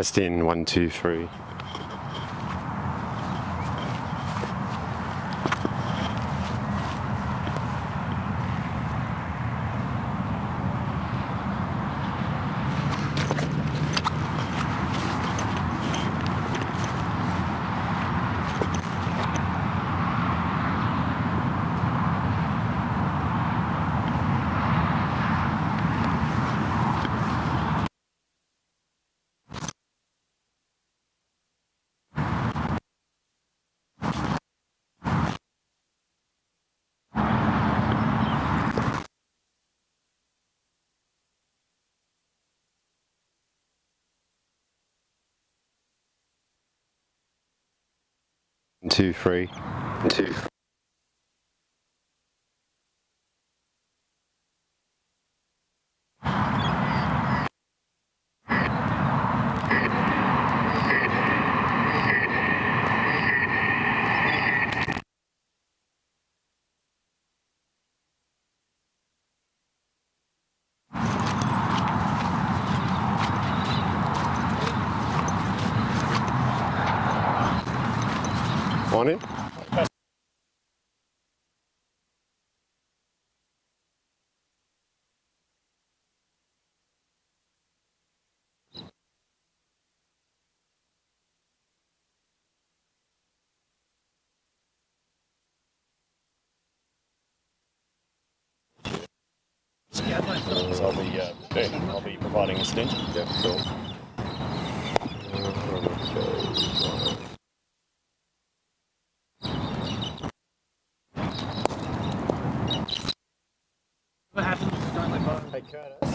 Testing 1, 2, 3. Two, three, two. On it. So I'll be providing a stint. Yeah, cool. What happens if you don't let go? Hey Curtis,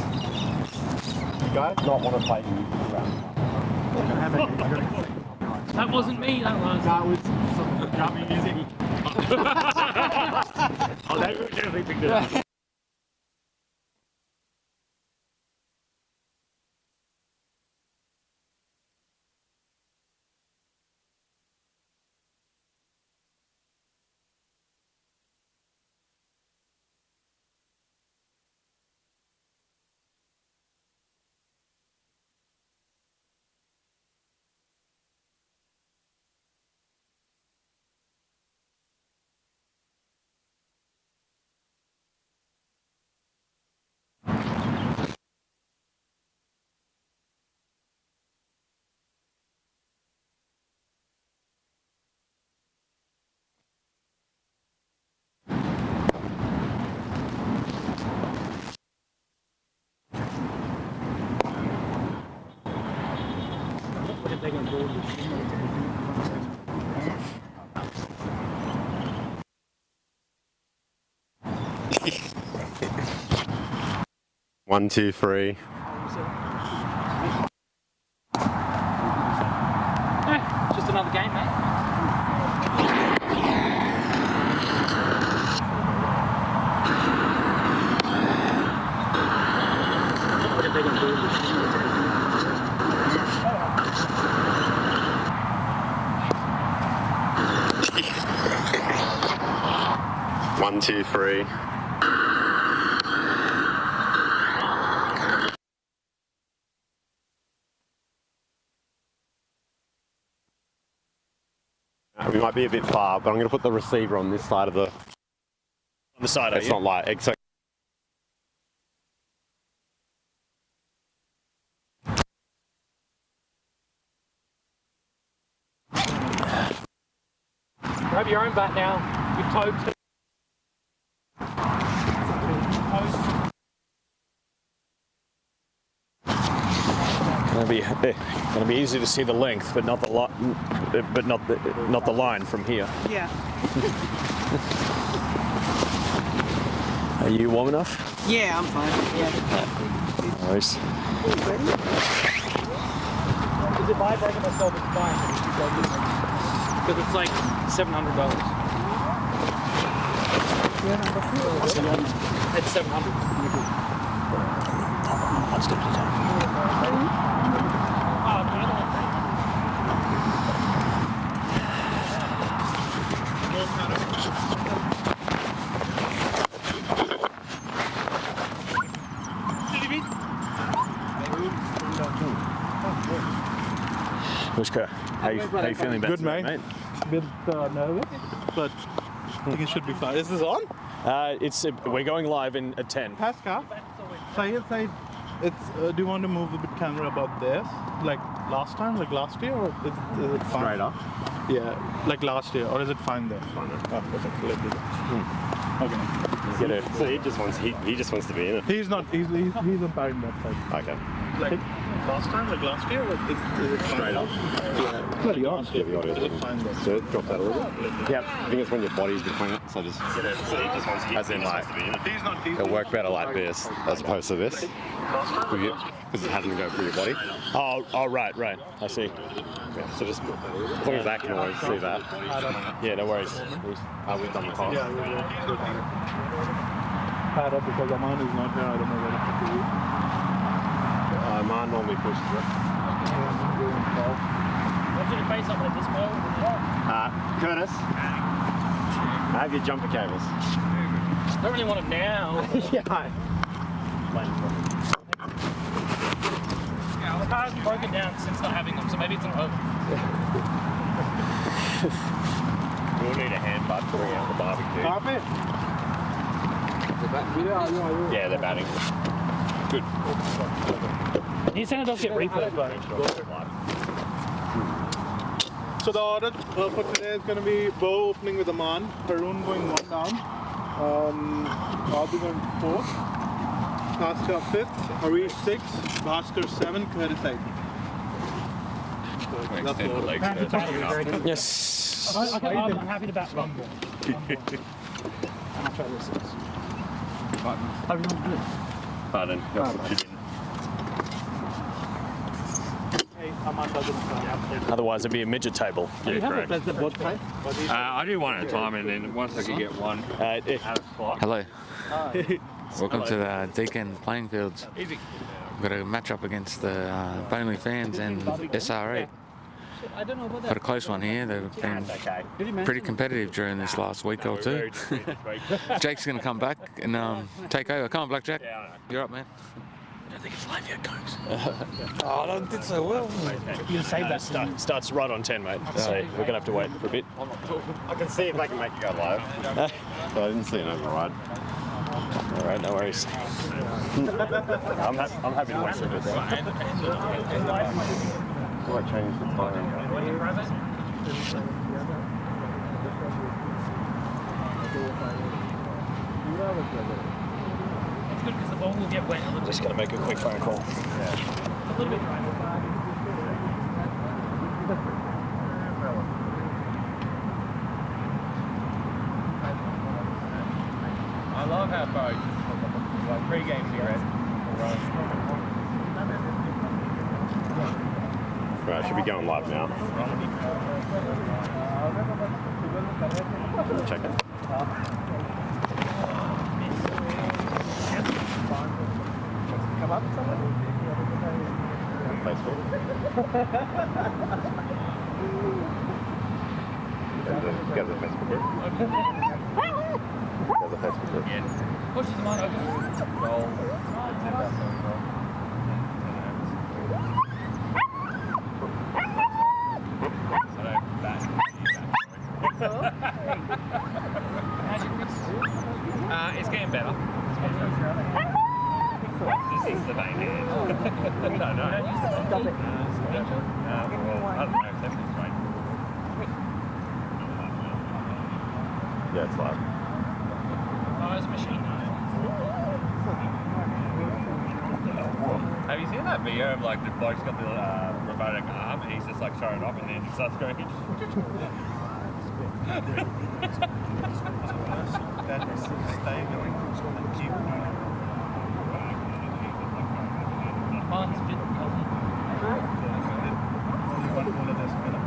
you guys not want to play music around? That wasn't me, that was. That was some drumming music. Oh, they definitely picked it up. One, two, three. Just another game, mate. What are they going to do? 1, 2, 3. We might be a bit far, but I'm going to put the receiver on this side of the. On the side, It's not light. Exactly. Grab your own bat now. You're toad. Going to be easy to see the length, but not the not the line from here. Yeah. Are you warm enough? Yeah, I'm fine. Yeah. No worries. Is it vibrating myself? It's fine. Because it's like $700. It's 700. One step at a time. Pushka, how you feeling about Good, today, mate. A bit nervous, but I think it should be fine. Is this on? We're going live at 10. Pascal, say it's. Do you want to move the bit camera about this, like last time, like last year, or is it fine? Straight up. Yeah, like last year, or is it fine there? Fine. Oh, perfect. Let's do that. Okay. So he just wants to be in it. He's not. He's umpiring that side. Okay. Like last time, like last year, or is it fine? Straight up. Yeah. Bloody on. Yeah, the audio. Is it fine there? So drop that a little bit. Yep. I think it's when your body's between it. So just. As in like. He's not. It'll work better like this as opposed to this. Because it hasn't go through your body. Oh, right. I see. Yeah, so just as long as that can always see that. Yeah, no worries. We've done the call. Yeah, pad up because Aman is not here. I don't know what to do. Mine normally pushes it. I want you to face up at this point. Curtis, I have your jumper cables. I don't really want them now. Yeah. The car hasn't broken down since not having them, so maybe it's an over. We'll need a hand bud to bring out the barbecue. Carpet. Yeah, they're batting. Good. New Santa does get replay. So the order for today is going to be Bo opening with Aman, Haroon going 1 down, Bobby going 4th, Pascal 5th, Harish 6th, Bhaskar 7, Curtis 8. That's the order. Yes. I'm happy to bat Rumble. Pardon. Aman doesn't start. Otherwise, it'd be a midget table. You have to press the both sides. I do one at a time, and then once I can get one out of spot. Hello. Welcome to the Deakin playing fields. We've got a match up against the Bonely fans and SR8. Got a close one here. They've been pretty competitive during this last week or two. Jake's going to come back and take over. Come on, Blackjack. You're up, man. I don't think it's live yet, Cokes. Oh, I don't think so well. You can save that Starts right on 10, mate. So we're going to have to wait for a bit. I can see if I can make it go live. So I didn't see an override. All right, no worries. I'm happy to wait for a bit. I changed the time. It's good because the ball will get wet a little bit. Just going to make a quick phone call. A little bit dry. I love how far like pre-game cigarettes. Right, should be going live now. Check it. Come up somebody? Facebook. Go to the Facebook group. Go to the Facebook group. Push his mind over. It's getting better. This is the main hand. No. Well, I don't know if that's right. Yeah, it's live. Oh, it's a machine. Have you seen that video of like the bloke's got the robotic arm and he's just like showing off and then he starts going That is staying going and keep Mine's fit. only one bowler that's better.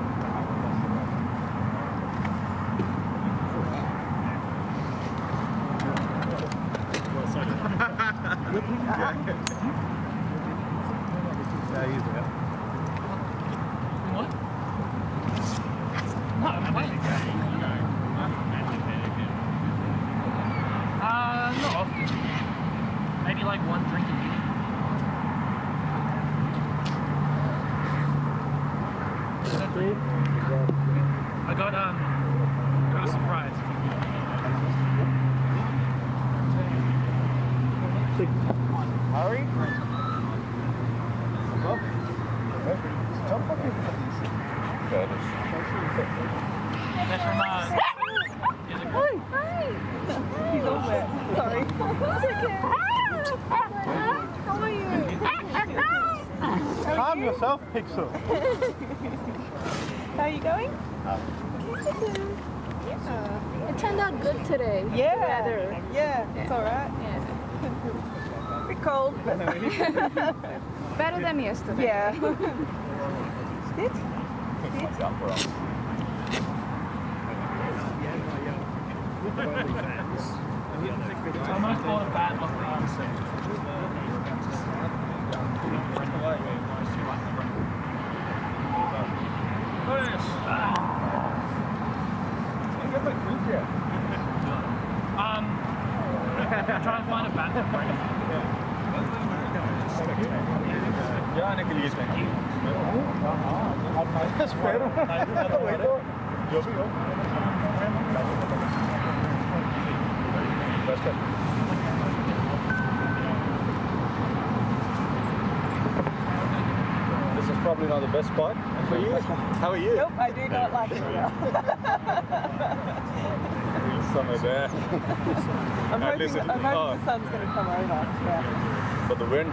Yeah, he's there. What? No, not often. Maybe like one drink a year. I got a surprise. Hurry. That's from He's all wet. Sorry. It's okay. How are you? Calm yourself, Pixel. How are you going? It turned out good today. Yeah. The weather. Yeah, it's alright. Yeah. A bit cold, but Better than yesterday. yeah. Sit. I almost bought a bat off the I'm trying to find a bat. This is probably not the best spot for you. How are you? Nope, I do not like it now. Somewhere there. I'm hoping listen, the sun's going to come over. Yeah. But the wind.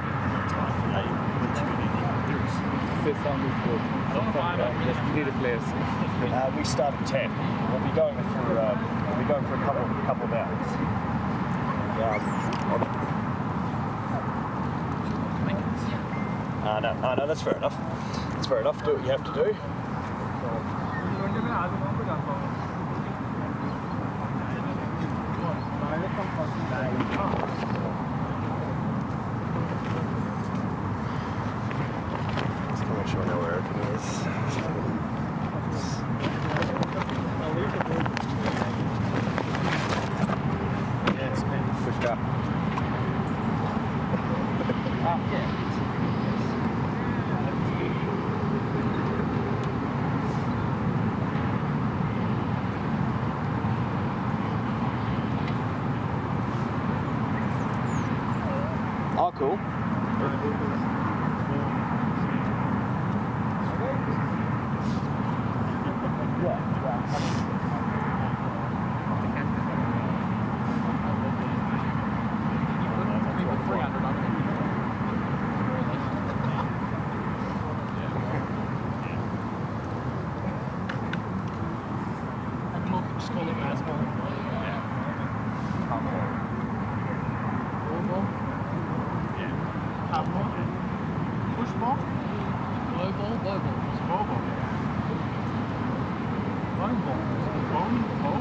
Need a place. We start at 10. We'll be going for a couple of hours. No, that's fair enough. That's fair enough. Do what you have to do. Just to make sure I know where everything is. Yeah, it's been pushed up. Oh, cool. Just call it basketball. Handball. Pushball. Low ball. Low ball. Small ball. Bone ball. Bone ball.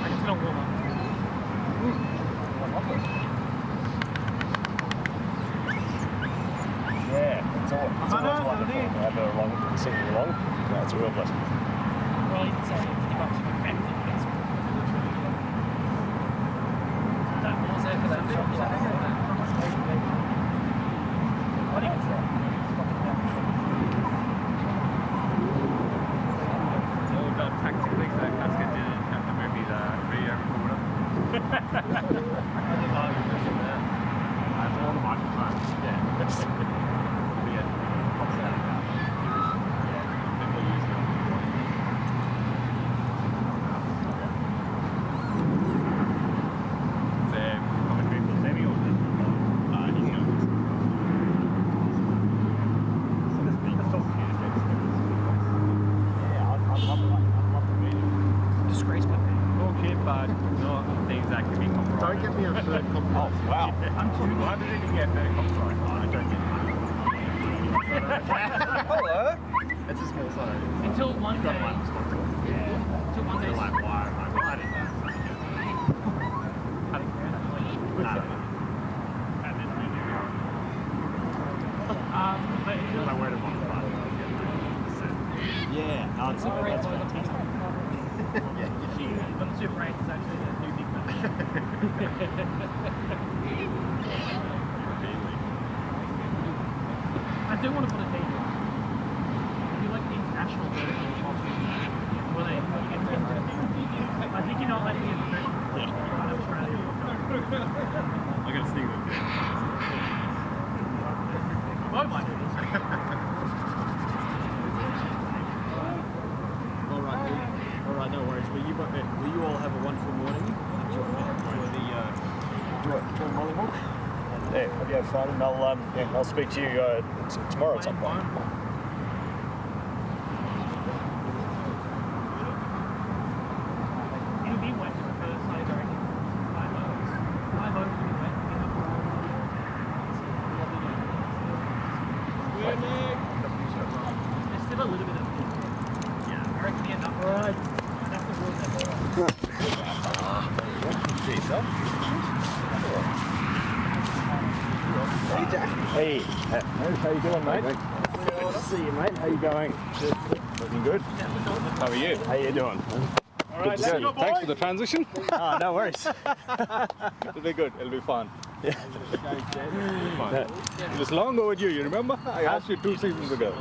I can still warm up. Yeah, it's always wonderful to have her along, singing along. Yeah, it's a real blessing. Well, you can say it's much of a benefit. That was there for that. I think it's there. So we've got tactically, so that's good to have the movie video recorder. That's all the microphones. Yeah. Don't get me a third copy. Oh, wow. I'm too glad I didn't get that copyright. I don't get Hello. It's a small size. Until one day. that. Until one day. Like, why? I didn't know. But I wear it on the bottom. Yeah, no, it's that's fantastic. But the Super 8 is actually a new big one. I do want to put a date. If you like the international version of where they I think you're not letting me in Australia. I gotta sneak them. Oh my goodness. All right, no worries. Will you all have a wonderful morning? Enjoy the Mollywood. Yeah, hope you have fun, and I'll speak to you tomorrow at some point. It'll be wet for the first side, I reckon. 5 hours. 5 hours will be wet. There's still a little bit of yeah, I reckon enough. Alright. Enough to rule that. Hey, Jack. Hey, how you doing, mate? Good to see you, mate. How you going? Looking good. How are you? How you doing? All right, good. Thanks for the transition. Oh, no worries. It'll be good. It'll be fun. Yeah. It was long overdue, you remember? I asked you 2 seasons ago.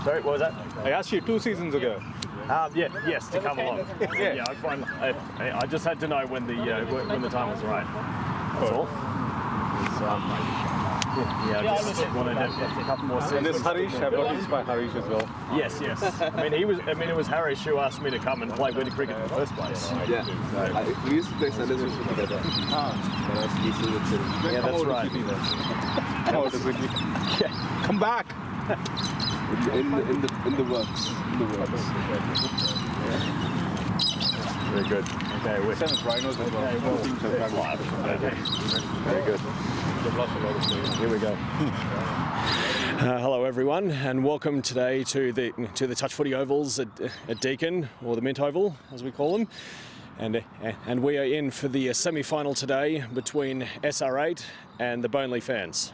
Sorry, what was that? I asked you 2 seasons ago. Yes, to come along. Yeah, I just had to know when the time was right. That's all. I just wanted to have a couple more seasons. And this Harish, I've got this by Harish as well. Yes. It was Harish who asked me to come and play Winnie cricket in the first place. Yeah. We used to play Sundays together. Yeah, that's right. Yeah, come back. In the works. Very good. Okay, we're Seventh rhinos as well. very good. Here we go. Hello everyone, and welcome today to the touch footy ovals at Deakin, or the Mint Oval as we call them, and we are in for the semi-final today between SR8 and the Bonely fans.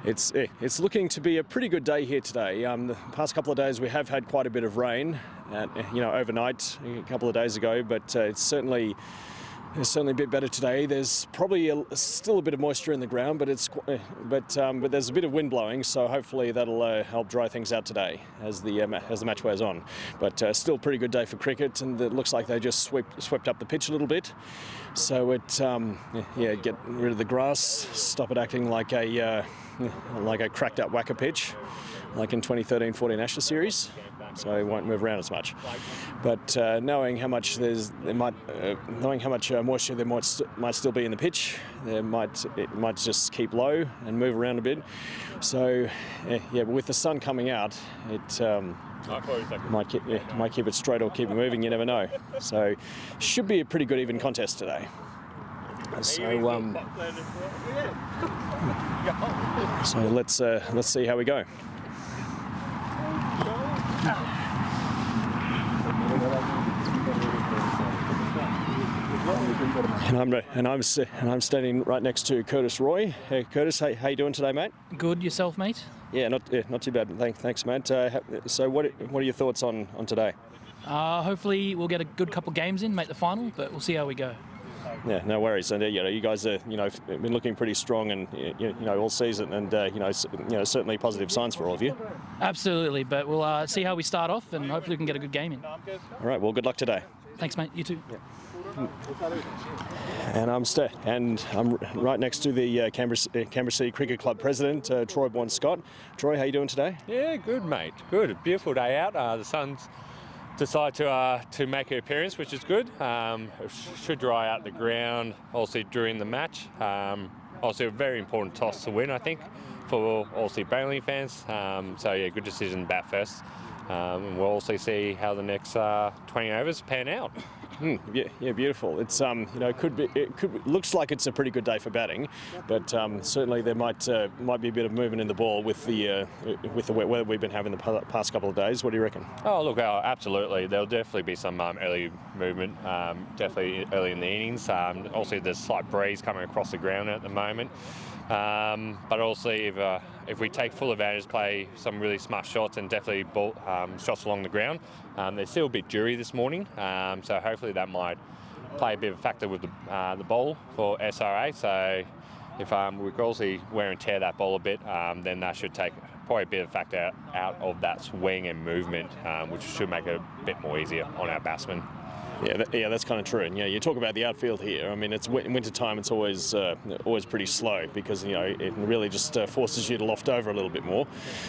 It's looking to be a pretty good day here today. The past couple of days we have had quite a bit of rain, overnight a couple of days ago, but it's certainly a bit better today. There's probably still a bit of moisture in the ground, but there's a bit of wind blowing, so hopefully that'll help dry things out today as the match wears on. But still a pretty good day for cricket, and it looks like they just swept up the pitch a little bit. So get rid of the grass, stop it acting like a cracked up whacker pitch, like in 2013-14 Ashes series. So it won't move around as much. But knowing how much moisture there might still be in the pitch, it might just keep low and move around a bit. So but with the sun coming out, it might keep it straight or keep it moving. You never know. So should be a pretty good even contest today. So let's see how we go. And I'm standing right next to Curtis Roy. Hey Curtis, how you doing today, mate? Good, yourself, mate? Yeah, not too bad. Thanks, mate. So what are your thoughts on today? Hopefully we'll get a good couple games in, make the final, but we'll see how we go. Yeah, no worries. And you guys are been looking pretty strong and all season, and certainly positive signs for all of you. Absolutely, but we'll see how we start off, and hopefully we can get a good game in. All right. Well, good luck today. Thanks, mate. You too. Yeah. And I'm right next to the Canberra City Cricket Club president, Troy Bourne-Scott. Troy, how you doing today? Yeah, good, mate. Good. A beautiful day out. The sun's decided to make an appearance, which is good. It should dry out the ground also during the match. Also a very important toss to win, I think, for also Bonely fans. So yeah, good decision to bat first. And we'll also see how the next 20 overs pan out. Yeah, beautiful. It's looks like it's a pretty good day for batting, but certainly there might be a bit of movement in the ball with the wet weather we've been having the past couple of days. What do you reckon? Oh, look, absolutely. There'll definitely be some early movement, definitely early in the innings. Also, there's slight breeze coming across the ground at the moment. But also, if we take full advantage, play some really smart shots and definitely shots along the ground. They're still a bit dewy this morning, so hopefully that might play a bit of a factor with the bowl for SR8. So if we can also wear and tear that ball a bit, then that should take probably a bit of factor out of that swing and movement, which should make it a bit more easier on our batsmen. Yeah, that's kind of true. And you talk about the outfield here. I mean, it's winter time. It's always pretty slow because it really just forces you to loft over a little bit more.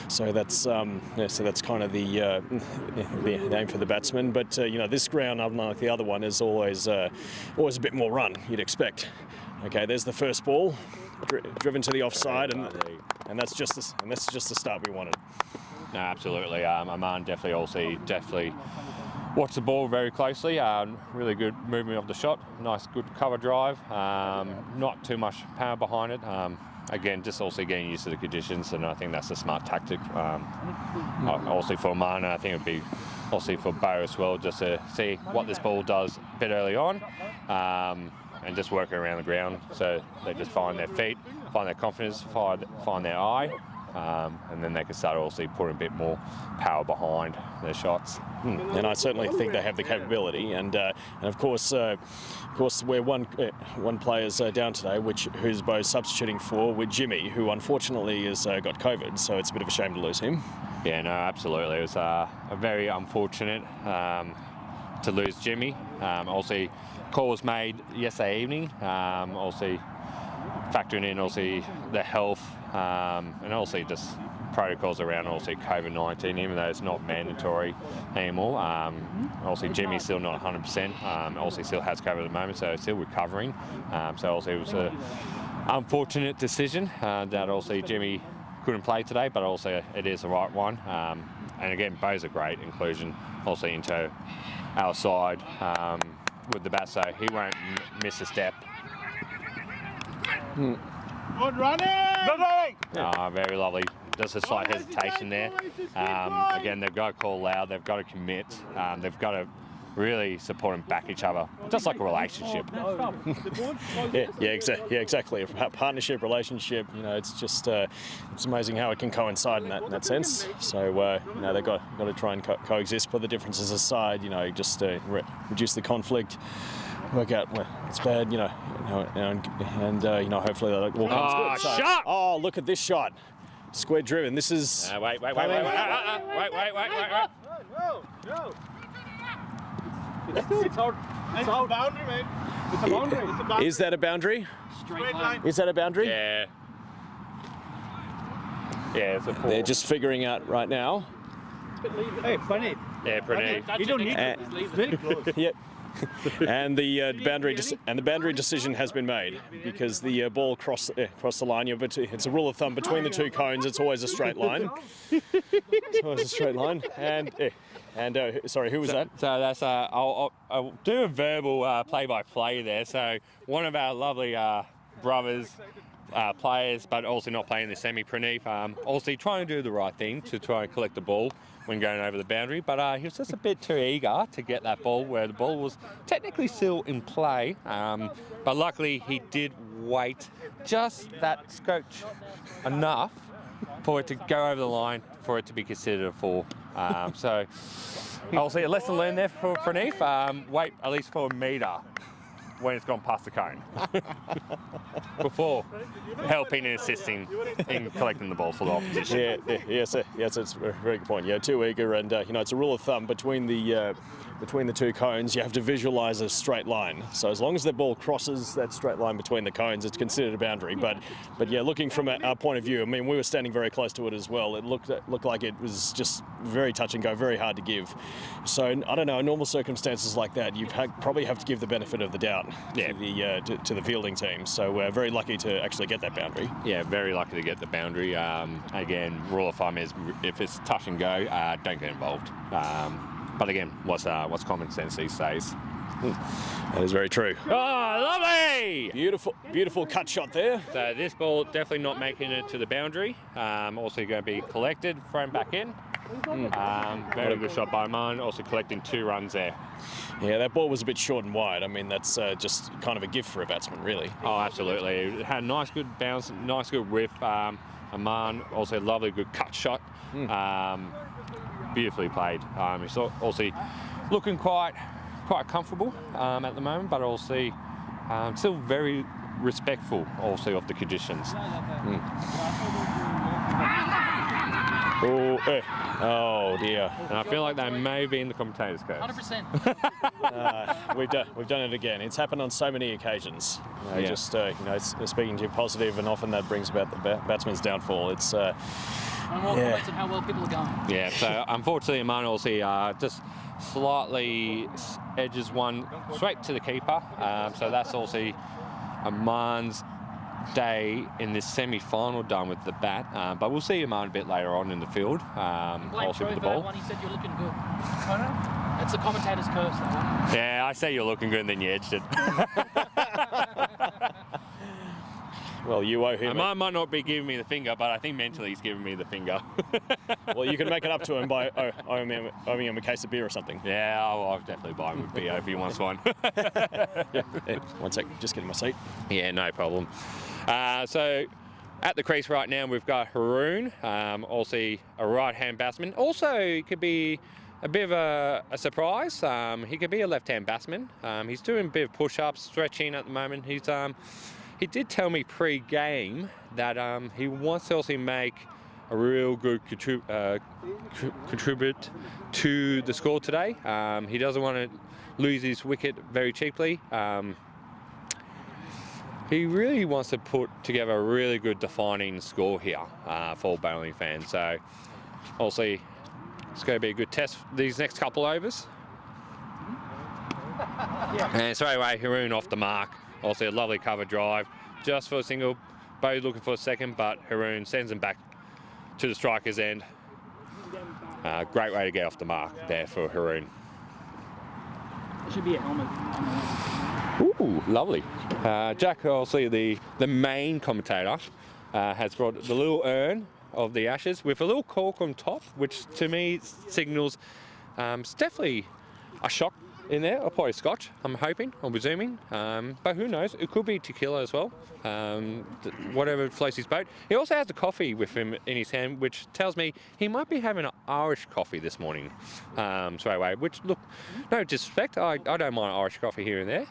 So that's kind of the aim for the batsman. But this ground, unlike the other one, is always a bit more run. You'd expect. Okay, there's the first ball, driven to the offside, and that's just the start we wanted. No, absolutely. Aman definitely watched the ball very closely. Really good movement of the shot. Nice, good cover drive. Not too much power behind it. Again, just also getting used to the conditions, and I think that's a smart tactic. Also for Aman, I think it would be also for Bo as well, just to see what this ball does a bit early on, and just work around the ground so they just find their feet, find their confidence, find their eye. And then they can start also putting a bit more power behind their shots. And I certainly think they have the capability. And of course, we're one player's down today, who's both substituting for with Jimmy, who unfortunately has got COVID. So it's a bit of a shame to lose him. Yeah, no, absolutely. It was a very unfortunate to lose Jimmy. Also, call was made yesterday evening. Also factoring in also the health and also just protocols around also COVID-19, even though it's not mandatory anymore. Also Jimmy's still not 100%, also still has COVID at the moment, so still recovering. So also it was an unfortunate decision that also Jimmy couldn't play today, but also it is the right one. And again, Bo's a great inclusion also into our side with the bat, so he won't miss a step. Good running! Very lovely. Just a slight hesitation there. Again, they've got to call loud. They've got to commit. They've got to really support and back each other, just like a relationship. Exactly. A partnership, relationship. It's just it's amazing how it can coincide in that sense. So they've got to try and coexist, put the differences aside. Just reduce the conflict. Work out it's bad, and hopefully that all comes good. Shot! Oh, look at this shot, square driven. This is. Wait. No. It's our boundary, mate. It's a boundary. It's a boundary. Is that a boundary? Straight line. Is that a boundary? Yeah. Yeah, it's a four. They're just figuring out right now. Hey, Praneeth. Yeah, Praneeth. You don't need to. It's very close. Yep. And the boundary decision has been made because the ball crossed the line. But it's a rule of thumb between the two cones. It's always a straight line. It's always a straight line. And sorry, who was that? So that's I'll do a verbal play-by-play there. So one of our lovely brothers. Players, but also not playing the semi. Praneeth, also trying to do the right thing to try and collect the ball when going over the boundary, but he was just a bit too eager to get that ball where the ball was technically still in play, but luckily he did wait just that scotch enough for it to go over the line for it to be considered a four. So I'll see a lesson learned there for Praneeth. Wait at least for a metre when it's gone past the cone before helping and assisting in collecting the ball for the opposition. Yes, it's a very good point. Yeah, too eager, and it's a rule of thumb between the two cones. You have to visualise a straight line. So as long as the ball crosses that straight line between the cones, it's considered a boundary. But yeah, looking from our point of view, I mean, we were standing very close to it as well. It looked like it was just very touch and go, very hard to give. So I don't know. In normal circumstances like that, you probably have to give the benefit of the doubt to the fielding team. So we're very lucky to actually get that boundary. Yeah, very lucky to get the boundary. Again, rule of thumb is if it's touch and go, don't get involved. But again, what's common sense these days? That is very true. Oh, lovely! Beautiful cut shot there. So this ball definitely not making it to the boundary. Also going to be collected, thrown back in. Very good shot by Aman, also collecting 2 runs there. Yeah, that ball was a bit short and wide. I mean, that's just kind of a gift for a batsman, really. Oh, absolutely. It had a nice, good bounce, nice, good whiff. Aman, also a lovely, good cut shot. Beautifully played. He's also looking quite comfortable at the moment, but also still very respectful also of the conditions. Oh dear. And I feel like they may be in the commentator's curse. 100%. We've done it again. It's happened on so many occasions. Yeah. Just speaking too positive, and often that brings about the batsman's downfall. It's And more comments on how well people are going. Yeah, so unfortunately Emmanuel's here just slightly edges one straight to the keeper. So that's also Aman's day in this semi-final done with the bat. But we'll see Aman a bit later on in the field. Also with the ball. One, he said you're looking good. It's the commentator's curse, that one. Yeah, I say you're looking good and then you edged it. Well, you owe him. Aman might not be giving me the finger, but I think mentally he's giving me the finger. Well, you can make it up to him by owing him a case of beer or something. Yeah, I'll definitely buy him a beer if he wants one. Yeah, 1 sec, just getting my seat. Yeah, no problem. So at the crease right now, we've got Haroon, also a right-hand batsman. Also, could be a bit of a surprise. He could be a left-hand batsman. He's doing a bit of push-ups, stretching at the moment. He did tell me pre-game that he wants to also make a real good contribute to the score today. He doesn't want to lose his wicket very cheaply. He really wants to put together a really good defining score here for bowling fans. So obviously it's going to be a good test these next couple overs. And straight away Haroon off the mark. Also a lovely cover drive just for a single. Bo's looking for a second, but Haroon sends him back to the striker's end. Great way to get off the mark there for Haroon. There should be a helmet on the Ooh, lovely. Jack, obviously the main commentator, has brought the little urn of the ashes with a little cork on top, which to me signals it's definitely a shock in there, or probably scotch, I'm hoping, I'm presuming. But who knows, it could be tequila as well, whatever floats his boat. He also has a coffee with him in his hand, which tells me he might be having an Irish coffee this morning, straight away, which, look, no disrespect, I don't mind Irish coffee here and there.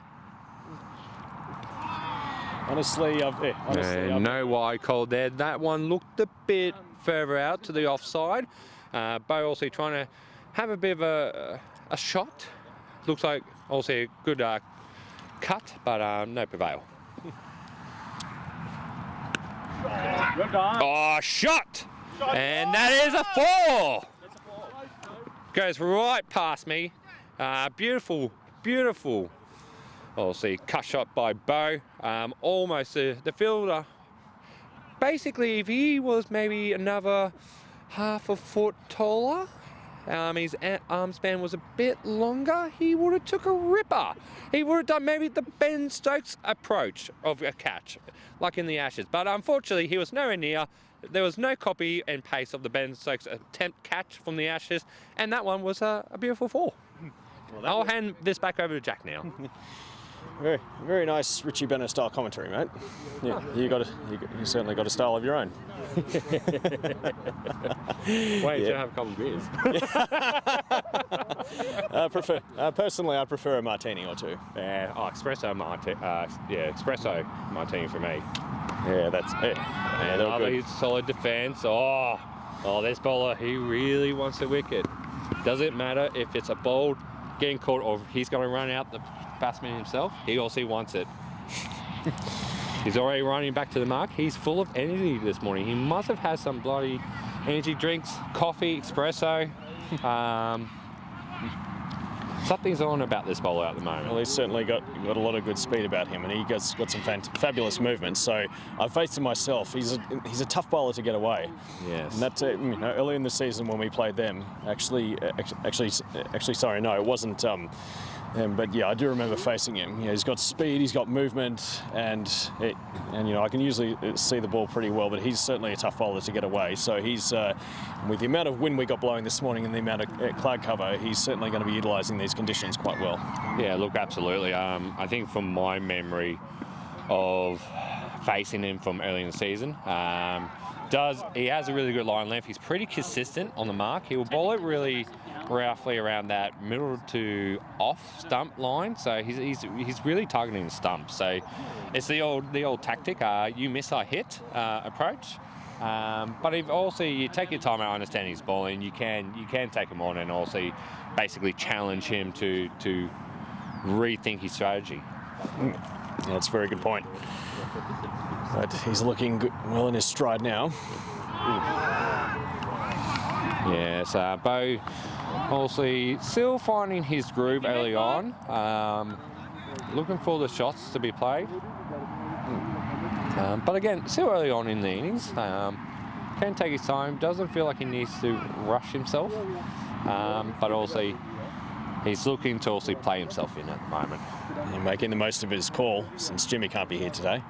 Honestly, no wide call there. That one looked a bit further out to the offside. Bo also trying to have a bit of a shot. Looks like also a good cut, but no prevail. Oh, shot! And that is a 4! Goes right past me. Beautiful, beautiful. Obviously, cut shot by Bo. Almost the fielder. Basically, if he was maybe another half a foot taller, his arm span was a bit longer, he would have took a ripper. He would have done maybe the Ben Stokes approach of a catch, like in the Ashes. But unfortunately, he was nowhere near. There was no copy and paste of the Ben Stokes attempt catch from the Ashes, and that one was a beautiful 4. Well, I'll hand this back over to Jack now. Very, very nice Richie Bennett style commentary, mate. Yeah, you certainly got a style of your own. Wait, to have a couple of beers. Personally, I prefer a martini or two. Yeah, espresso martini. Espresso martini for me. Yeah, that's it. And lovely, solid defence. Oh, this bowler, he really wants the wicket. Doesn't matter if it's a ball getting caught or if he's going to run out the batsman himself. He also wants it. He's already running back to the mark. He's full of energy this morning. He must have had some bloody energy drinks, coffee, espresso. Something's on about this bowler at the moment. Well, he's certainly got a lot of good speed about him, and he got some fabulous movements. So I've faced him myself. He's a tough bowler to get away. Yes. And that early in the season when we played them, sorry, no, it wasn't. But yeah, I do remember facing him. He's got speed, he's got movement, and I can usually see the ball pretty well. But he's certainly a tough bowler to get away. So he's with the amount of wind we got blowing this morning and the amount of cloud cover, he's certainly going to be utilising these conditions quite well. Yeah, look, absolutely. I think from my memory of facing him from early in the season, he has a really good line length. He's pretty consistent on the mark. He will bowl it really roughly around that middle to off stump line, so he's really targeting the stump. So it's the old tactic, you miss, I hit approach. But if also you take your time out understanding his bowling, you can take him on and also basically challenge him to rethink his strategy. That's a very good point. But he's looking good, well in his stride now. Yes, Bo also still finding his groove early on. Looking for the shots to be played. But again, still early on in the innings. Can take his time. Doesn't feel like he needs to rush himself. But also, he's looking to also play himself in at the moment. And making the most of his call, since Jimmy can't be here today.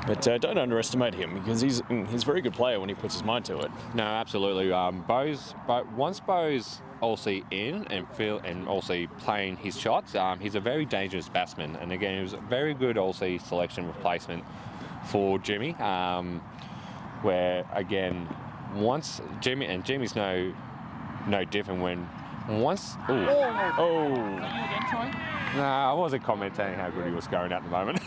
But don't underestimate him, because he's a very good player when he puts his mind to it. No, absolutely. Once Bo's also in and also playing his shots, he's a very dangerous batsman. And again, it was a very good also selection replacement for Jimmy. Where again, once Jimmy's no different when once. Are you again, Troy? No, I wasn't commenting how good he was going at the moment.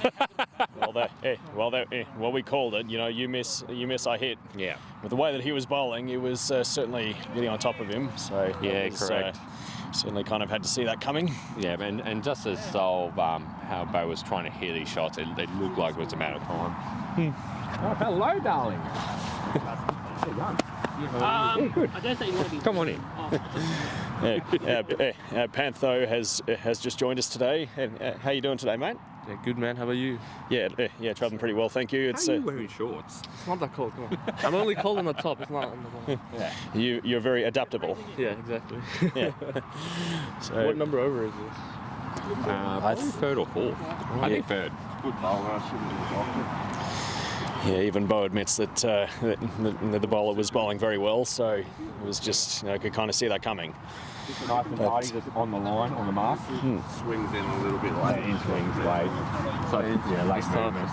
Well, we called it. You know, you miss, I hit. Yeah. With the way that he was bowling, it was certainly getting on top of him. So yeah, correct. Certainly kind of had to see that coming. Yeah, and just as solve how Bo was trying to hit these shots, it looked like it was a matter of time. Oh, hello, darling. Good. I dare say you want to be. Come on in. Pantho has just joined us today. How you doing today, mate? Yeah, good man. How about you? Yeah, travelling pretty well, thank you. How are you wearing shorts? It's not that cold. Come on. I'm only cold on the top. It's not on the bottom. Yeah. You're very adaptable. Yeah, exactly. Yeah. So, what number over is this? I think third or fourth. I think third. Good bowler, shouldn't be yeah, even Bo admits that the bowler was bowling very well, so it was just, could kind of see that coming. Nice and tidy, just on the line, on the mark. Swings in a little bit late. In swings late. So, yeah, late movement.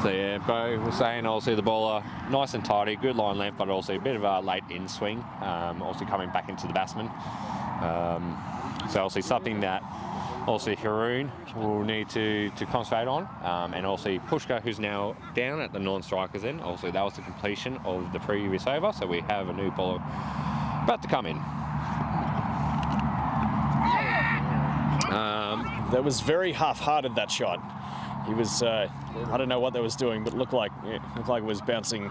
So yeah, Bo was saying also the bowler, nice and tidy, good line length, but also a bit of a late in swing, also coming back into the batsman. So also something that also Haroon will need to concentrate on, and also Pushka, who's now down at the non-strikers end. Also, that was the completion of the previous over, so we have a new bowler about to come in. That was very half-hearted, that shot. He was, I don't know what that was doing, but it looked like it was bouncing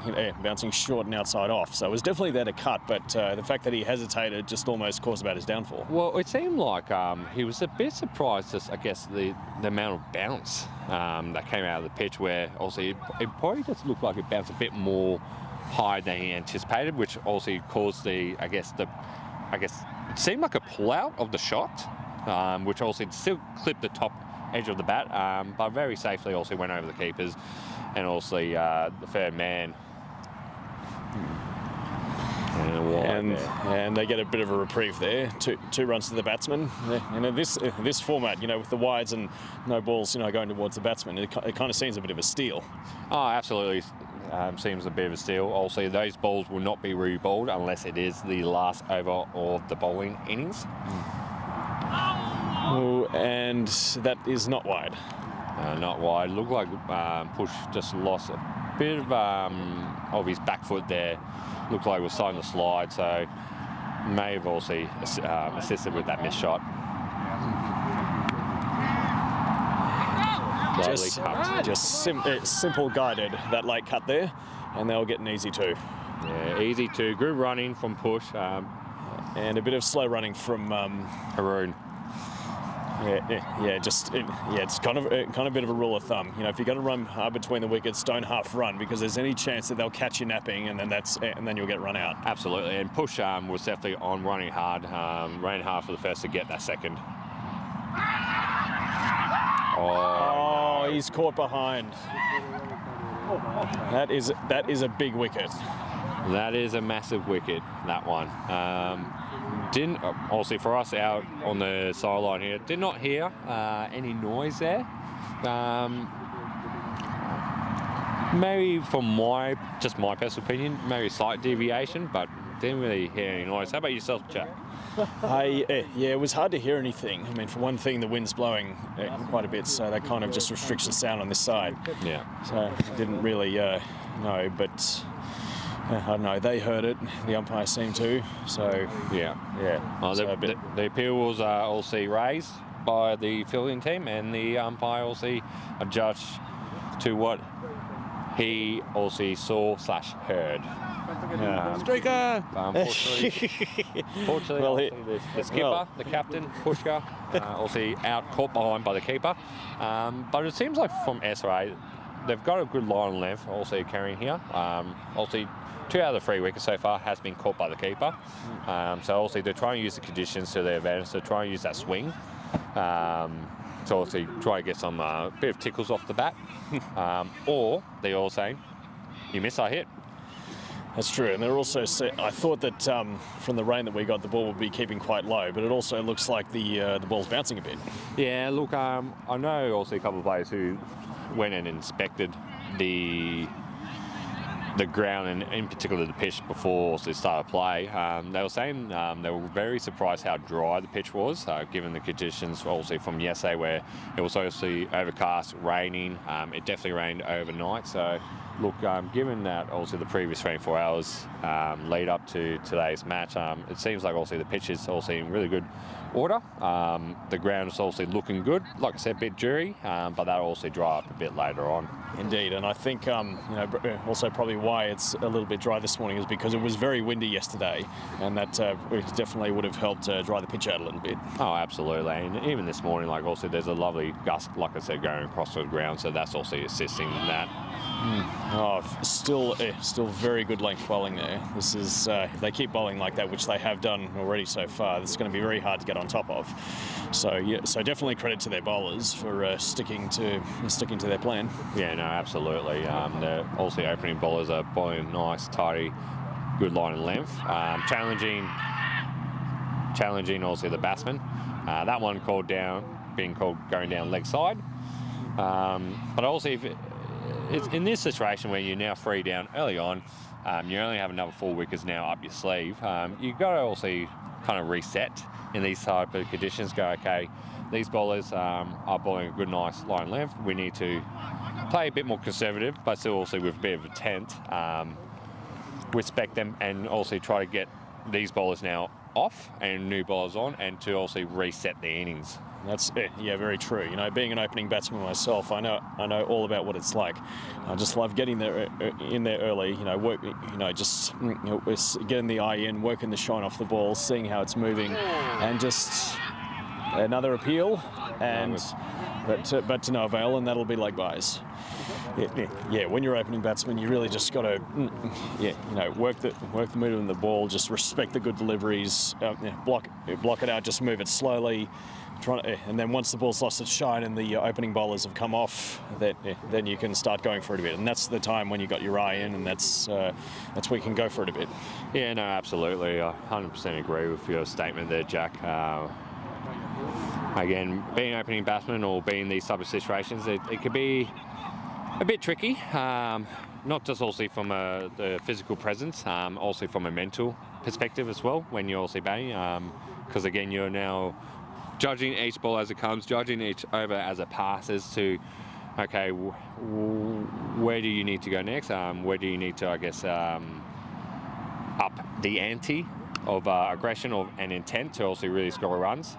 short and outside off. So it was definitely there to cut, but the fact that he hesitated just almost caused about his downfall. Well, it seemed like he was a bit surprised, just I guess the amount of bounce that came out of the pitch, where also it probably just looked like it bounced a bit more high than he anticipated, which also caused it seemed like a pull-out of the shot, which also still clipped the top edge of the bat, but very safely also went over the keepers, and also the third man. And they get a bit of a reprieve there. Two runs to the batsman. And in this format, with the wides and no balls, going towards the batsman, it kind of seems a bit of a steal. Oh, absolutely. Seems a bit of a steal. Also, those balls will not be re-bowled unless it is the last over of the bowling innings. Oh, and that is not wide. Not wide. Looked like Push just lost a bit of his back foot there. Looked like it was starting to slide, so may have also assisted with that missed shot. Just simple guided that late cut there, and they'll get an easy two. Yeah, easy two. Good running from Push. And a bit of slow running from Haroon. It's kind of a bit of a rule of thumb. If you're going to run hard between the wickets, don't half run, because there's any chance that they'll catch you napping, and then you'll get run out. Absolutely, and Push was definitely on running hard for the first to get that second. Oh, he's caught behind. That is a big wicket. That is a massive wicket, that one. Didn't also for us out on the sideline here, did not hear any noise there. Maybe from my personal opinion, maybe a slight deviation, but didn't really hear any noise. How about yourself, Jack? Yeah, it was hard to hear anything. I mean, for one thing, the wind's blowing quite a bit, so that kind of just restricts the sound on this side. Yeah. So I didn't really know, but I don't know. They heard it. The umpire seemed to. So yeah. Oh, the appeal was also raised by the fielding team, and the umpire also adjudged to what he also saw/heard. Striker! Unfortunately, the skipper, the captain, Pushka, also out caught behind by the keeper. But it seems like from SR8, they've got a good line length also carrying here. Also, 2 out of the 3 wickets so far has been caught by the keeper. So also they're trying to use the conditions to their advantage, to try and use that swing. To also try to get some bit of tickles off the bat. Or they're all saying, you miss, I hit. That's true, and they're also. I thought that from the rain that we got, the ball would be keeping quite low, but it also looks like the ball's bouncing a bit. Yeah, look, I know also a couple of players who went and inspected the ground and in particular the pitch before they started play. They were saying they were very surprised how dry the pitch was, given the conditions also from yesterday, where it was obviously overcast, raining. It definitely rained overnight. So, look, given that also the previous 24 hours lead up to today's match, it seems like also the pitch is also in really good order. The ground is also looking good. Like I said, a bit dewy, but that'll also dry up a bit later on. Indeed, and I think also probably why it's a little bit dry this morning is because it was very windy yesterday, and that definitely would have helped dry the pitch out a little bit. Oh, absolutely, and even this morning, like also there's a lovely gust, like I said, going across the ground, so that's also assisting in that. Oh, still very good length bowling there. This is if they keep bowling like that, which they have done already so far, this is going to be very hard to get on top of. So yeah, so definitely credit to their bowlers for sticking to their plan. Yeah, no, absolutely. The also opening bowlers are bowling nice, tidy, good line and length, challenging also the batsman. That one going down leg side. But also if it's in this situation where you're now 3 down early on, you only have another 4 wickets now up your sleeve. You've got to also kind of reset in these type of conditions. Go, okay, these bowlers are bowling a good, nice line length. We need to play a bit more conservative, but still also with a bit of intent. Respect them and also try to get these bowlers now off and new bowlers on, and to also reset the innings. That's it. Yeah, very true. You know, being an opening batsman myself, I know all about what it's like. I just love getting there in there early. You know, work. You know, just getting the eye in, working the shine off the ball, seeing how it's moving, and just another appeal, and but to no avail, and that'll be leg byes. Yeah, when you're opening batsman, you really just got to, work the movement of the ball, just respect the good deliveries, block it out, just move it slowly, and then once the ball's lost its shine and the opening bowlers have come off, then you can start going for it a bit, and that's the time when you got your eye in, and that's where you can go for it a bit. Yeah, no, absolutely, I 100% agree with your statement there, Jack. Again, being an opening batsman or being in these type of situations, it could be a bit tricky, not just also from the physical presence, also from a mental perspective as well when you're also batting, because again you're now judging each ball as it comes, judging each over as it passes to, okay, where do you need to go next, where do you need to, I guess, up the ante of aggression and intent to also really score runs.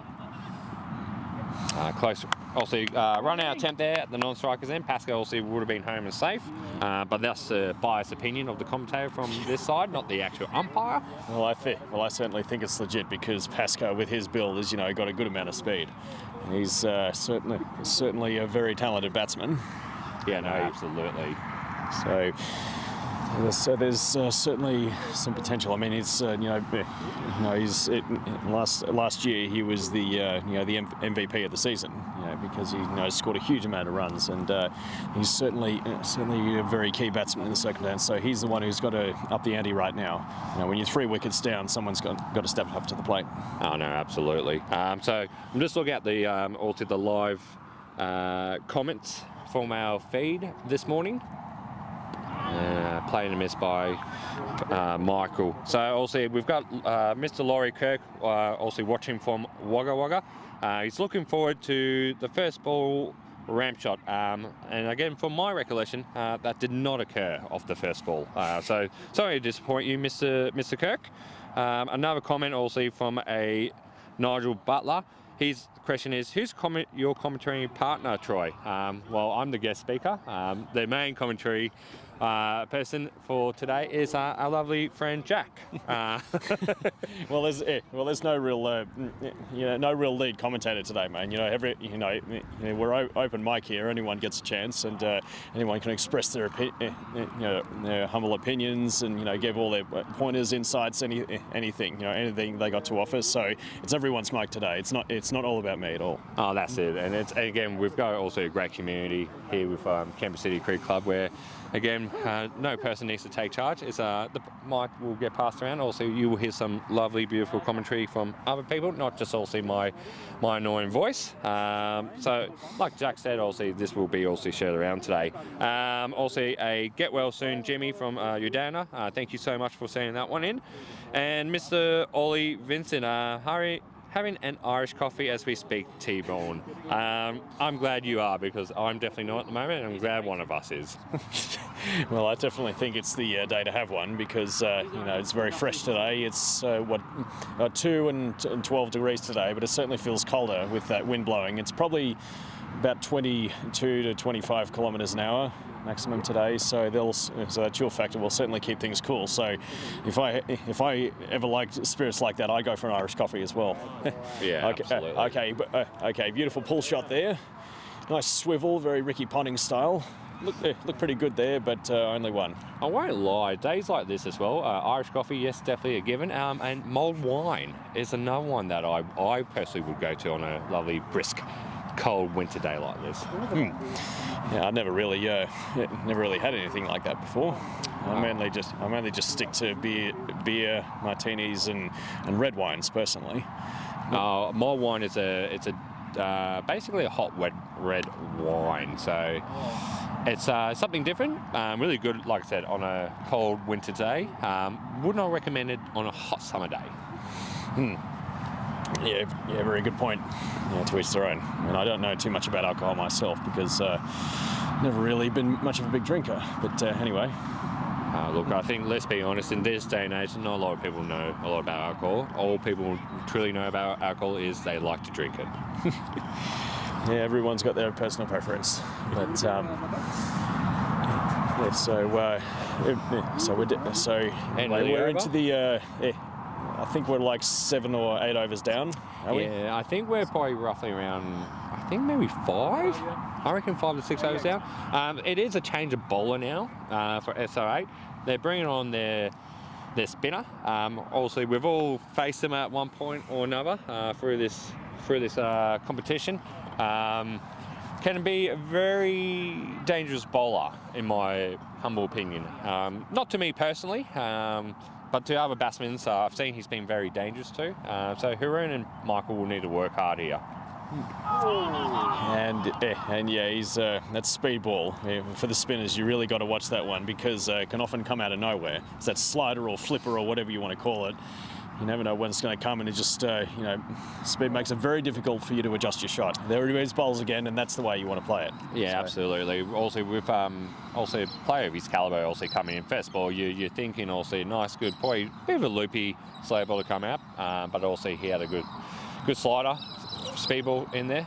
Close. Also, run out attempt there at the non-strikers end. Pascal also would have been home and safe, but that's a biased opinion of the commentator from this side, not the actual umpire. Well, I certainly think it's legit because Pascal, with his build, has got a good amount of speed. He's certainly a very talented batsman. Yeah, no, absolutely. So there's certainly some potential. I mean, he's last year he was the the MVP of the season, because he scored a huge amount of runs, and he's certainly a very key batsman in the circumstance. So he's the one who's got to up the ante right now. When you're 3 wickets down, someone's got to step up to the plate. Oh no, absolutely. So I'm just looking at the live comments from our feed this morning. playing a miss by Michael. So also we've got Mr. Laurie Kirk also watching from Wagga Wagga. He's looking forward to the first ball ramp shot, and again, from my recollection, that did not occur off the first ball. So sorry to disappoint you, Mr. Kirk. Another comment also from a Nigel Butler. His question is, who's your commentary partner, Troy? Well, I'm the guest speaker. The main commentary person for today is our lovely friend Jack. Well, there's no real, no real lead commentator today, man. We're open mic here. Anyone gets a chance, and anyone can express their their humble opinions, and give all their pointers, insights, anything, anything they got to offer. So it's everyone's mic today. It's not all about me at all. Oh, that's it. And again, we've got also a great community here with Canberra City Creek Club, where again, no person needs to take charge. The mic will get passed around. Also, you will hear some lovely, beautiful commentary from other people, not just also my annoying voice. So, like Jack said, also this will be also shared around today. Also, a get well soon, Jimmy from Udana. Thank you so much for sending that one in. And Mr. Ollie Vincent, having an Irish coffee as we speak, T-Bone. I'm glad you are, because I'm definitely not at the moment, and I'm glad one of us is. Well, I definitely think it's the day to have one, because it's very fresh today. It's 2 and 12 degrees today, but it certainly feels colder with that wind blowing. It's probably about 22 to 25 kilometres an hour maximum today, so that chill factor will certainly keep things cool. So if I ever liked spirits like that, I go for an Irish coffee as well. Yeah, okay, absolutely. Okay, beautiful pull shot there. Nice swivel, very Ricky Ponting style. Look pretty good there, but only one. I won't lie, days like this as well, Irish coffee, yes, definitely a given, and mulled wine is another one that I personally would go to on a lovely, brisk, cold winter day like this. Yeah, I never really had anything like that before. I mainly just stick to beer, martinis, and red wines personally. My wine is basically a hot red wine, so it's something different. Really good, like I said, on a cold winter day. Would not recommend it on a hot summer day. Yeah, very good point. Yeah, to each their own. And I don't know too much about alcohol myself, because never really been much of a big drinker. But anyway. Look, I think, let's be honest, in this day and age, not a lot of people know a lot about alcohol. All people truly know about alcohol is they like to drink it. Yeah, everyone's got their personal preference. But we're into the. I think we're like 7 or 8 overs down, are we? Yeah, I think we're probably roughly around, I think maybe 5. I reckon 5 to 6 overs down. It is a change of bowler now for SR8. They're bringing on their spinner. Also, we've all faced them at one point or another through this competition. Can be a very dangerous bowler, in my humble opinion. Not to me personally. But to other batsmen, I've seen he's been very dangerous too. So Haroon and Michael will need to work hard here. And yeah, he's that speed ball. Yeah, for the spinners, you really got to watch that one, because it can often come out of nowhere. It's that slider or flipper or whatever you want to call it. You never know when it's going to come, and it just, speed makes it very difficult for you to adjust your shot. There he bowls again, and that's the way you want to play it. Yeah, so. Absolutely. Also, with also a player of his calibre also coming in first ball, you're thinking also nice, good, probably a bit of a loopy slow ball to come out, but also he had a good slider, speed ball in there.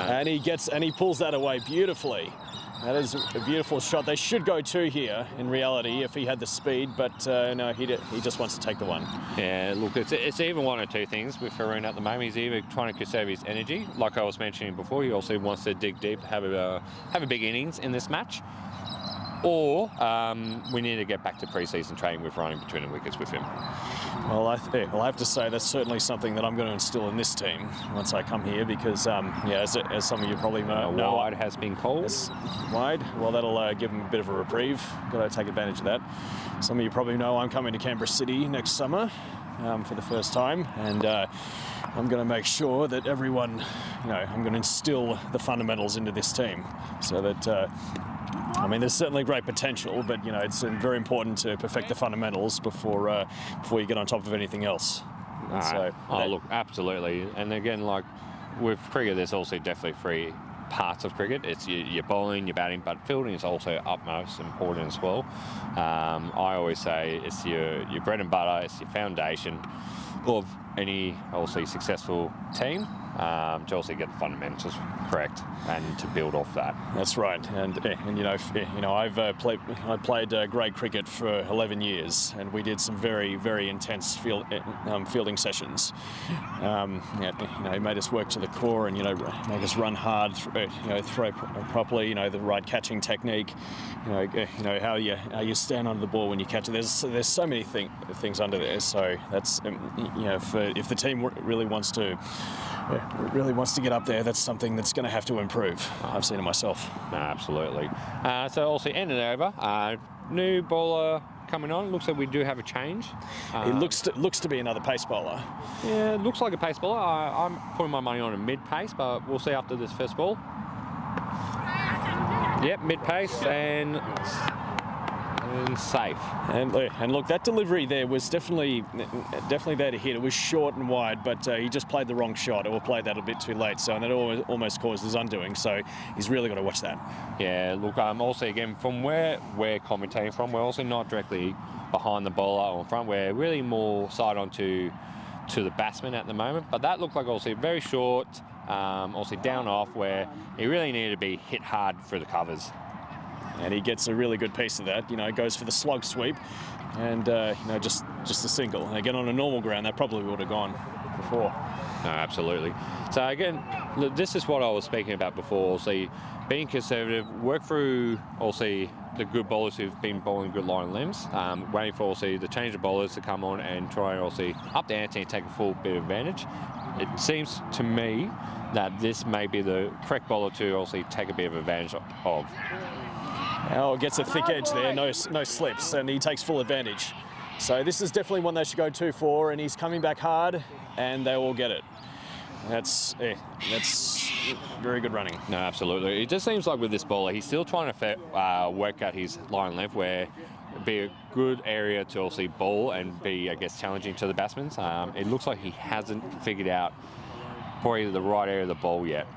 And he pulls that away beautifully. That is a beautiful shot. They should go 2 here, in reality, if he had the speed, but no, he just wants to take the 1. Yeah, look, it's even one or two things with Haroon at the moment. He's either trying to conserve his energy, like I was mentioning before, he also wants to dig deep, have a big innings in this match, or we need to get back to pre-season training with running between the wickets with him. Well, I have to say that's certainly something that I'm going to instill in this team once I come here, because, as some of you probably know, wide has been called. Wide? Well, that'll give him a bit of a reprieve. Got to take advantage of that. Some of you probably know I'm coming to Canberra City next summer for the first time, and I'm going to make sure that everyone, I'm going to instill the fundamentals into this team, so that I mean, there's certainly great potential, but you know, it's very important to perfect the fundamentals before you get on top of anything else. So, look, absolutely. And again, like with cricket, there's also definitely three parts of cricket. It's your bowling, your batting, but fielding is also utmost important as well. I always say it's your bread and butter, it's your foundation of any obviously successful team, to also get the fundamentals correct and to build off that. That's right, and you know I played grade cricket for 11 years, and we did some very intense fielding sessions. It made us work to the core, and made us run hard, throw properly, the right catching technique, how you stand under the ball when you catch it. There's so many things under there. So that's if the team really wants to get up there, that's something that's going to have to improve. I've seen it myself. No, absolutely. So also ending over, new bowler coming on. Looks like we do have a change. It looks to be another pace bowler. Yeah, it looks like a pace bowler. I'm putting my money on a mid pace, but we'll see after this first ball. Yep, mid pace and safe. And look, that delivery there was definitely there to hit. It was short and wide, but he just played the wrong shot, or played that a bit too late. So, and that almost caused his undoing. So he's really got to watch that. Yeah. Look, also again from where we're commentating from, we're also not directly behind the bowler or in front. We're really more side on to the batsman at the moment. But that looked like also very short, also down off, where he really needed to be hit hard through the covers. And he gets a really good piece of that. Goes for the slug sweep, and just a single. And again, on a normal ground, that probably would have gone before. No, absolutely. So again, this is what I was speaking about before. So being conservative, work through also the good bowlers who've been bowling good line limbs, waiting for also the change of bowlers to come on and try and also up the ante and take a full bit of advantage. It seems to me that this may be the correct bowler to also take a bit of advantage of. Oh, gets a thick edge there, no slips, and he takes full advantage. So this is definitely one they should go 2-4, and he's coming back hard, and they will get it. That's very good running. No, absolutely. It just seems like with this bowler, he's still trying to work out his line length, where it'd be a good area to also bowl and be, I guess, challenging to the batsmen. It looks like he hasn't figured out probably the right area of the bowl yet.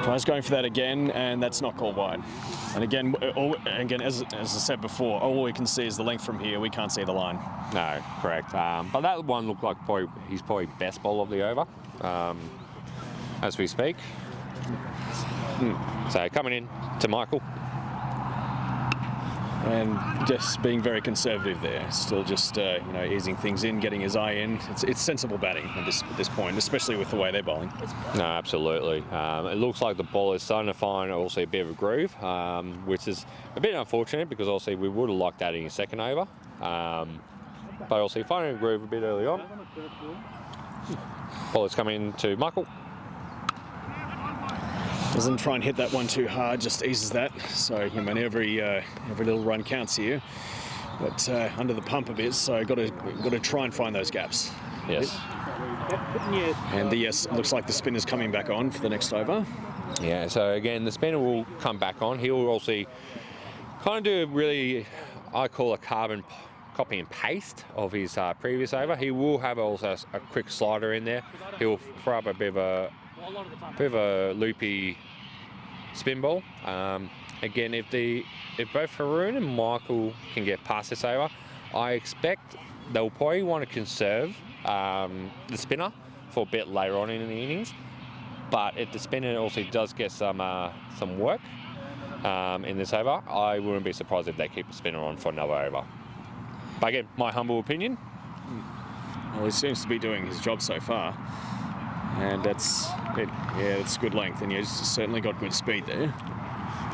Tries going for that again, and that's not called wide. And again, as I said before, all we can see is the length from here. We can't see the line. No, correct. But that one looked like he's probably best bowl of the over as we speak. So coming in to Michael. And just being very conservative there, still just easing things in, getting his eye in. It's sensible batting at this point, especially with the way they're bowling. No, absolutely. It looks like the ball is starting to find also a bit of a groove, which is a bit unfortunate because also we would have liked that in his second over, but also finding a groove a bit early on. Ball is coming to Michael. Doesn't try and hit that one too hard, just eases that. So every little run counts here, but under the pump a bit. So got to try and find those gaps. Yes. And looks like the spinner's coming back on for the next over. Yeah. So again, the spinner will come back on. He will also kind of do really, I call a carbon copy and paste of his previous over. He will have also a quick slider in there. He will throw up a bit of a loopy spin ball. Again, if both Haroon and Michael can get past this over, I expect they'll probably want to conserve the spinner for a bit later on in the innings. But if the spinner also does get some work in this over, I wouldn't be surprised if they keep the spinner on for another over. But again, my humble opinion. Well, he seems to be doing his job so far. And that's it. Yeah, it's good length, and he's certainly got good speed there.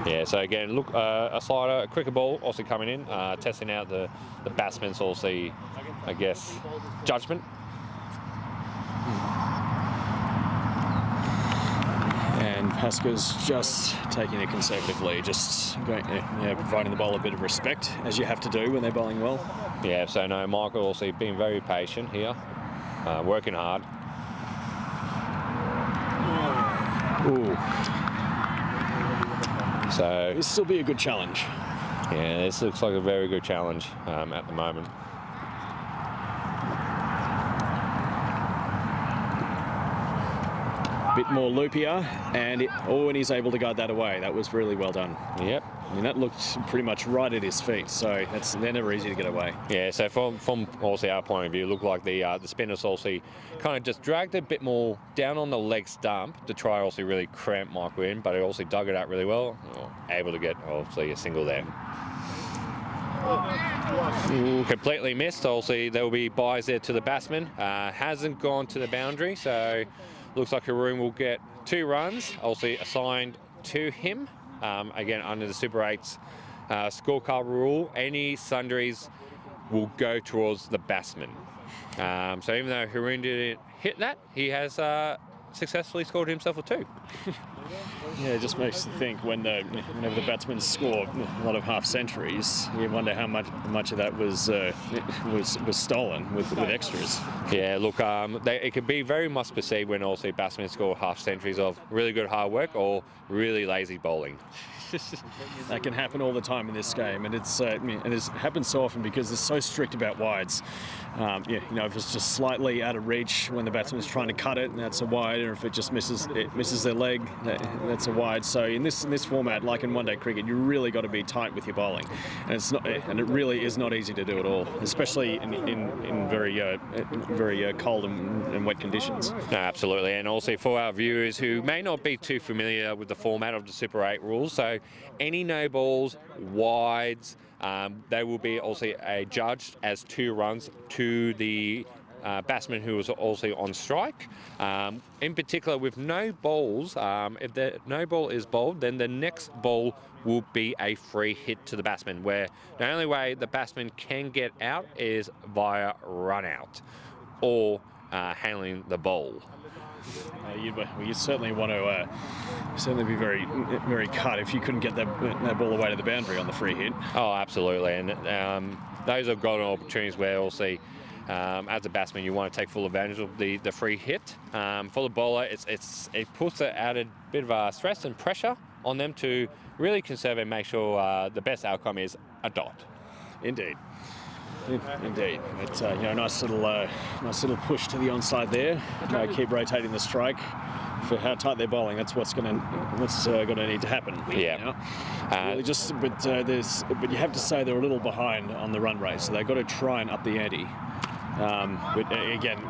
Yeah, so again, look, a slider, a quicker ball also coming in, testing out the batsman's also, I guess, judgment. And Pasca's just taking it conservatively, just going, providing the bowler a bit of respect, as you have to do when they're bowling well. Yeah, so no, Michael also being very patient here, working hard. Ooh. So This will be a good challenge. yeah, this looks like a very good challenge at the moment. Bit more loopier, and and he's able to guide that away. That was really well done. Yep. I mean, that looked pretty much right at his feet, so they're never easy to get away. Yeah, so from also our point of view, it looked like the spinners also kind of just dragged a bit more down on the leg stump to try also really cramp Michael in, but he also dug it out really well, able to get obviously a single there. Completely missed. Also, there will be buys there to the batsman. Hasn't gone to the boundary, so looks like Haroon will get 2 runs, also assigned to him. Again, under the Super 8's scorecard rule, any sundries will go towards the batsman. So even though Haroon didn't hit that, he has successfully scored himself a 2. Yeah, it just makes you think whenever the batsmen score a lot of half centuries, you wonder how much of that was stolen with extras. Yeah, look, it could be very much perceived when also batsmen score half centuries of really good hard work or really lazy bowling. That can happen all the time in this game, and it happens so often because they're so strict about wides. If it's just slightly out of reach when the batsman's trying to cut it, that's a wide, or if it just misses their leg, that's a wide. So in this format, like in one-day cricket, you really got to be tight with your bowling, and it really is not easy to do at all, especially in very cold and wet conditions. No, absolutely, and also for our viewers who may not be too familiar with the format of the Super 8 rules, so any no balls, wides, they will be also judged as 2 runs to the batsman who was also on strike. In particular, with no balls, if the no ball is bowled, then the next ball will be a free hit to the batsman, where the only way the batsman can get out is via run out or handling the ball. You certainly want to be very, very cut if you couldn't get that ball away to the boundary on the free hit. Oh, absolutely, and those are golden opportunities where also, as a batsman, you want to take full advantage of the free hit. For the bowler, it puts an added bit of stress and pressure on them to really conserve and make sure the best outcome is a dot. Indeed. Indeed, but nice little push to the onside there. Keep rotating the strike for how tight they're bowling. That's what's going to need to happen. Yeah. Really but you have to say they're a little behind on the run rate, so they've got to try and up the ante. But again,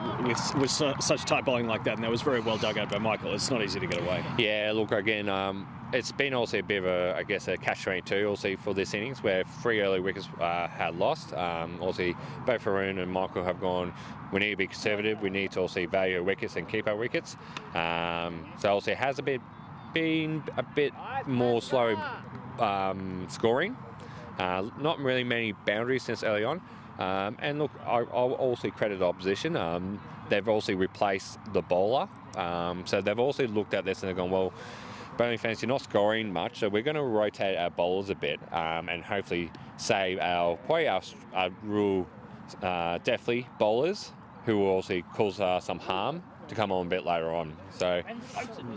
with such tight bowling like that, and that was very well dug out by Michael, it's not easy to get away. Yeah, look, again, it's been also a bit of a catch-22 also for this innings, where 3 early wickets had lost. Also, both Haroon and Michael have gone, we need to be conservative, we need to also value our wickets and keep our wickets. So also it has been a bit more slow scoring. Not really many boundaries since early on. And look, I'll also credit the opposition. They've also replaced the bowler. So they've also looked at this and they've gone, well, Burnley fans, you're not scoring much, so we're going to rotate our bowlers a bit and hopefully save our real deathly bowlers who will also cause some harm to come on a bit later on. So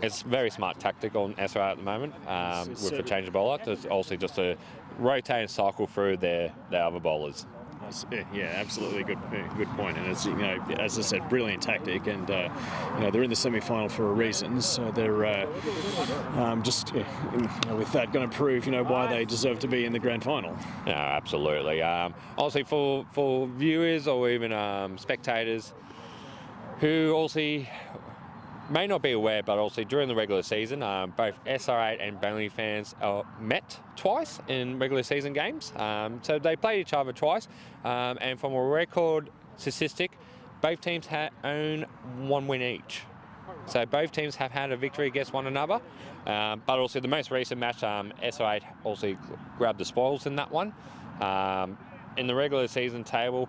it's very smart tactic on SR8 at the moment with the change of bowler. It's also just to rotate and cycle through their other bowlers. Yeah, absolutely good point. And it's as I said, brilliant tactic. And they're in the semi-final for a reason. So they're with that going to prove why they deserve to be in the grand final. No, absolutely. Also for viewers or even spectators who also may not be aware, but also during the regular season, both SR8 and Burnley fans met twice in regular season games. So they played each other twice, and from a record statistic, both teams own 1 win each. So both teams have had a victory against one another, but also the most recent match, SR8 also grabbed the spoils in that one. In the regular season table,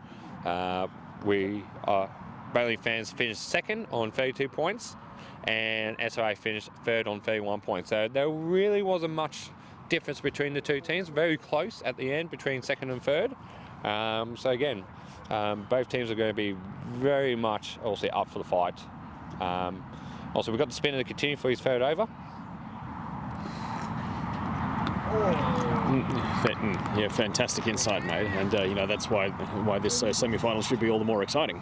Burnley fans finished second on 32 points, and SR8 finished third on 31 points. So there really wasn't much difference between the two teams, very close at the end between second and third. So again, both teams are going to be very much also up for the fight. Also, we've got the spinner to continue for his third over. Yeah, fantastic insight, mate. And you know, that's why this semi-final should be all the more exciting.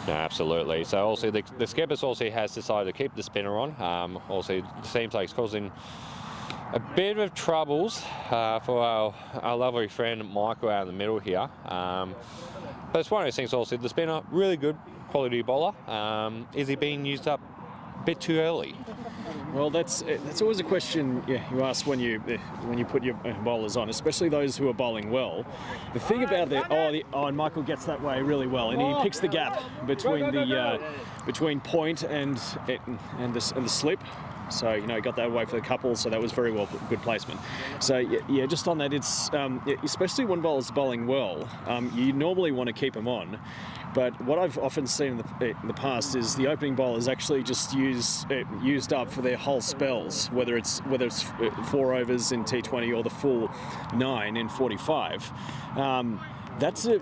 No, absolutely. So also the skipper also has decided to keep the spinner on. Also, it seems like it's causing a bit of troubles for our lovely friend Michael out in the middle here. But it's one of those things also, the spinner, really good quality bowler. Is he being used up a bit too early? Well, that's always a question you ask when you put your bowlers on, especially those who are bowling well. The thing about that, and Michael gets that way really well, and he picks the gap between between point and the slip. So, you know, he got that away for the couple, so that was very well, good placement. So, yeah, just on that, it's especially when bowlers are bowling well, you normally want to keep them on. But what I've often seen in the past is the opening bowlers actually just used up for their whole spells, whether it's 4 overs in T20 or the full 9 in 45. That's a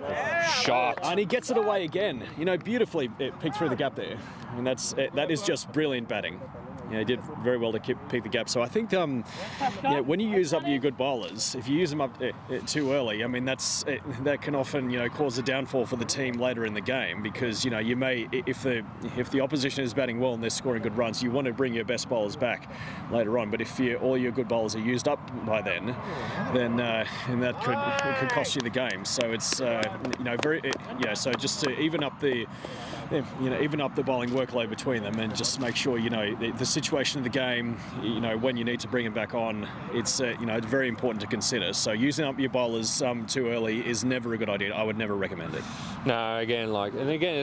shot, and he gets it away again. You know, beautifully picked through the gap there, and that is just brilliant batting. Yeah, he did very well to pick the gap. So I think, when you use up your good bowlers, if you use them up too early, I mean that can often cause a downfall for the team later in the game, because you may, if the opposition is batting well and they're scoring good runs, you want to bring your best bowlers back later on. But if all your good bowlers are used up by then that could cost you the game. So it's so just to even up the bowling workload between them, and just make sure the situation of the game, when you need to bring them back on, it's very important to consider. So using up your bowlers too early is never a good idea. I would never recommend it. No, again,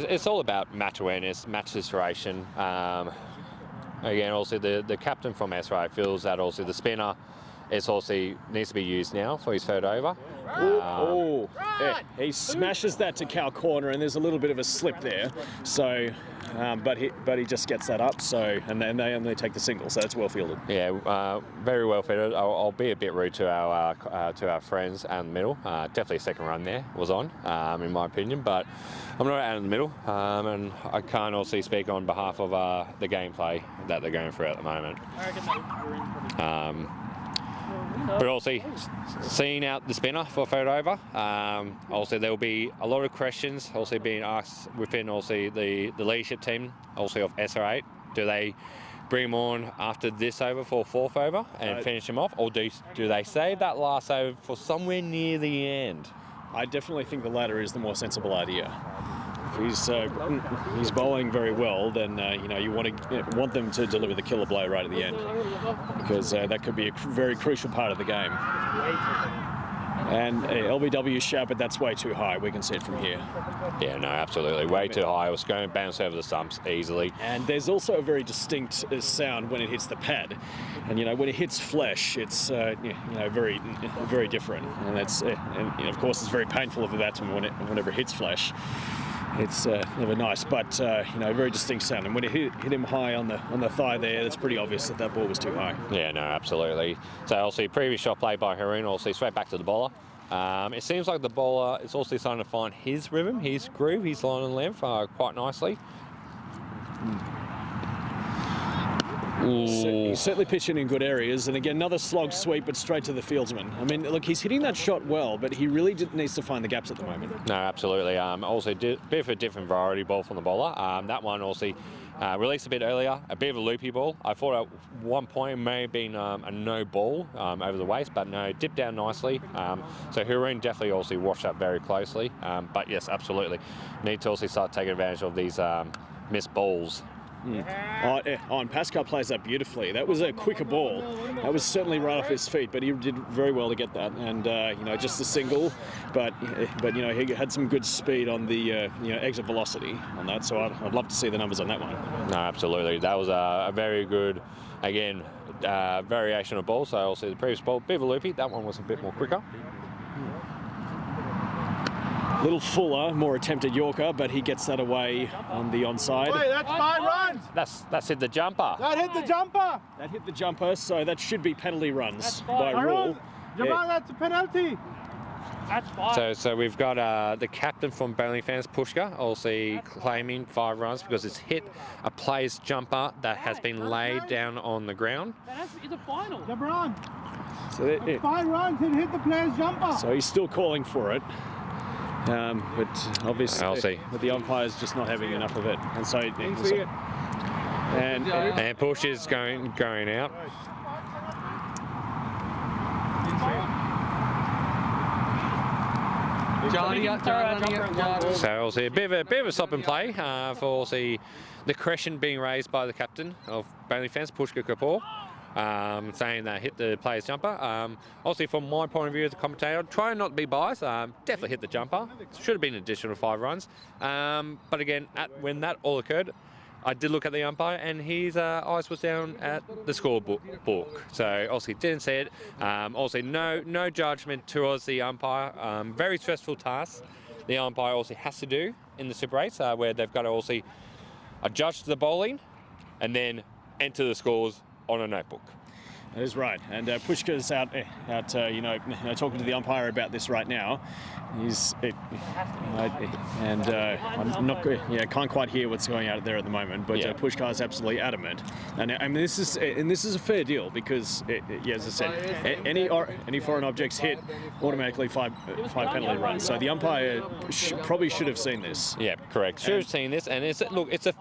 it's all about match awareness, match situation. Again, also the captain from SR8 feels that also the spinner also needs to be used now for his third over. He smashes that to cow corner, and there's a little bit of a slip there. So, but he just gets that up. So, and then they only take the single. So it's well fielded. Yeah, very well fielded. I'll be a bit rude to our friends out in the middle. Definitely a second run there was on, in my opinion. But I'm not out in the middle, and I can't also speak on behalf of the gameplay that they're going through at the moment. But also seeing out the spinner for third over. Also there will be a lot of questions also being asked within also the leadership team also of SR8. Do they bring him on after this over for fourth over and finish him off, or do they save that last over for somewhere near the end? I definitely think the latter is the more sensible idea. If he's bowling very well, then you want them to deliver the killer blow right at the end, because that could be a very crucial part of the game. And LBW shout, but that's way too high. We can see it from here. Yeah, no, absolutely, way too high. It was going to bounce over the stumps easily. And there's also a very distinct sound when it hits the pad, and when it hits flesh, it's very, very different. And that's and of course it's very painful for the batsman whenever it hits flesh. It's never nice, but very distinct sound. And when it hit him high on the thigh there, it's pretty obvious that ball was too high. Yeah, no, absolutely. So also previous shot play by Haroon, also straight back to the bowler. It seems like the bowler is also starting to find his rhythm, his groove, his line and length quite nicely. He's certainly pitching in good areas, and again another slog sweep, but straight to the fieldsman. I mean, look, he's hitting that shot well, but he really needs to find the gaps at the moment. No, absolutely. Also a bit of a different variety ball from the bowler. That one also released a bit earlier, a bit of a loopy ball. I thought at one point it may have been a no ball over the waist, but no, it dipped down nicely. So Haroon definitely also watched that very closely. But yes, absolutely, need to also start taking advantage of these missed balls. And Pascal plays that beautifully. That was a quicker ball. That was certainly right off his feet, but he did very well to get that. And just a single, but he had some good speed on the exit velocity on that. So I'd love to see the numbers on that one. No, absolutely. That was a very good, again, variation of ball. So also the previous ball, bit of a loopy. That one was a bit more quicker. Little fuller, more attempted Yorker, but he gets that away on the onside. Wait, that's 5 runs. That's hit the jumper. That hit the jumper. That hit the jumper, so that should be penalty runs by rule. Jamal, that's a penalty. That's 5. So we've got the captain from Bowling Fans, Pushka, also claiming 5 runs because it's hit a player's jumper that has been laid down on the ground. That has to be the final. LeBron. So It's 5 runs and hit the player's jumper. So he's still calling for it, but obviously, but the umpire's just not having enough of it, and so and push is going out. So obviously a bit of a stop and play for obviously the question being raised by the captain of Burnley fans, Pushka Kapoor, saying that hit the player's jumper. Obviously from my point of view as a commentator, try not to be biased, definitely hit the jumper. Should have been an additional 5 runs. But again, when that all occurred, I did look at the umpire and his eyes was down at the scorebook. So obviously didn't see it. Also no judgment towards the umpire. Very stressful task the umpire also has to do in the Super 8s, where they've got to also adjust the bowling and then enter the scores on a notebook. That is right, and Pushka's out talking to the umpire about this right now. I'm not, can't quite hear what's going out there at the moment, but Pushka is absolutely adamant, and I mean this is a fair deal because, as I said, any foreign objects hit automatically five penalty runs. So the umpire probably should have seen this. Yeah, correct. Should have seen this, and it's a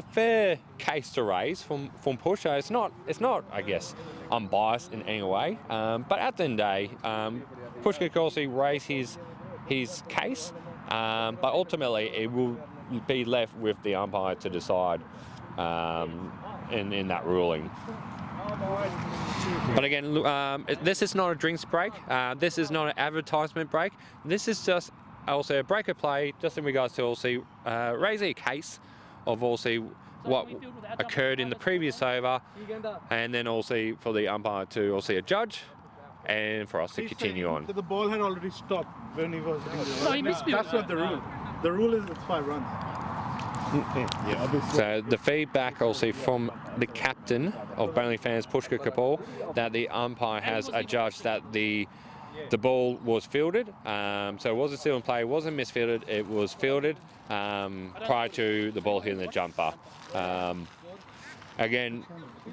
fair case to raise from Pushka. It's not I guess unbiased in any way, but at the end of the day, Pushka could also raise his case, but ultimately it will be left with the umpire to decide in that ruling. But again, this is not a drinks break. This is not an advertisement break. This is just also a break of play, just in regards to also raising a case of also what occurred in the previous over, and then also for the umpire to also judge, and for us to continue on. So the ball had already stopped when he was doing it. No, he missed me. That's not the rule. The rule is it's 5 runs. So the feedback also from the captain of Burnley fans, Pushka Kapoor, that the umpire has adjudged that the ball was fielded. So it wasn't still in play, it wasn't misfielded, it was fielded prior to the ball hitting the jumper. Again,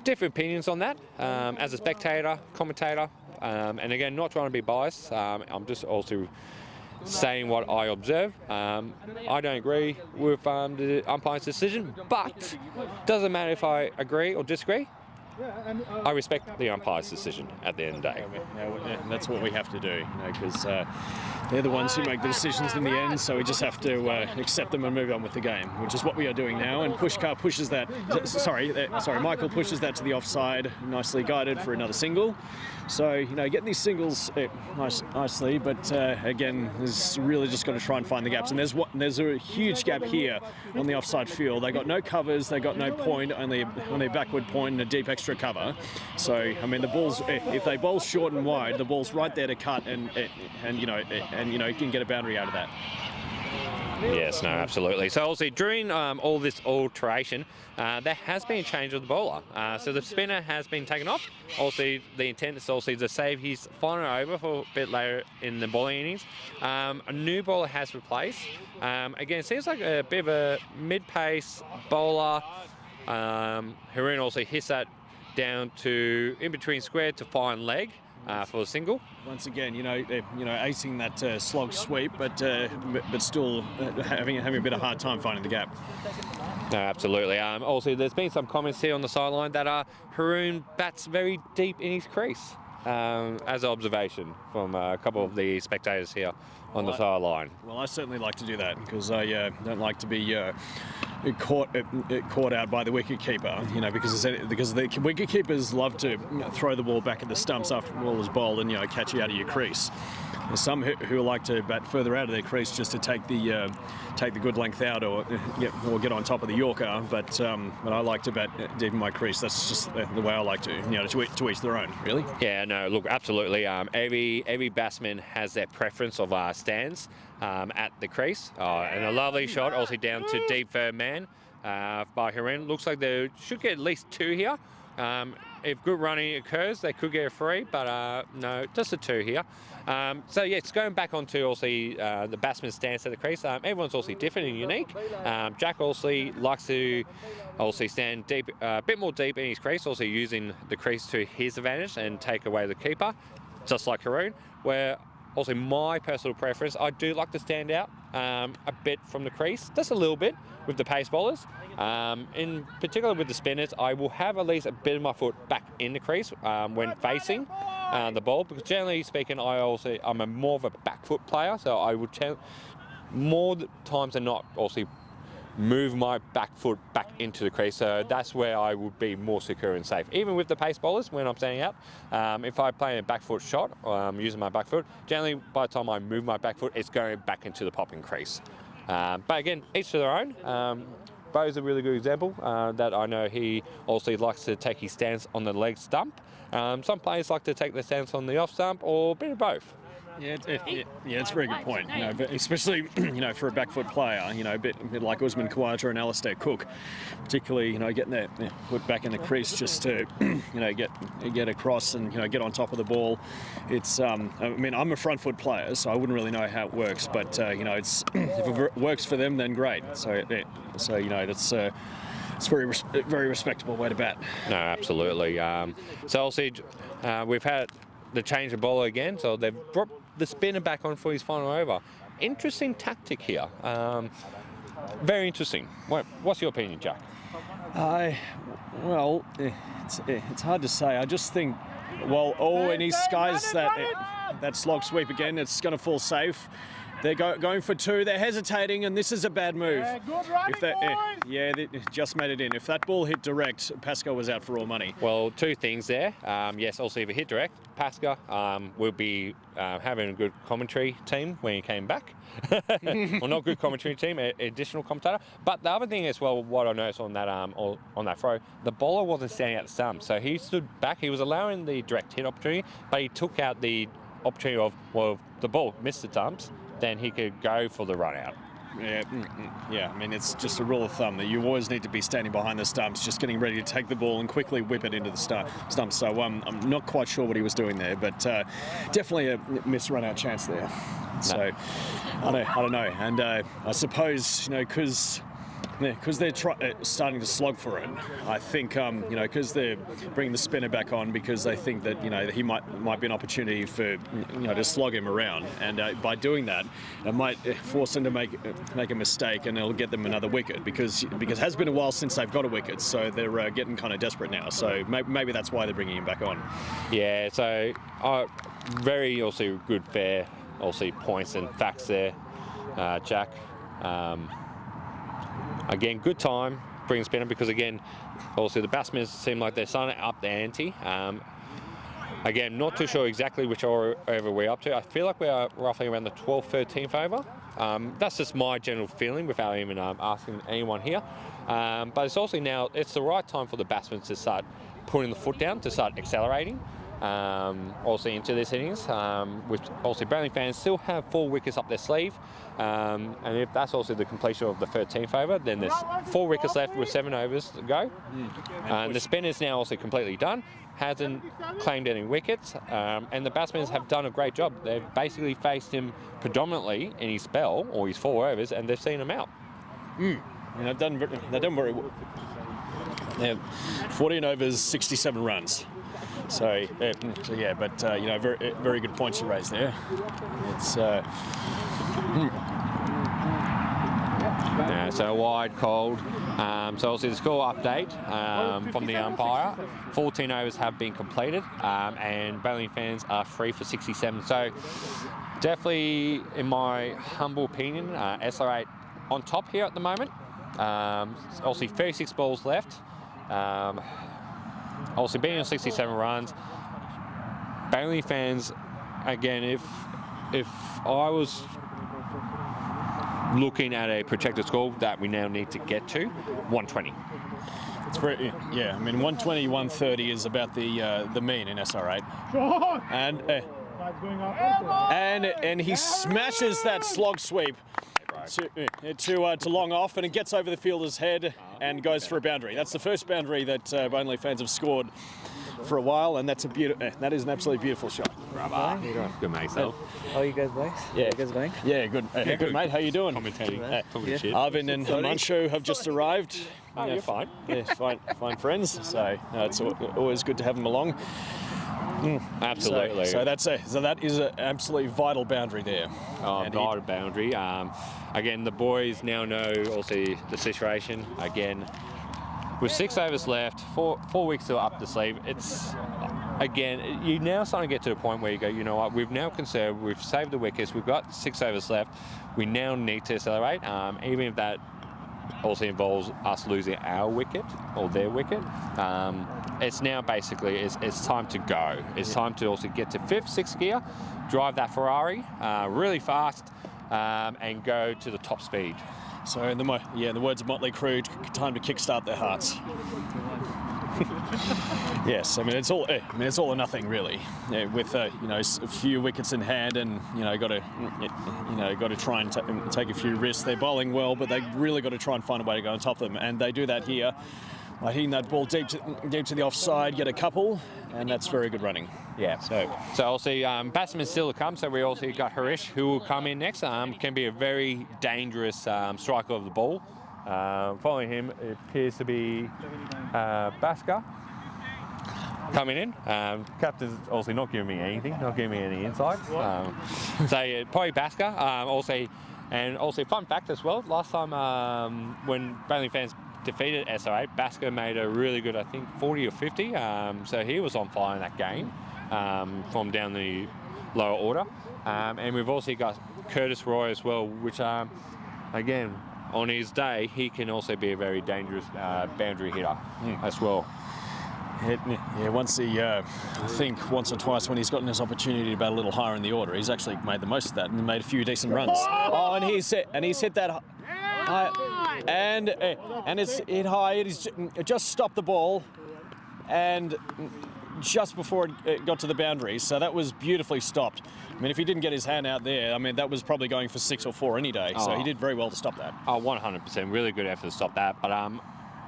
different opinions on that as a spectator, commentator, and again, not trying to be biased. I'm just also saying what I observe. I don't agree with the umpire's decision, but doesn't matter if I agree or disagree. I respect the umpire's decision at the end of the day. That's what we have to do, because they're the ones who make the decisions in the end, so we just have to accept them and move on with the game, which is what we are doing now. And Pushkar pushes that, Michael pushes that to the offside, nicely guided for another single. So, getting these singles nicely, but again, there's really just got to try and find the gaps. And there's a huge gap here on the offside field. They got no covers, they got no point, only a backward point and a deep extra cover. So, I mean, the ball's, if they bowl short and wide, the ball's right there to cut and you can get a boundary out of that. Yes, no, absolutely. So obviously during all this alteration, there has been a change of the bowler. So the spinner has been taken off. Also, the intent is also to save his final over for a bit later in the bowling innings. A new bowler has replaced. Again, it seems like a bit of a mid-pace bowler. Haroon also hits that down to in between square to fine leg. For a single. Once again, acing that slog sweep, but still having a bit of hard time finding the gap. No, absolutely. Also, there's been some comments here on the sideline that Haroon bats very deep in his crease, as an observation from a couple of the spectators here on the sideline. Well, I certainly like to do that because I don't like to be caught out by the wicket keeper, because the wicket keepers love to throw the ball back at the stumps after the ball is bowled and catch you out of your crease. There's some who like to bat further out of their crease just to take the good length out or get on top of the Yorker, but I like to bat deep in my crease. That's just the way I like to, to each their own, really. Yeah, no, look, absolutely. Every batsman has their preference of stance at the crease, and a lovely shot, also down to deep third man. by Hiren. Looks like they should get at least 2 here. If good running occurs, they could get a 3, but no, just a 2 here. So yeah, it's going back onto also the batsman's stance at the crease. Everyone's also different and unique. Jack also likes to also stand deep, a bit more deep in his crease, also using the crease to his advantage and take away the keeper, just like Haroon. Where also my personal preference, I do like to stand out a bit from the crease, just a little bit with the pace bowlers. In particular with the spinners, I will have at least a bit of my foot back in the crease when facing the ball, because generally speaking, I'm a more of a back foot player, so I would more times than not also move my back foot back into the crease. So that's where I would be more secure and safe. Even with the pace bowlers, when I'm standing out, if I play a back foot shot, using my back foot, generally by the time I move my back foot, it's going back into the popping crease. But again, each to their own. Bo's a really good example that I know he also likes to take his stance on the leg stump. Some players like to take the stance on the off stump, or a bit of both. Yeah, it's a very good point. You know, especially for a back foot player, a bit like Usman Khawaja and Alistair Cook, particularly getting their foot back in the crease just to get across and get on top of the ball. It's I mean, I'm a front foot player, so I wouldn't really know how it works, but it's if it works for them, then great. So that's it's very respectable way to bat. No, absolutely. So also we've had the change of bowler again, so they've brought the spinner back on for his final over. Interesting tactic here. Very interesting. What's your opinion, Jack? Well, it's hard to say. I just think, and he skies that slog sweep again. It's going to fall safe. They're going for 2. They're hesitating, and this is a bad move. Yeah, good running, they just made it in. If that ball hit direct, Pascoe was out for all money. Well, 2 things there. Yes, also if it hit direct, Pascoe will be having a good commentary team when he came back. Well, not good commentary team, additional commentator. But the other thing as well, what I noticed on that throw, the bowler wasn't standing at the stump, so he stood back. He was allowing the direct hit opportunity, but he took out the opportunity of, well, if the ball missed the stumps, then he could go for the run out. Yeah. I mean, it's just a rule of thumb that you always need to be standing behind the stumps, just getting ready to take the ball and quickly whip it into the stumps. So I'm not quite sure what he was doing there, but definitely a missed run out chance there. So I don't know, and I suppose because they're starting to slog for it. I think because they're bringing the spinner back on because they think that he might be an opportunity for to slog him around, and by doing that, it might force them to make a mistake, and it'll get them another wicket because it has been a while since they've got a wicket, so they're getting kind of desperate now. So maybe that's why they're bringing him back on. Yeah. So very also good fair also points and facts there, Jack. Again, good time, bring spinner, because again, also the batsmen seem like they're starting to up the ante. Again, not too sure exactly which over we're up to. I feel like we are roughly around the 12th, 13th over. That's just my general feeling without even asking anyone here. But it's also now, it's the right time for the batsmen to start putting the foot down, to start accelerating. Also into this innings, which also Burnley fans still have 4 wickets up their sleeve, and if that's also the completion of the 13th over, then there's 4 wickets left with 7 overs to go. And the spinner's now also completely done, hasn't claimed any wickets, and the batsmen have done a great job. They've basically faced him predominantly in his spell or his 4 overs, and they've seen him out. And they've done very well. They have 14 overs, 67 runs. So yeah, but very, very good points you raised there. It's so wide, cold. So also the score update from the umpire. 14 overs have been completed, and Burnley fans are 3 for 67. So definitely, in my humble opinion, SR8 on top here at the moment. Also 36 balls left. Also being on 67 runs. Burnley fans, again, if I was looking at a projected score that we now need to get to, 120. It's very, yeah. I mean, 120, 130 is about the mean in SR8. And he smashes that slog sweep to long off, and it gets over the fielder's head and goes for a boundary. That's the first boundary that Burnley fans have scored for a while, and that is an absolutely beautiful shot. Bravo. Good mate, so. How are you guys, boys? Yeah, How you guys going? Yeah, good. Good mate. How you doing? Commentating. Arvin and Himanshu have just arrived. Oh, you're fine. Yeah, fine friends. So it's always good to have them along. Absolutely. So that is an absolutely vital boundary there. Vital boundary. Again, the boys now know also the situation. Again, with 6 overs left, four weeks to up the sleeve. It's again, you now starting to get to the point where you go, you know what? We've now conserved. We've saved the wickets. We've got 6 overs left. We now need to accelerate, even if that also involves us losing our wicket or their wicket. It's now basically, it's time to go. It's time to also get to 5th, 6th gear, drive that Ferrari really fast and go to the top speed. So in the words of Motley Crue, time to kickstart their hearts. Yes, I mean it's all or nothing really. Yeah, with a few wickets in hand, and got to try and take a few risks. They're bowling well, but they really got to try and find a way to go on top of them, and they do that here. By hitting that ball deep to the offside, get a couple, and that's very good running. Yeah. So also batsmen still to come. So we also got Harish, who will come in next. Can be a very dangerous striker of the ball. Following him, it appears to be Basker coming in. Captain's also not giving me anything, not giving me any insights. So probably Basker. Also fun fact as well. Last time when Burnley fans defeated SR8, Basker made a really good, I think, 40 or 50. So he was on fire in that game from down the lower order. And we've also got Curtis Roy as well, which again, on his day, he can also be a very dangerous boundary hitter as well. Yeah, I think once or twice when he's gotten his opportunity to bat a little higher in the order, he's actually made the most of that and made a few decent runs. Oh, and he's hit that high, and it's hit high. It just stopped the ball, and just before it got to the boundary, so that was beautifully stopped. I mean, if he didn't get his hand out there, I mean, that was probably going for 6 or 4 any day. So he did very well to stop that. Oh, 100%, really good effort to stop that. But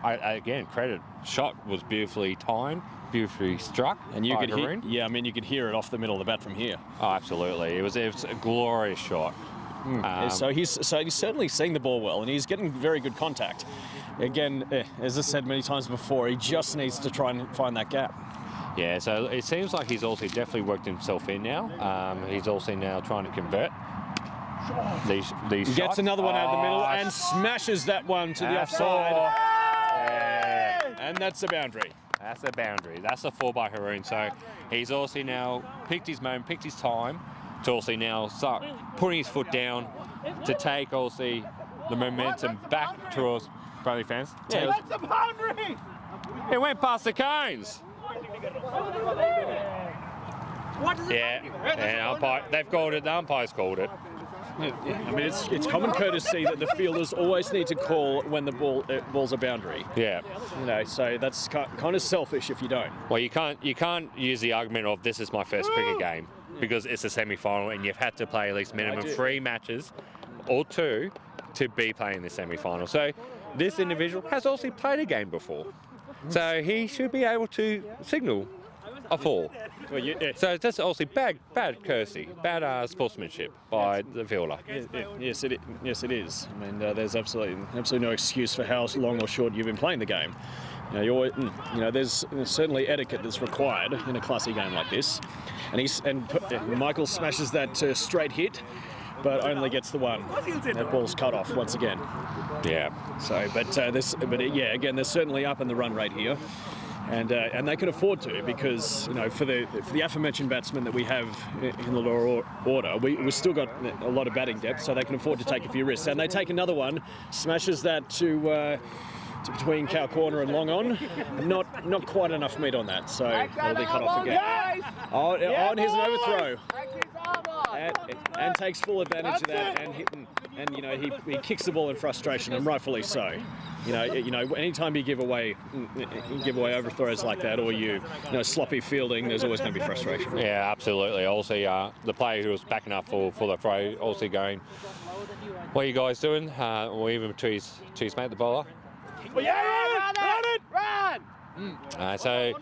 again, credit, shot was beautifully timed, beautifully struck. And you could hear, you could hear it off the middle of the bat from here. Oh, absolutely, it was a glorious shot. So he's certainly seeing the ball well, and he's getting very good contact. Again, as I said many times before, he just needs to try and find that gap. Yeah, so it seems like he's also definitely worked himself in now. He's also now trying to convert these shots. Gets another one out of the middle and smashes that one to the offside. Yeah. And that's a boundary. That's a boundary. That's a 4 by Haroon. So he's also now picked his moment, picked his time to also now start putting his foot down to take also the momentum back towards Burnley fans. Yeah, That's a boundary! It went past the cones. And umpire, they've called it. The umpire's called it. I mean, it's common courtesy that the fielders always need to call when the ball's a boundary. Yeah. So that's kind of selfish if you don't. Well, you can't use the argument of this is my first cricket game because it's a semi-final and you've had to play at least minimum 3 matches or 2 to be playing the semi-final. So this individual has also played a game before. So he should be able to signal a 4. Well, so that's also bad courtesy, bad sportsmanship by the fielder. Yes, it is. I mean, there's absolutely no excuse for how long or short you've been playing the game. There's certainly etiquette that's required in a classy game like this. And Michael smashes that straight hit, but only gets the one. That ball's cut off once again. Yeah. So, again, they're certainly up in the run rate here, and they can afford to because for the aforementioned batsmen that we have in the lower order, we've still got a lot of batting depth, so they can afford to take a few risks. And they take another one, smashes that to between cow corner and long on. Not quite enough meat on that, so that'll be cut off again. And here's an overthrow. And takes full advantage of that, and he kicks the ball in frustration, and rightfully so. Anytime you give away overthrows like that, or sloppy fielding, there's always going to be frustration. Yeah, absolutely. Also, the player who was backing up for the throw also going what are you guys doing? Or even to his mate, the bowler. So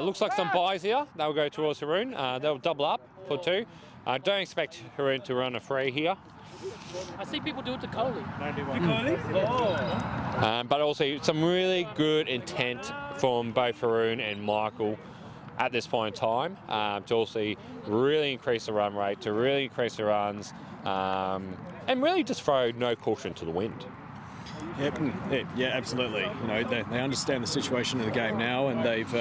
looks like some buys here. They'll go towards Haroon. They'll double up for 2. I don't expect Haroon to run a free here. I see people do it to Coley. But also some really good intent from both Haroon and Michael at this point in time to also really increase the run rate, to really increase the runs, and really just throw no caution to the wind. Yeah, absolutely. You know, they understand the situation of the game now, and they've,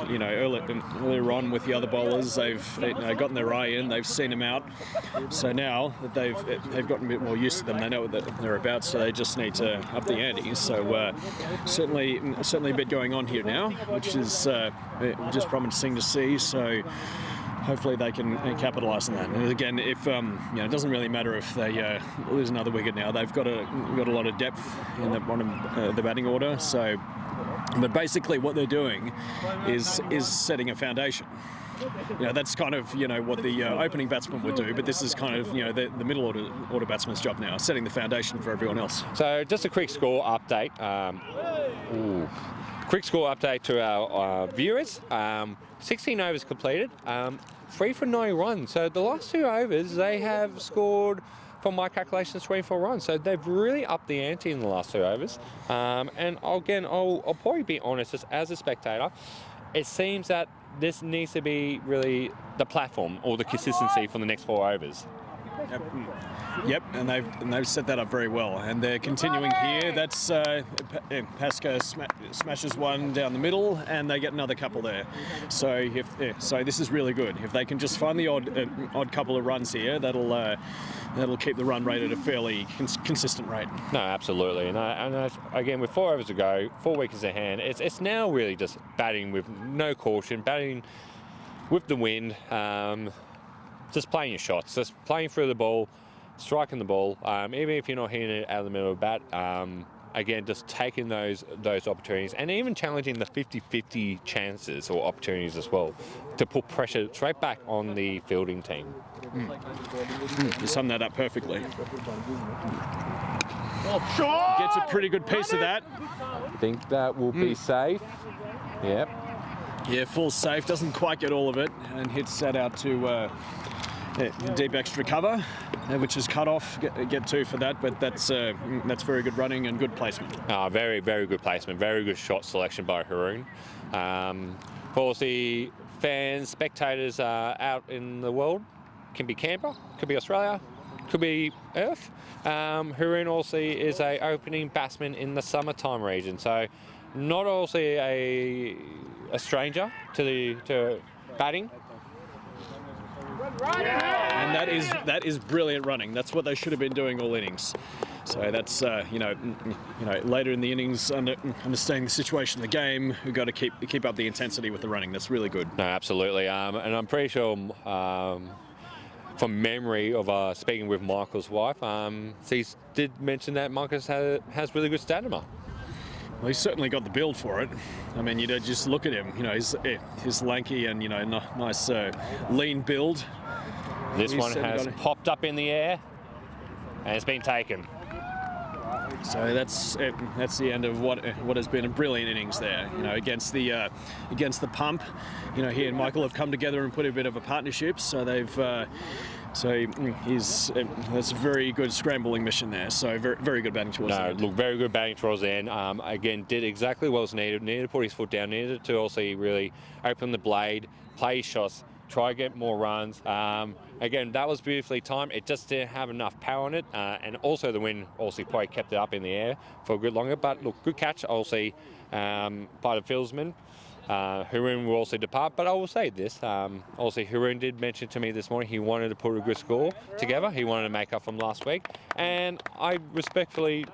you know, earlier on with the other bowlers, they've gotten their eye in, they've seen them out. So now that they've gotten a bit more used to them, they know what they're about. So they just need to up the ante. So certainly a bit going on here now, which is just promising to see. So hopefully they can capitalise on that. And again, if you know, it doesn't really matter if they lose another wicket now. They've got a lot of depth in the batting order. So, but basically what they're doing is setting a foundation. You know, that's kind of, you know, what the opening batsman would do, but this is kind of, you know, the middle order batsman's job now, setting the foundation for everyone else. So just a quick score update. Quick score update to our viewers. 16 overs completed, 3 for 9 runs. So the last 2 overs, they have scored, from my calculations, 24 runs. So they've really upped the ante in the last 2 overs. And again, I'll probably be honest, as a spectator, it seems that this needs to be really the platform or the consistency for the next 4 overs. Yep, and they've set that up very well, and they're continuing here. That's Pasca smashes one down the middle, and they get another couple there. So so this is really good. If they can just find the odd couple of runs here, that'll keep the run rate at a fairly consistent rate. No, absolutely, and again, with 4 overs to go, 4 wickets in hand, it's now really just batting with no caution, batting with the wind. Just playing your shots, just playing through the ball, striking the ball, even if you're not hitting it out of the middle of the bat. Again, just taking those opportunities and even challenging the 50-50 chances or opportunities as well to put pressure straight back on the fielding team. You summed that up perfectly. Gets a pretty good piece of that. I think that will be safe. Yep. Yeah, full safe, doesn't quite get all of it, and hits that out to deep extra cover, which is cut off. Get 2 for that, but that's very good running and good placement. Very, very good placement. Very good shot selection by Haroon. For all the fans, spectators out in the world, can be Canberra, could be Australia, could be Earth. Haroon also is a opening batsman in the summertime region, so not also a stranger to batting. And that is brilliant running. That's what they should have been doing all innings. So that's you know later in the innings, understanding the situation of the game, we've got to keep up the intensity with the running. That's really good. No, absolutely. And I'm pretty sure from memory of speaking with Michael's wife, he did mention that Marcus has really good stamina. Well, he's certainly got the build for it. I mean, you know, just look at him. You know, he's lanky and, you know, nice lean build. This one has popped up in the air and it's been taken. So that's the end of what has been a brilliant innings there. You know, against the pump. You know, he and Michael have come together and put a bit of a partnership. So they've. That's a very good scrambling mission there. So very good batting towards the end. Look, very good batting towards the end. Again, did exactly what was needed. Needed to put his foot down. Needed to also really open the blade, play his shots, try to get more runs. Again, that was beautifully timed. It just didn't have enough power on it, and also the wind also probably kept it up in the air for a good longer. But look, good catch also by the fieldsman. Haroon will also depart, but I will say this. Also, Haroon did mention to me this morning he wanted to put a good score together. He wanted to make up from last week, and I respectfully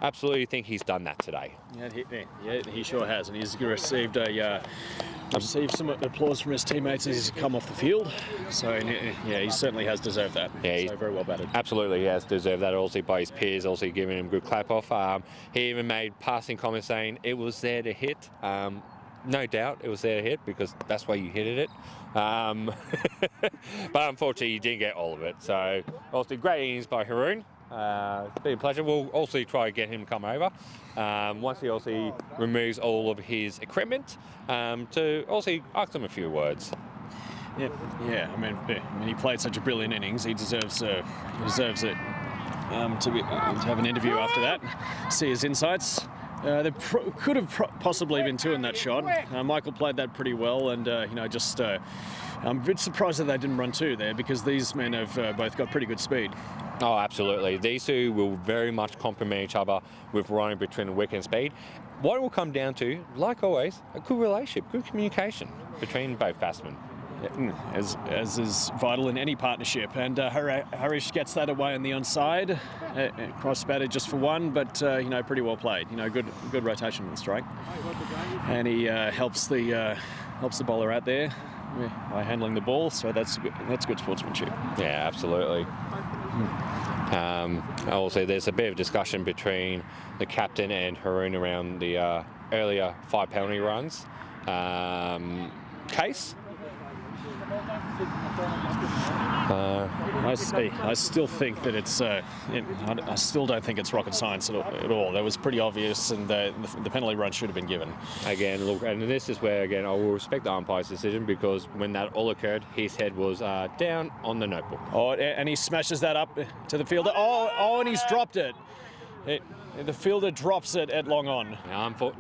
absolutely think he's done that today. Yeah, he sure has, and he's received some applause from his teammates as he's come off the field. So yeah, he certainly has deserved that. Yeah, so very well batted. Absolutely, he has deserved that. Also by his peers, also giving him a good clap off. He even made passing comments saying it was there to hit. no doubt it was their hit because that's why you hit it. But unfortunately, you didn't get all of it. So, also great innings by Haroon. It's been a pleasure. We'll also try to get him to come over once he also removes all of his equipment to also ask him a few words. Yeah. I mean, he played such a brilliant innings. He deserves it. To have an interview after that, see his insights. There could have possibly been two in that shot. Michael played that pretty well, and I'm a bit surprised that they didn't run two there because these men have both got pretty good speed. Oh, absolutely. These two will very much complement each other with running between the wicket and speed. What it will come down to, like always, a good relationship, good communication between both batsmen. As is vital in any partnership, and Harish gets that away on the onside, cross batted just for one, but pretty well played. Good rotation in the strike, and he helps the bowler out there by handling the ball. So that's good sportsmanship. Yeah, absolutely. Also, there's a bit of discussion between the captain and Haroon around the earlier 5 penalty runs case. I still think that it's. I still don't think it's rocket science at all. That was pretty obvious, and the penalty run should have been given. Again, look, and this is where again I will respect the umpire's decision because when that all occurred, his head was down on the notebook. Oh, and he smashes that up to the fielder. Oh, and he's dropped it. The fielder drops it at long on.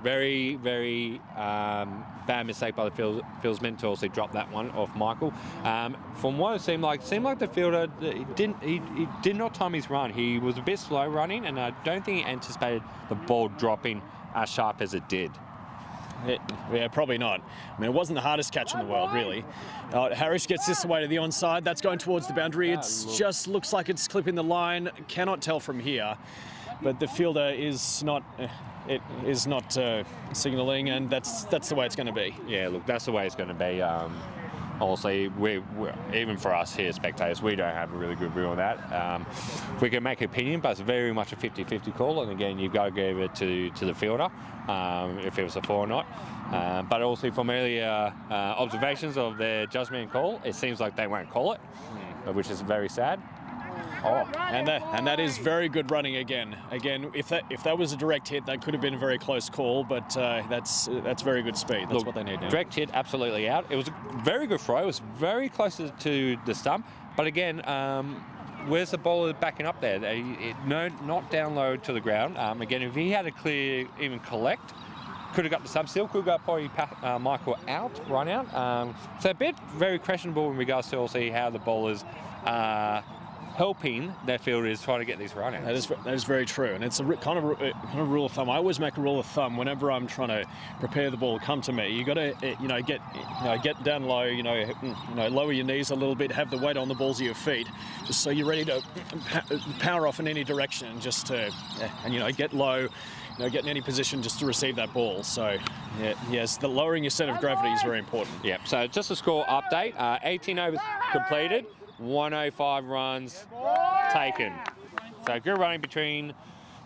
Very, very bad mistake by the fieldsman to also drop that one off Michael. From what it seemed like the fielder he did not time his run. He was a bit slow running, and I don't think he anticipated the ball dropping as sharp as it did. Yeah, probably not. I mean, it wasn't the hardest catch in the world, really. Harish gets this away to the onside. That's going towards the boundary. It just looks like it's clipping the line. Cannot tell from here. But the fielder is not. It is not signalling, and that's the way it's going to be. Yeah, look, that's the way it's going to be. Honestly, we even for us here, spectators, we don't have a really good view on that. We can make an opinion, but it's very much a 50-50 call. And again, you've got to give it to the fielder if it was a 4 or not. But also from earlier observations of their judgment call, it seems like they won't call it, which is very sad. And that is very good running again. Again, if that was a direct hit, that could have been a very close call, but that's very good speed. That's what they need now. Direct hit, absolutely out. It was a very good throw. It was very close to the stump, but again, where's the bowler backing up there? Not down low to the ground. Again, if he had a clear, even collect, could have got the stump still, could have got probably Michael run out. So a bit very questionable in regards to also how the bowlers helping their fielders try to get this run out. That is very true, and it's a kind of rule of thumb. I always make a rule of thumb whenever I'm trying to prepare the ball to come to me. You got to get down low, lower your knees a little bit, have the weight on the balls of your feet, just so you're ready to power off in any direction, just to get low. Get in any position just to receive that ball. So, yes, the lowering your center of gravity is very important. Yeah. So just a score update: 18 overs completed, 105 runs taken. So good running between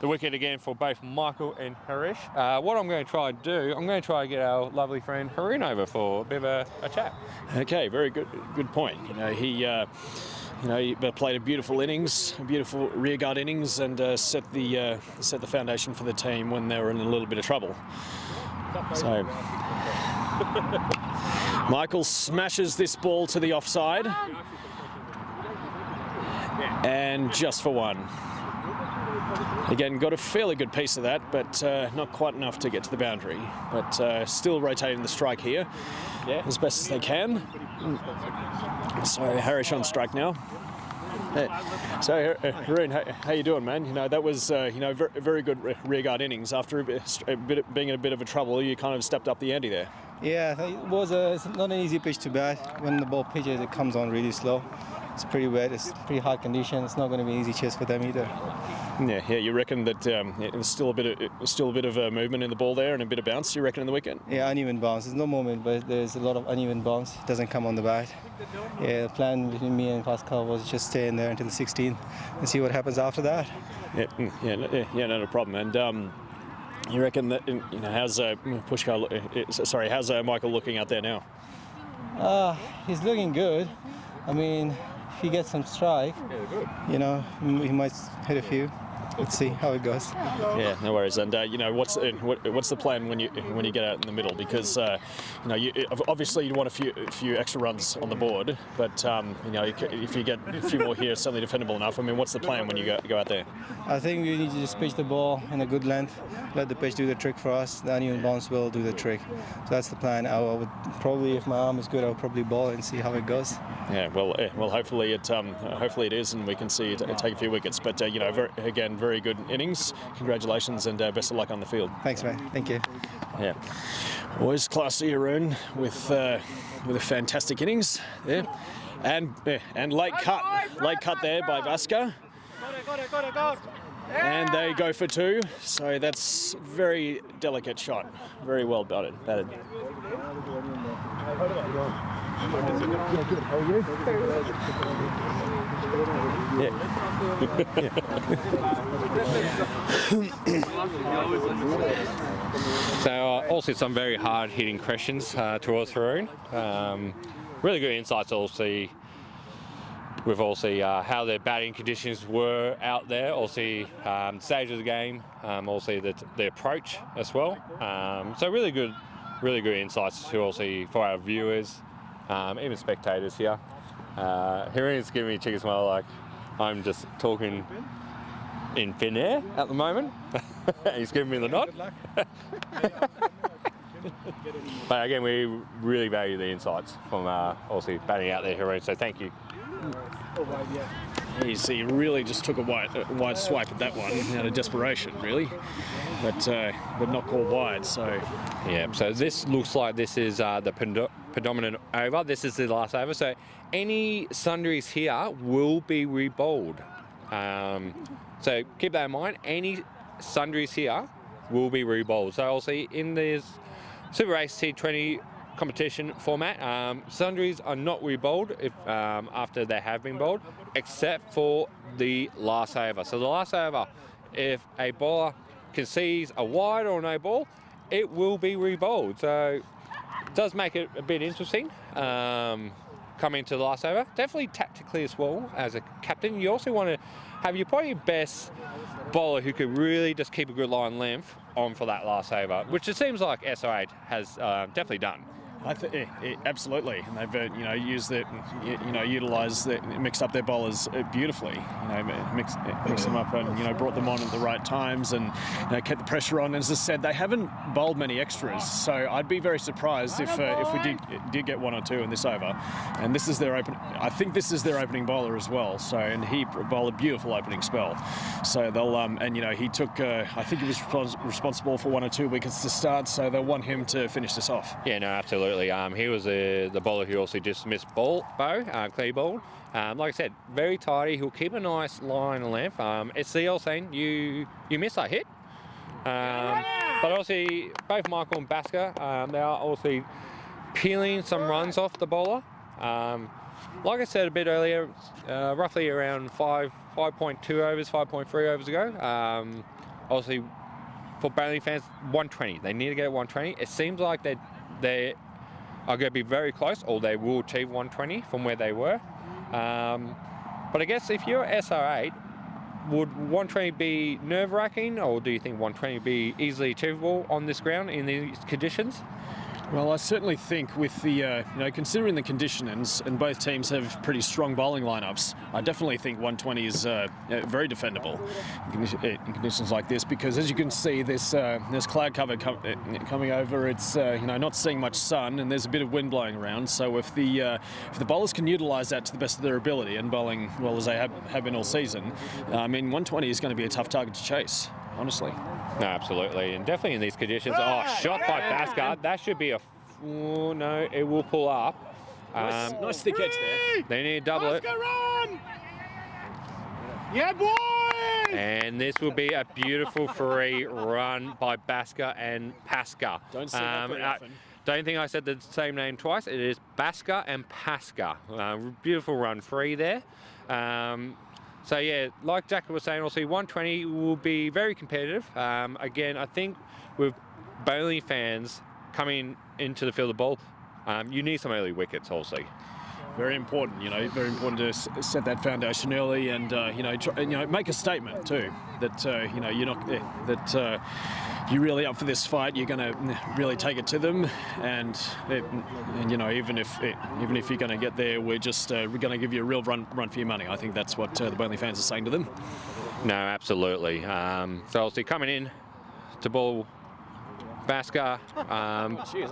the wicket again for both Michael and Harish. What I'm going to try and do, I'm going to try and get our lovely friend Haroon over for a bit of a chat. Okay, very good point. He played a beautiful innings, a beautiful rearguard innings, and set the foundation for the team when they were in a little bit of trouble. So Michael smashes this ball to the offside, and just for one. Again, got a fairly good piece of that, but not quite enough to get to the boundary. But still rotating the strike here as best as they can. So Harish on strike now. So Haroon, how you doing, man? That was very good rearguard innings. After being in a bit of a trouble, you kind of stepped up the ante there. Yeah, it's not an easy pitch to bat. When the ball pitches, it comes on really slow. It's pretty wet. It's pretty hard condition. It's not going to be an easy chase for them either. Yeah. You reckon that there's still a bit of movement in the ball there and a bit of bounce? You reckon in the wicket? Yeah, uneven bounce. There's no movement, but there's a lot of uneven bounce. It doesn't come on the bat. Yeah, the plan between me and Pascal was just stay in there until the 16th and see what happens after that. Yeah, no problem. And You reckon that, how's how's Michael looking out there now? He's looking good. I mean, if he gets some strike, he might hit a few. Let's see how it goes. Yeah, no worries. And what's the plan when you get out in the middle? Because obviously you want a few extra runs on the board, but if you get a few more here, it's certainly defendable enough. I mean, what's the plan when you go out there? I think we need to just pitch the ball in a good length, let the pitch do the trick for us. The uneven bounce will do the trick. So that's the plan. I would probably, if my arm is good, I'll probably ball it and see how it goes. Yeah, well, hopefully it is, and we can see it take a few wickets. But very good innings. Congratulations and best of luck on the field. Thanks, man. Thank you. Yeah, always classy, Arun, with a fantastic innings there, and late cut there by Basker. Got it. And they go for 2, so that's very delicate shot. Very well batted. So also some very hard hitting questions towards Haroon. Really good insights also. We've also how their batting conditions were out there, also the stage of the game, also the approach as well. So really good insights to also for our viewers, even spectators here. Haroon is giving me a cheeky smile like I'm just talking in thin air at the moment. He's giving me the nod. But again, we really value the insights from also batting out there, Haroon, so thank you. He really just took a wide swipe at that one out of desperation, really, but not called wide. So yeah. So this looks like this is the predominant over. This is the last over. So any sundries here will be rebowled. So keep that in mind. Any sundries here will be rebowled. So also in this Super Race T20 competition format, sundries are not rebowled if after they have been bowled, except for the last over. So the last over, if a bowler concedes a wide or no ball, it will be rebowled. So it does make it a bit interesting coming to the last over. Definitely tactically as well as a captain. You also want to have your probably best bowler who could really just keep a good line length on for that last over, which it seems like SR8 has definitely done. I think absolutely, and they've used it, utilised it, mixed up their bowlers beautifully. Mixed them up and brought them on at the right times and kept the pressure on. As I said, they haven't bowled many extras, so I'd be very surprised if we did get 1 or 2 in this over. And this is their I think this is their opening bowler as well. So and he bowled a beautiful opening spell. So they'll he took I think he was responsible for 1 or 2 wickets to start. So they'll want him to finish this off. Yeah, no, absolutely. He was the bowler who also just missed clear ball. Like I said, very tidy. He'll keep a nice line of length. It's the old saying, you miss that hit. But also, both Michael and Basker, they are also peeling some runs off the bowler. Like I said a bit earlier, roughly around 5.2 overs, 5.3 overs ago. Obviously, for bowling fans, 120. They need to get 120. It seems like they are going to be very close, or they will achieve 120 from where they were. But I guess if you're SR8, would 120 be nerve-wracking, or do you think 120 be easily achievable on this ground in these conditions? Well, I certainly think with the, considering the conditions, and both teams have pretty strong bowling lineups, I definitely think 120 is very defendable in conditions like this, because as you can see, there's cloud cover coming over. It's not seeing much sun, and there's a bit of wind blowing around. So if the bowlers can utilise that to the best of their ability and bowling well as they have been all season, 120 is going to be a tough target to chase, honestly. No, absolutely, and definitely in these conditions. Oh, shot by Basker. That should be a. Oh no, it will pull up. Nice thick edge there. They need to double it. Run! Yeah, boy! And this will be a beautiful free run by Basker and Pasker. Don't say that very often. Don't think I said the same name twice. It is Basker and Pasker. Beautiful run free there. So yeah, like Jack was saying, also 120 will be very competitive. Again, I think with bowling fans coming into the field of ball, you need some early wickets also. Very important, very important to set that foundation early, and make a statement too that you're not that you're really up for this fight. You're going to really take it to them, and even if you're going to get there, we're going to give you a real run for your money. I think that's what the Burnley fans are saying to them. No, absolutely. So obviously coming in to ball, Basker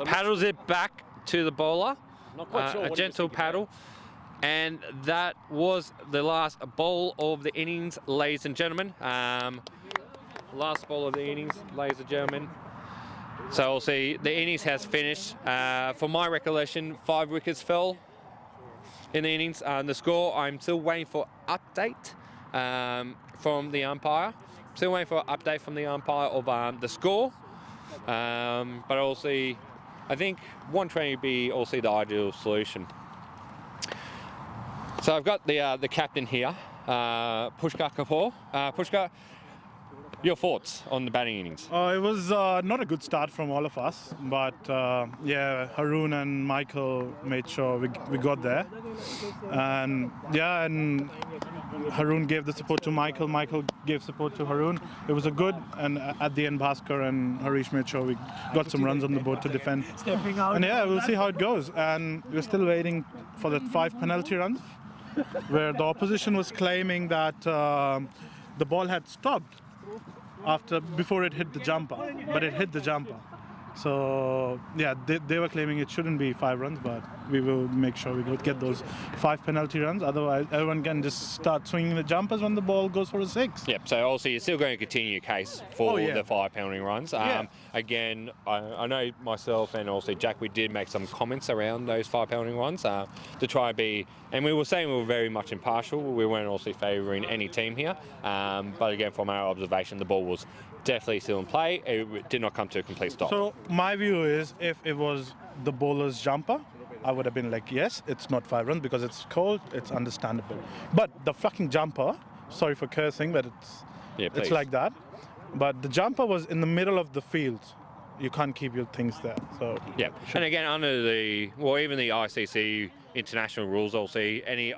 paddles it back to the bowler. Not quite sure a gentle paddle, and that was the last ball of the innings, ladies and gentlemen. Last ball of the innings, ladies and gentlemen. So we'll see, the innings has finished. From my recollection, 5 wickets fell in the innings. The score, I'm still waiting for update from the umpire. Still waiting for an update from the umpire of the score. But also, I think 120 would be also the ideal solution. So I've got the captain here, Pushkar Kapoor. Pushkar, your thoughts on the batting innings? It was not a good start from all of us, but yeah, Haroon and Michael made sure we got there. And yeah, and Haroon gave the support to Michael, Michael gave support to Haroon. It was a good, and at the end Bhaskar and Harish made sure we got some runs on the board to defend. And yeah, we'll see how it goes. And we're still waiting for the 5 penalty runs, where the opposition was claiming that the ball had stopped before it hit the jumper, but it hit the jumper. So yeah, they were claiming it shouldn't be 5 runs, but we will make sure we get those 5 penalty runs. Otherwise, everyone can just start swinging the jumpers when the ball goes for a 6. Yep. So also you're still going to continue your case for the 5 penalty runs. Again, I know myself and also Jack, we did make some comments around those 5 penalty runs to try and be, and we were saying we were very much impartial. We weren't also favouring any team here. But again, from our observation, the ball was definitely still in play. It did not come to a complete stop. So my view is, if it was the bowler's jumper, I would have been like, yes, it's not 5 runs because it's cold, it's understandable. But the fucking jumper, sorry for cursing, but it's like that. But the jumper was in the middle of the field. You can't keep your things there. So yeah, and again, under even the ICC international rules, also any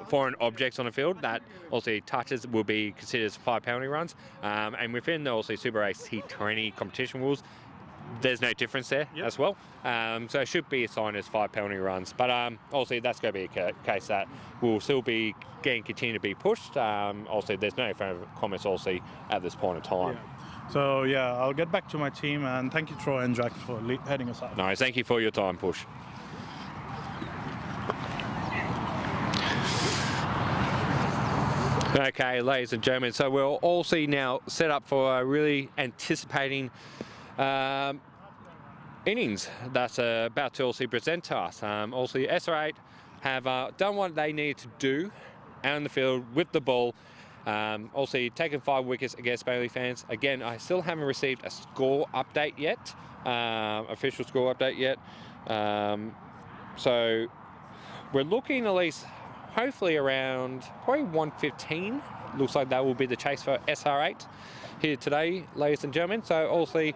foreign objects on the field that also touches will be considered as 5 penalty runs. And within the also Super Race T20 competition rules, there's no difference there as well. So it should be assigned as 5 penalty runs. But also that's going to be a case that will still be continue to be pushed. Also, there's no further comments also at this point in time. Yeah. So yeah, I'll get back to my team, and thank you, Troy and Jack, for heading us out. No, thank you for your time, Push. Okay, ladies and gentlemen, so we're also now set up for a really anticipating innings that's about to also present to us. Also, SR8 have done what they need to do out in the field with the ball. Also, taken 5 wickets against Burnley fans. Again, I still haven't received a score update yet, official score update yet. So we're looking at least, hopefully around probably 115. Looks like that will be the chase for SR8 here today, ladies and gentlemen. So also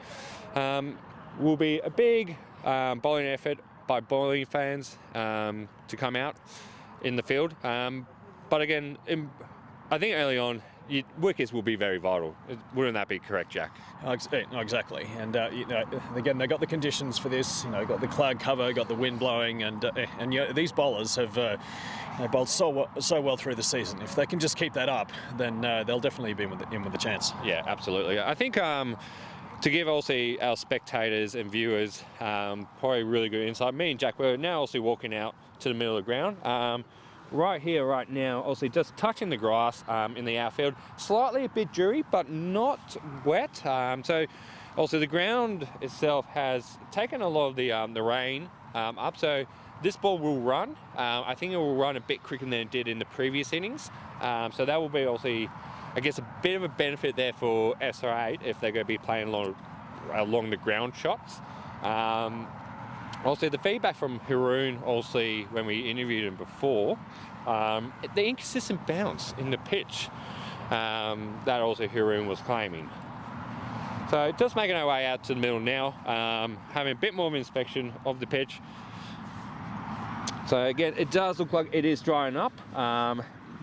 will be a big bowling effort by bowling fans to come out in the field. But again, I think early on, wickets will be very vital. Wouldn't that be correct, Jack? Exactly. And again, they got the conditions for this. Got the cloud cover, got the wind blowing, and these bowlers have they bowled so well through the season. If they can just keep that up, then they'll definitely be in with a chance. Yeah, absolutely. I think to give also our spectators and viewers probably really good insight. Me and Jack, we're now also walking out to the middle of the ground. Right here, right now, also just touching the grass in the outfield. Slightly a bit dewy, but not wet. So also the ground itself has taken a lot of the rain up. So this ball will run. I think it will run a bit quicker than it did in the previous innings. So that will be also, I guess, a bit of a benefit there for SR8 if they're going to be playing along the ground shots. Also, the feedback from Haroon, also when we interviewed him before, the inconsistent bounce in the pitch that also Haroon was claiming. So just making our way out to the middle now, having a bit more of an inspection of the pitch. So again, it does look like it is drying up.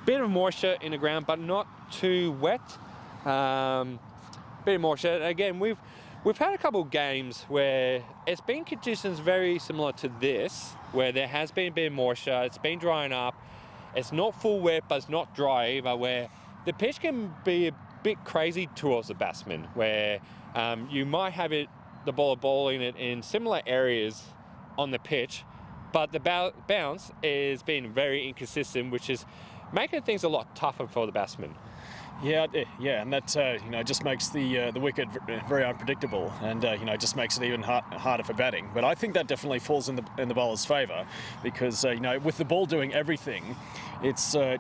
Bit of moisture in the ground, but not too wet. Bit of moisture. Again, we've had a couple of games where it's been conditions very similar to this, where there has been a bit of moisture, it's been drying up, it's not full wet, but it's not dry either, where the pitch can be a bit crazy towards the batsman, where you might have the ball in it in similar areas on the pitch, but the bounce is being very inconsistent, which is making things a lot tougher for the batsman. Yeah, and that just makes the wicket very unpredictable, and just makes it even harder for batting. But I think that definitely falls in the bowler's favour, because with the ball doing everything, the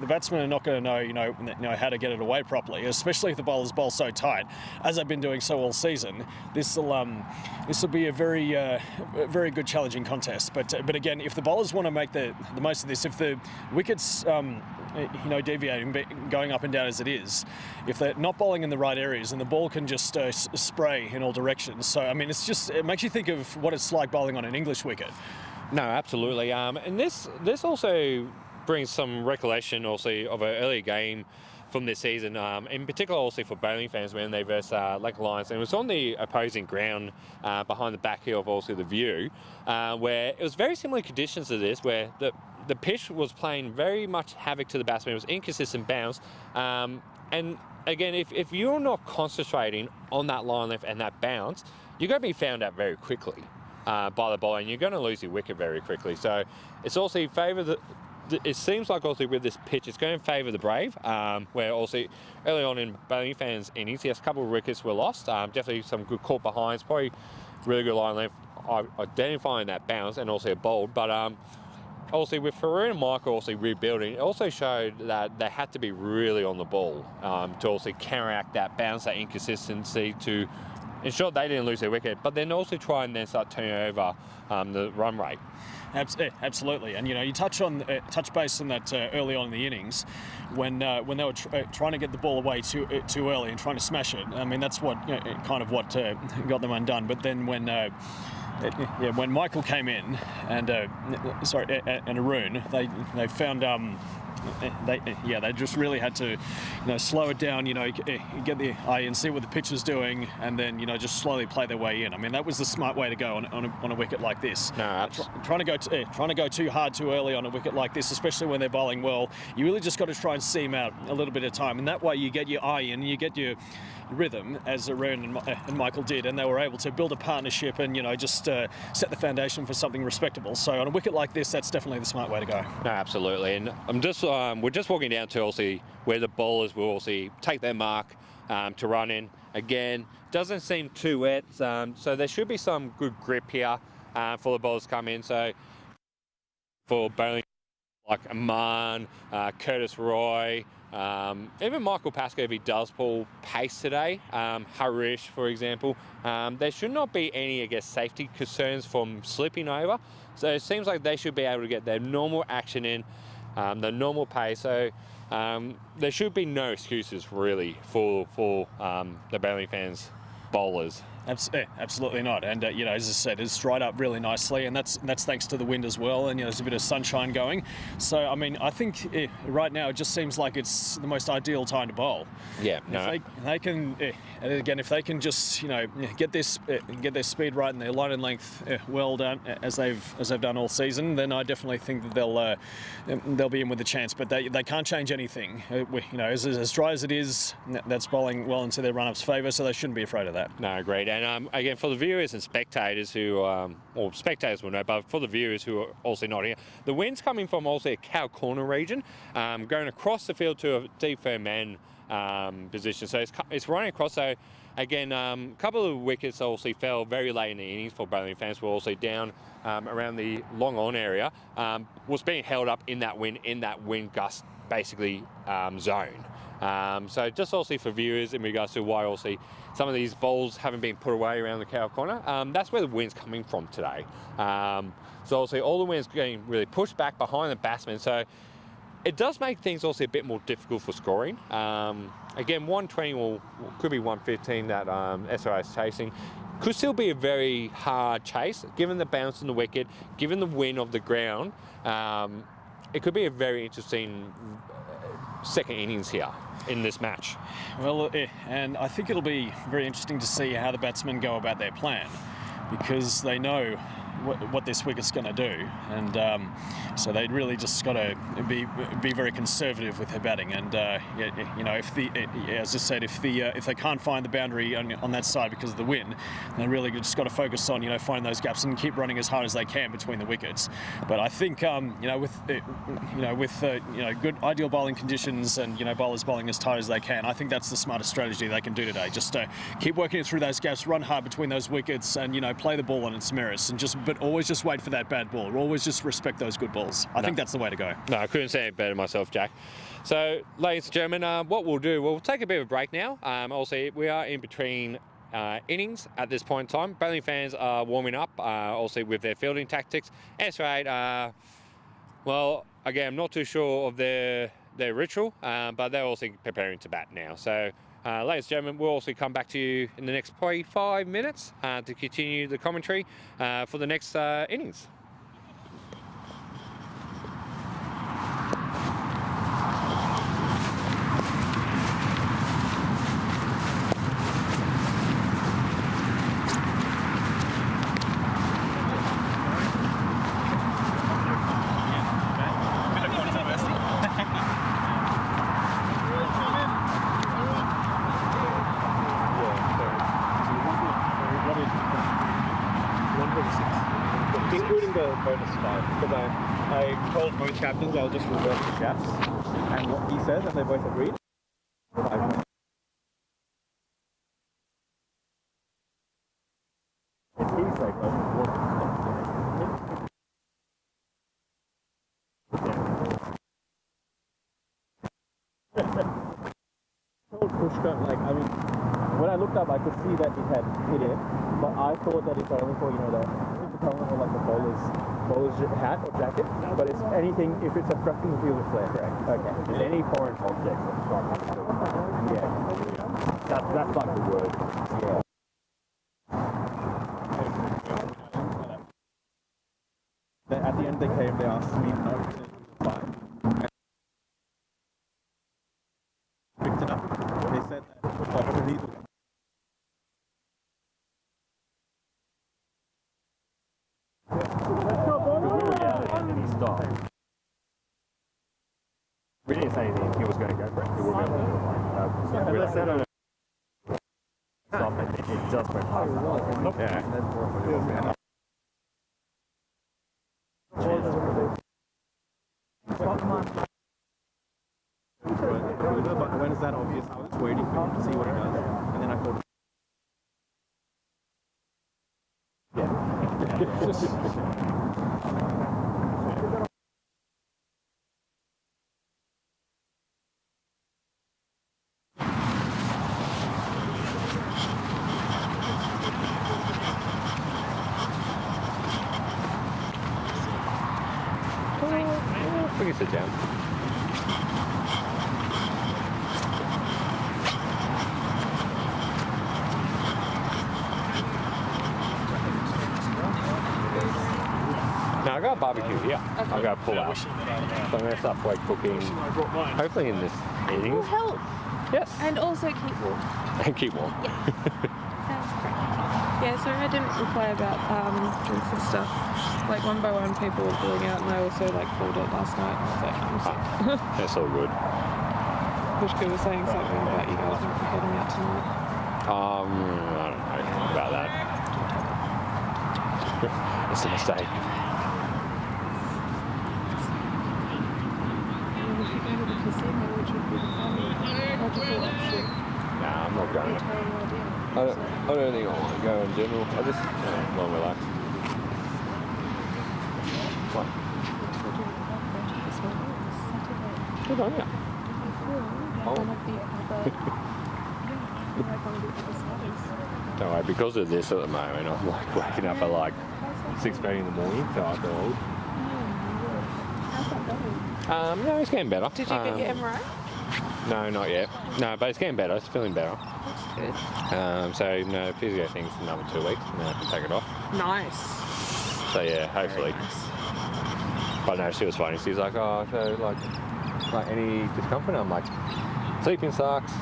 batsmen are not going to know how to get it away properly, especially if the bowlers bowl so tight, as they've been doing so all season. This will be a very good challenging contest. But again, if the bowlers want to make the most of this, if the wickets deviating, going up and down as it is, if they're not bowling in the right areas, and the ball can just spray in all directions. So I mean, it makes you think of what it's like bowling on an English wicket. No, absolutely. And this also brings some recollection also of an earlier game from this season, in particular also for bowling fans when they versed Lake Lions, and it was on the opposing ground behind the back hill of also the View, where it was very similar conditions to this, where the pitch was playing very much havoc to the batsman. It was inconsistent bounce, and again, if you're not concentrating on that line length and that bounce, you're going to be found out very quickly by the bowler, and you're going to lose your wicket very quickly. So it's also in favour it seems like also with this pitch, it's going to favour the Brave, where also early on in bowling fans' innings, yes, a couple of wickets were lost. Definitely some good caught behinds, probably really good line length, identifying that bounce and also bowled. But also with Haroon and Michael also rebuilding, it also showed that they had to be really on the ball to also counteract that bounce, that inconsistency, to ensure they didn't lose their wicket, but then also try and then start turning over the run rate. Absolutely, and you touch base on that early on in the innings, when they were trying to get the ball away too early and trying to smash it. I mean, that's what kind of what got them undone. But then when Michael came in and Haroon, they found they just really had to slow it down, get the eye and see what the pitch is doing, and then just slowly play their way in. I mean, that was the smart way to go on a wicket like this. No, trying to go too hard too early on a wicket like this, especially when they're bowling well, you really just got to try and seam out a little bit of time, and that way you get your eye in, you get your rhythm, as Haroon and Michael did, and they were able to build a partnership and just set the foundation for something respectable. So on a wicket like this, that's definitely the smart way to go. No, absolutely, and we're just walking down to also where the bowlers will also take their mark to run in. Again, doesn't seem too wet, so there should be some good grip here for the bowlers to come in. So for bowling like Aman, Curtis Roy, even Michael Pascoe, if he does pull pace today, Harish, for example, there should not be any, safety concerns from slipping over. So it seems like they should be able to get their normal action in, the normal pace. So there should be no excuses really for the bowling fans, bowlers. Absolutely not, and as I said, it's dried up really nicely, and that's thanks to the wind as well, and there's a bit of sunshine going. So I mean, I think right now it just seems like it's the most ideal time to bowl. Yeah, no. If they can, again, if they can just get their speed right and their line and length well done as they've done all season, then I definitely think that they'll be in with a chance. But they can't change anything. As dry as it is, that's bowling well into their run-up's favour, so they shouldn't be afraid of that. No, great. And again, for the viewers and spectators who, or spectators will know, but for the viewers who are also not here, the wind's coming from also a cow corner region, going across the field to a deep firm man position. So it's running across. So again, a couple of wickets also fell very late in the innings for bowling fans. Were also down around the long on area, was being held up in that wind gust basically zone. So just obviously for viewers in regards to why obviously some of these balls haven't been put away around the cow corner, that's where the wind's coming from today. So obviously all the wind's getting really pushed back behind the batsman, so it does make things also a bit more difficult for scoring. Again, 120 could be 115 that SR8 is chasing. Could still be a very hard chase, given the bounce on the wicket, given the wind of the ground. It could be a very interesting second innings here in this match. Well, and I think it'll be very interesting to see how the batsmen go about their plan, because they know what this wicket's going to do, and so they'd really just got to be very conservative with their batting. And you know, if as I said, if they can't find the boundary on that side because of the wind, they really just got to focus on finding those gaps and keep running as hard as they can between the wickets. But I think with good ideal bowling conditions and bowlers bowling as tight as they can, I think that's the smartest strategy they can do today. Just keep working it through those gaps, run hard between those wickets, and play the ball on its merits, and but always just wait for that bad ball. Always just respect those good balls. I think that's the way to go. No, I couldn't say it better myself, Jack. So, ladies and gentlemen, what we'll do, we'll take a bit of a break now. Also, we are in between innings at this point in time. Bowling fans are warming up, also with their fielding tactics. SR8, well, again, I'm not too sure of their ritual, but they're also preparing to bat now. So, ladies and gentlemen, we'll also come back to you in the next probably 5 minutes to continue the commentary for the next innings. Including the bonus 5, because I told both captains I'll just reverse the shafts, and what he says, and they both agreed. He's like, Pushka, like, I mean, when I looked up, I could see that it had hit it, but I thought that it's only for, the helmet or like the bowler's hat or jacket, but it's anything, if it's obstructing the field of flare, correct? Okay. It's any foreign object that's obstructing the field of flare. Yeah. That's like the word. Yeah. At the end they came, they asked me no, it's fine. Picked it up. They said that opportunity. We didn't say anything. He was going to go for it. He will go for it. Stop it. It just went past. Nope. Yeah. But when is that obvious? I was just waiting for him to see what he does, and then I thought, we can sit down. Now I got a barbecue here. Okay. I got to pull out. So I'm going to start plate cooking. Hopefully in this eating. Will help. Yes. And also keep warm. And keep warm. Yeah. Sounds great. Yeah, so I didn't reply about drinks and stuff. Like one by one people were pulling out, and I also called it last night. I was like, I'm sick. That's all good. Pushka was saying something about you guys not heading out tonight. I don't know about that. It's a mistake. Would you go to the casino, which would be the logical option? Nah, I'm not going. I don't think I want to go in general. I just want to relax. What? Good on you. One of the So because of this at the moment, I'm like waking up at like 6:30 in the morning, so I thought. No, it's getting better. Did you get your MRI? No, not yet. No, but it's getting better. It's feeling better. That's good. So no, physio thing's another 2 weeks, and then I can take it off. Nice. So yeah, hopefully. But no, she was funny. She's like, oh, so like any discomfort? I'm like, sleeping sucks,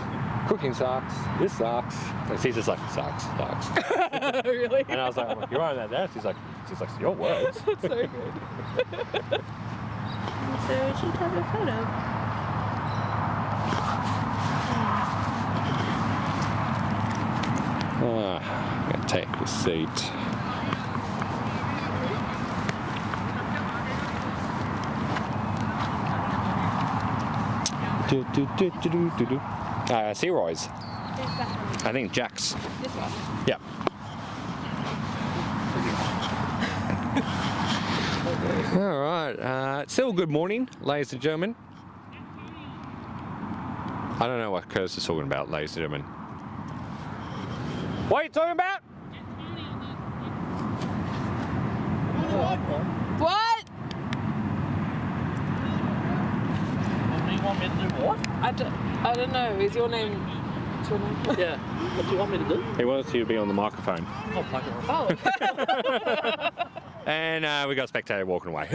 cooking sucks, this sucks. And she's just like, sucks. Really? And I was like, you're writing that down? She's like, your words. That's so good. So she took a photo. I'm gonna take a seat. Searoy's. I think Jack's. This one? Yep. All right. Still good morning, ladies and gentlemen. I don't know what Curtis is talking about, ladies and gentlemen. What are you talking about? What? Do you want me to do what? I don't know. Is your name? Yeah. What do you want me to do? He wants you to be on the microphone. Oh, fuck it. Oh. And we got a spectator walking away.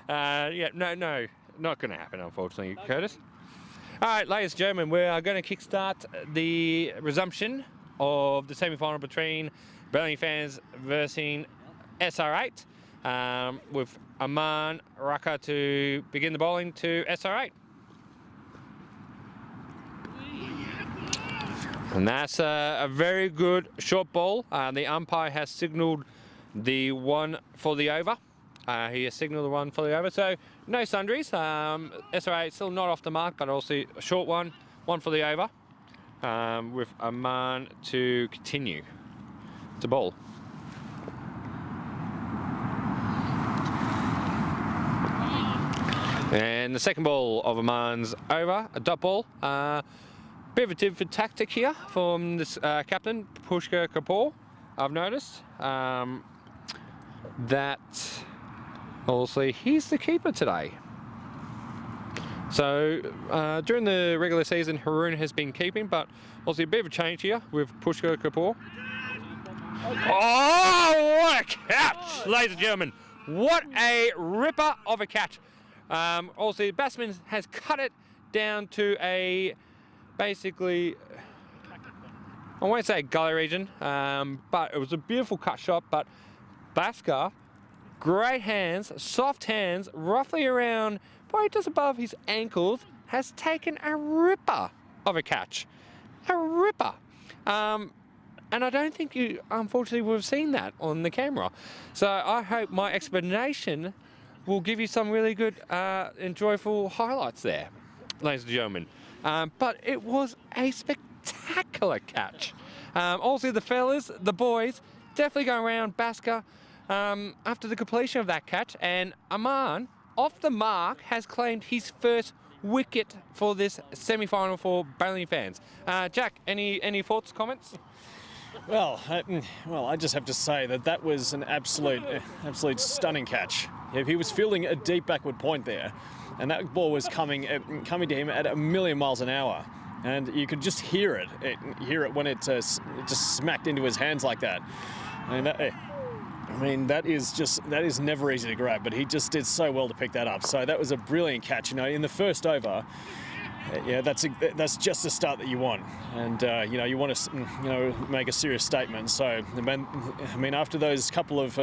Yeah, no, not going to happen, unfortunately, Curtis. All right, ladies and gentlemen, we are going to kickstart the resumption of the semi-final between Burnley fans versus SR8 with Aman Raka to begin the bowling to SR8. And that's a very good short ball. The umpire has signalled the one for the over. He has signalled the one for the over, so no sundries. SR8 still not off the mark, but also a short one for the over, with Aman to continue to bowl. And the second ball of Aman's over, a dot ball. Bit of a different tactic here from this captain, Pushkar Kapoor. I've noticed that obviously he's the keeper today. So during the regular season, Haroon has been keeping, but obviously a bit of a change here with Pushkar Kapoor. Oh, what a catch, ladies and gentlemen! What a ripper of a catch. Also, the batsman has cut it down to a basically, I won't say gully region, but it was a beautiful cut shot. But Bhaskar, great hands, soft hands, roughly around, probably just above his ankles, has taken a ripper of a catch. A ripper. And I don't think you, unfortunately, would have seen that on the camera. So I hope my explanation will give you some really good and joyful highlights there, ladies and gentlemen. But it was a spectacular catch. Also, the fellas, the boys, definitely going around Bhaskar after the completion of that catch. And Aman, off the mark, has claimed his first wicket for this semi-final for Burnley fans. Jack, any thoughts, comments? Well, I just have to say that was an absolute stunning catch. He was fielding a deep backward point there, and that ball was coming to him at 1,000,000 miles an hour, and you could just hear it when it just smacked into his hands like that. That is never easy to grab, but he just did so well to pick that up. So that was a brilliant catch. In the first over. Yeah, that's just the start that you want, and you want to make a serious statement. So after those couple of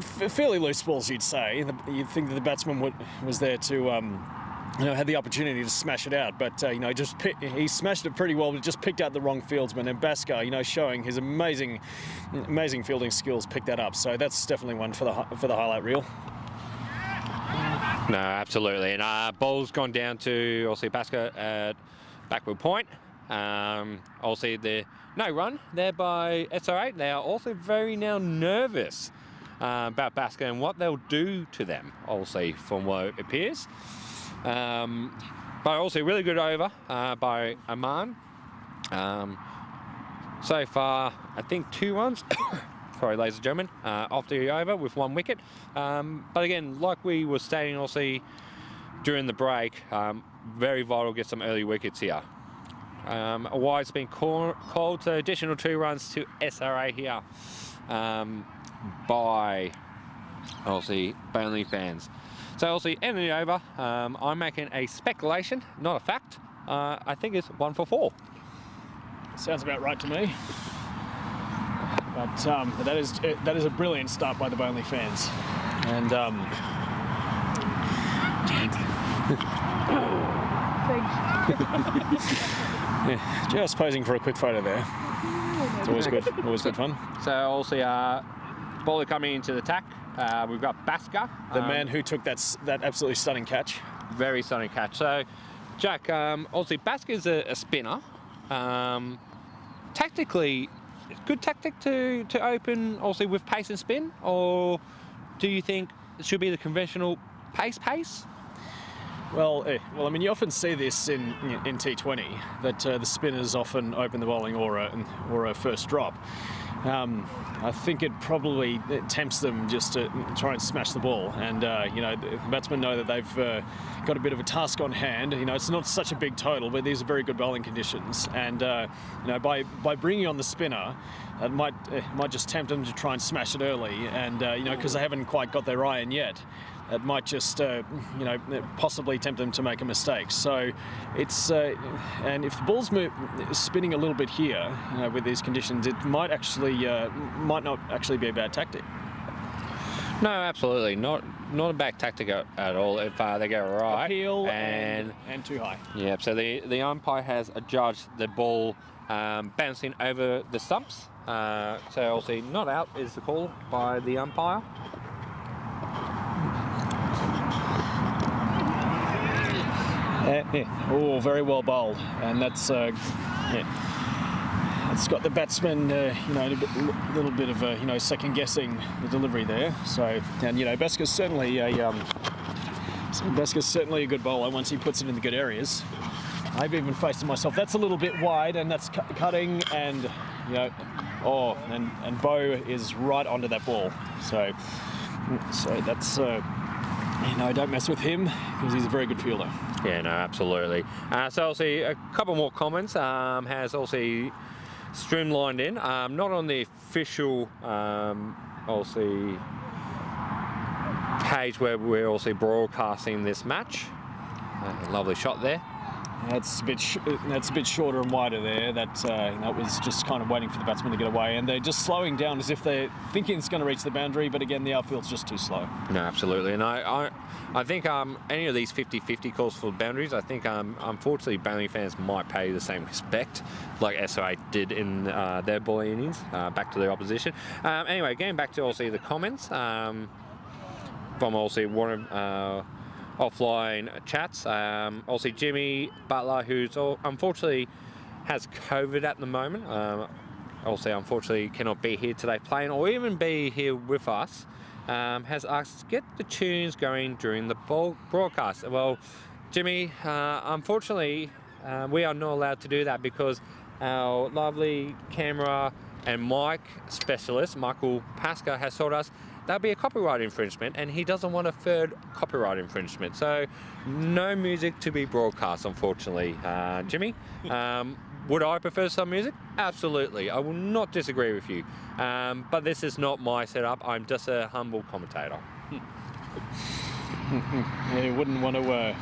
fairly loose balls, you'd say, you'd think that the batsman was there to had the opportunity to smash it out, but he smashed it pretty well, but just picked out the wrong fieldsman. And Bhaskar, showing his amazing fielding skills, picked that up. So that's definitely one for the highlight reel. No, absolutely. And ball's gone down to, obviously, Bhaskar at backward point. Also, no run there by SR8. They are also very now nervous about Bhaskar and what they'll do to them, obviously, from what it appears. But also, really good over by Aman. So far, I think 2 runs. Sorry, ladies and gentlemen, off the over with 1 wicket. But again, like we were stating also during the break, very vital to get some early wickets here. Why it's been called to additional 2 runs to SR8 here by obviously Burnley fans. So obviously ending it over, I'm making a speculation, not a fact. I think it's 1 for 4. Sounds about right to me. But that is a brilliant start by the Burnley fans, and yeah, just posing for a quick photo there. It's always good, always good fun. So also bowler coming into the attack. We've got Basker, the man who took that absolutely stunning catch. Very stunning catch. So Jack, obviously Basker's a spinner. Tactically, good tactic to open obviously with pace and spin, or do you think it should be the conventional pace? Well, I mean, you often see this in T20 that the spinners often open the bowling or a first drop. I think it probably tempts them just to try and smash the ball, and you know, the batsmen know that they've got a bit of a task on hand. You know, it's not such a big total, but these are very good bowling conditions, and you know, by bringing on the spinner, it might just tempt them to try and smash it early, and you know, because they haven't quite got their eye in yet. It might just, you know, possibly tempt them to make a mistake. So it's, and if the ball's spinning a little bit here, you know, with these conditions, it might not actually be a bad tactic. No, absolutely not a bad tactic at all if they go right. Appeal and too high. Yeah. So the umpire has adjudged the ball bouncing over the stumps. So obviously not out is the call by the umpire. Yeah. Oh, very well bowled, and that's yeah. It's got the batsman, you know, a little bit of you know, second guessing the delivery there. So, and you know, Basker's certainly a good bowler once he puts it in the good areas. I've even faced it myself. That's a little bit wide, and that's cutting, and you know, oh, and Bo is right onto that ball. So that's. You know, don't mess with him because he's a very good fielder. Yeah, no, absolutely. So I'll see a couple more comments. Has also streamlined in, not on the official, I'll see page where we're also broadcasting this match. Lovely shot there. That's a bit shorter and wider there. That was just kind of waiting for the batsman to get away, and they're just slowing down as if they're thinking it's going to reach the boundary, but again, the outfield's just too slow. No, absolutely, and I think any of these 50-50 calls for boundaries, I think unfortunately Burnley fans might pay the same respect like SR8 did in their ball innings back to the opposition. Anyway, getting back to also the comments from also one of offline chats. Also Jimmy Butler, who's unfortunately has COVID at the moment, also unfortunately cannot be here today playing or even be here with us, has asked to get the tunes going during the broadcast. Well, Jimmy, unfortunately we are not allowed to do that because our lovely camera and mic specialist Michael Pasca has told us that'll be a copyright infringement, and he doesn't want a third copyright infringement. So no music to be broadcast, unfortunately. Jimmy, would I prefer some music? Absolutely. I will not disagree with you. But this is not my setup. I'm just a humble commentator. Yeah, we wouldn't want to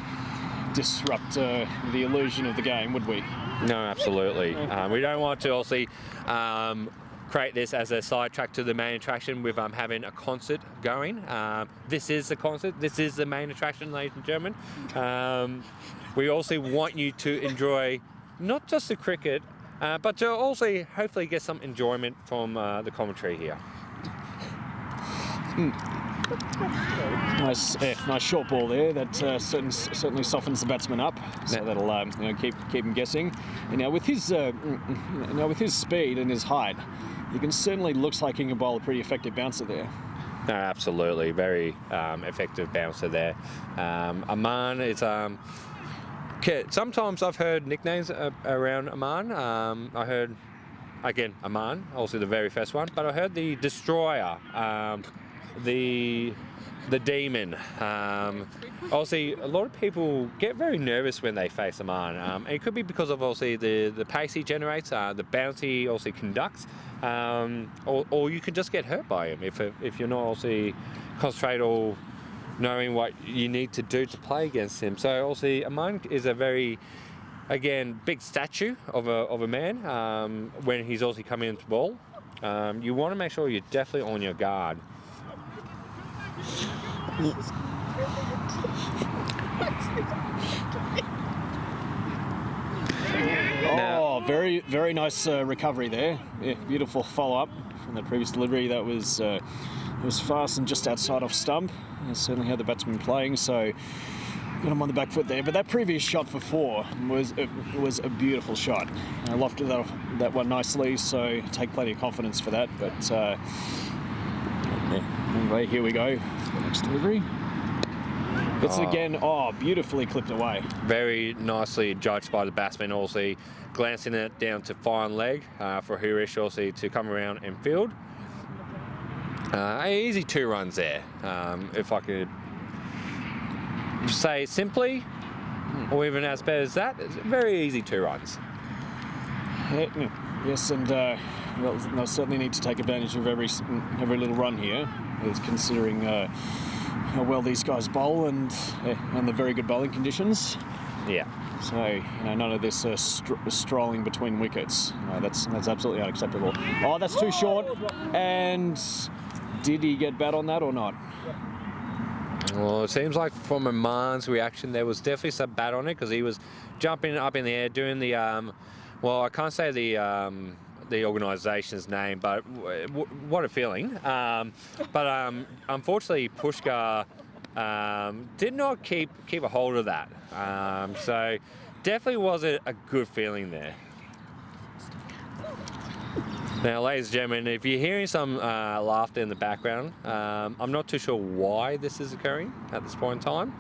disrupt the illusion of the game, would we? No, absolutely. We don't want to also create this as a sidetrack to the main attraction with having a concert going. This is the concert. This is the main attraction, ladies and gentlemen. We also want you to enjoy not just the cricket, but to also hopefully get some enjoyment from the commentary here. Nice short ball there. That certainly softens the batsman up, so that'll you know, keep him guessing. And now with his speed and his height, he can certainly looks like he can bowl a pretty effective bouncer there. No, absolutely, very effective bouncer there. Aman is Yeah, sometimes I've heard nicknames around Aman. I heard, again, Aman, also the very first one, but I heard the Destroyer, the Demon. Obviously, a lot of people get very nervous when they face Aman. It could be because of obviously the pace he generates, the bounce he also conducts, or you can just get hurt by him if you're not obviously concentrated or knowing what you need to do to play against him. So obviously, Aman is a very, again, big statue of a man when he's also coming into the ball. You want to make sure you're definitely on your guard. Oh, very, very nice recovery there. Yeah, beautiful follow-up from the previous delivery. That was it was fast and just outside off stump. Certainly how the batsman playing, so got him on the back foot there. But that previous shot for 4 was a beautiful shot. I lofted that one nicely, so take plenty of confidence for that. But anyway, here we go for the next delivery. It's again, beautifully clipped away. Very nicely judged by the batsman, also glancing it down to fine leg for Harish also to come around and field. Easy 2 runs there, if I could say simply, or even as bad as that, it's very easy 2 runs. Yes, and they'll certainly need to take advantage of every little run here, considering how well these guys bowl and the very good bowling conditions. Yeah. So none of this strolling between wickets. No, that's absolutely unacceptable. Oh, that's too short. And did he get bat on that or not? Well, it seems like from Aman's reaction, there was definitely some bat on it because he was jumping up in the air, doing the well, I can't say the organisation's name, but what a feeling. But unfortunately, Pushkar did not keep a hold of that. So definitely wasn't a good feeling there. Now, ladies and gentlemen, if you're hearing some laughter in the background, I'm not too sure why this is occurring at this point in time.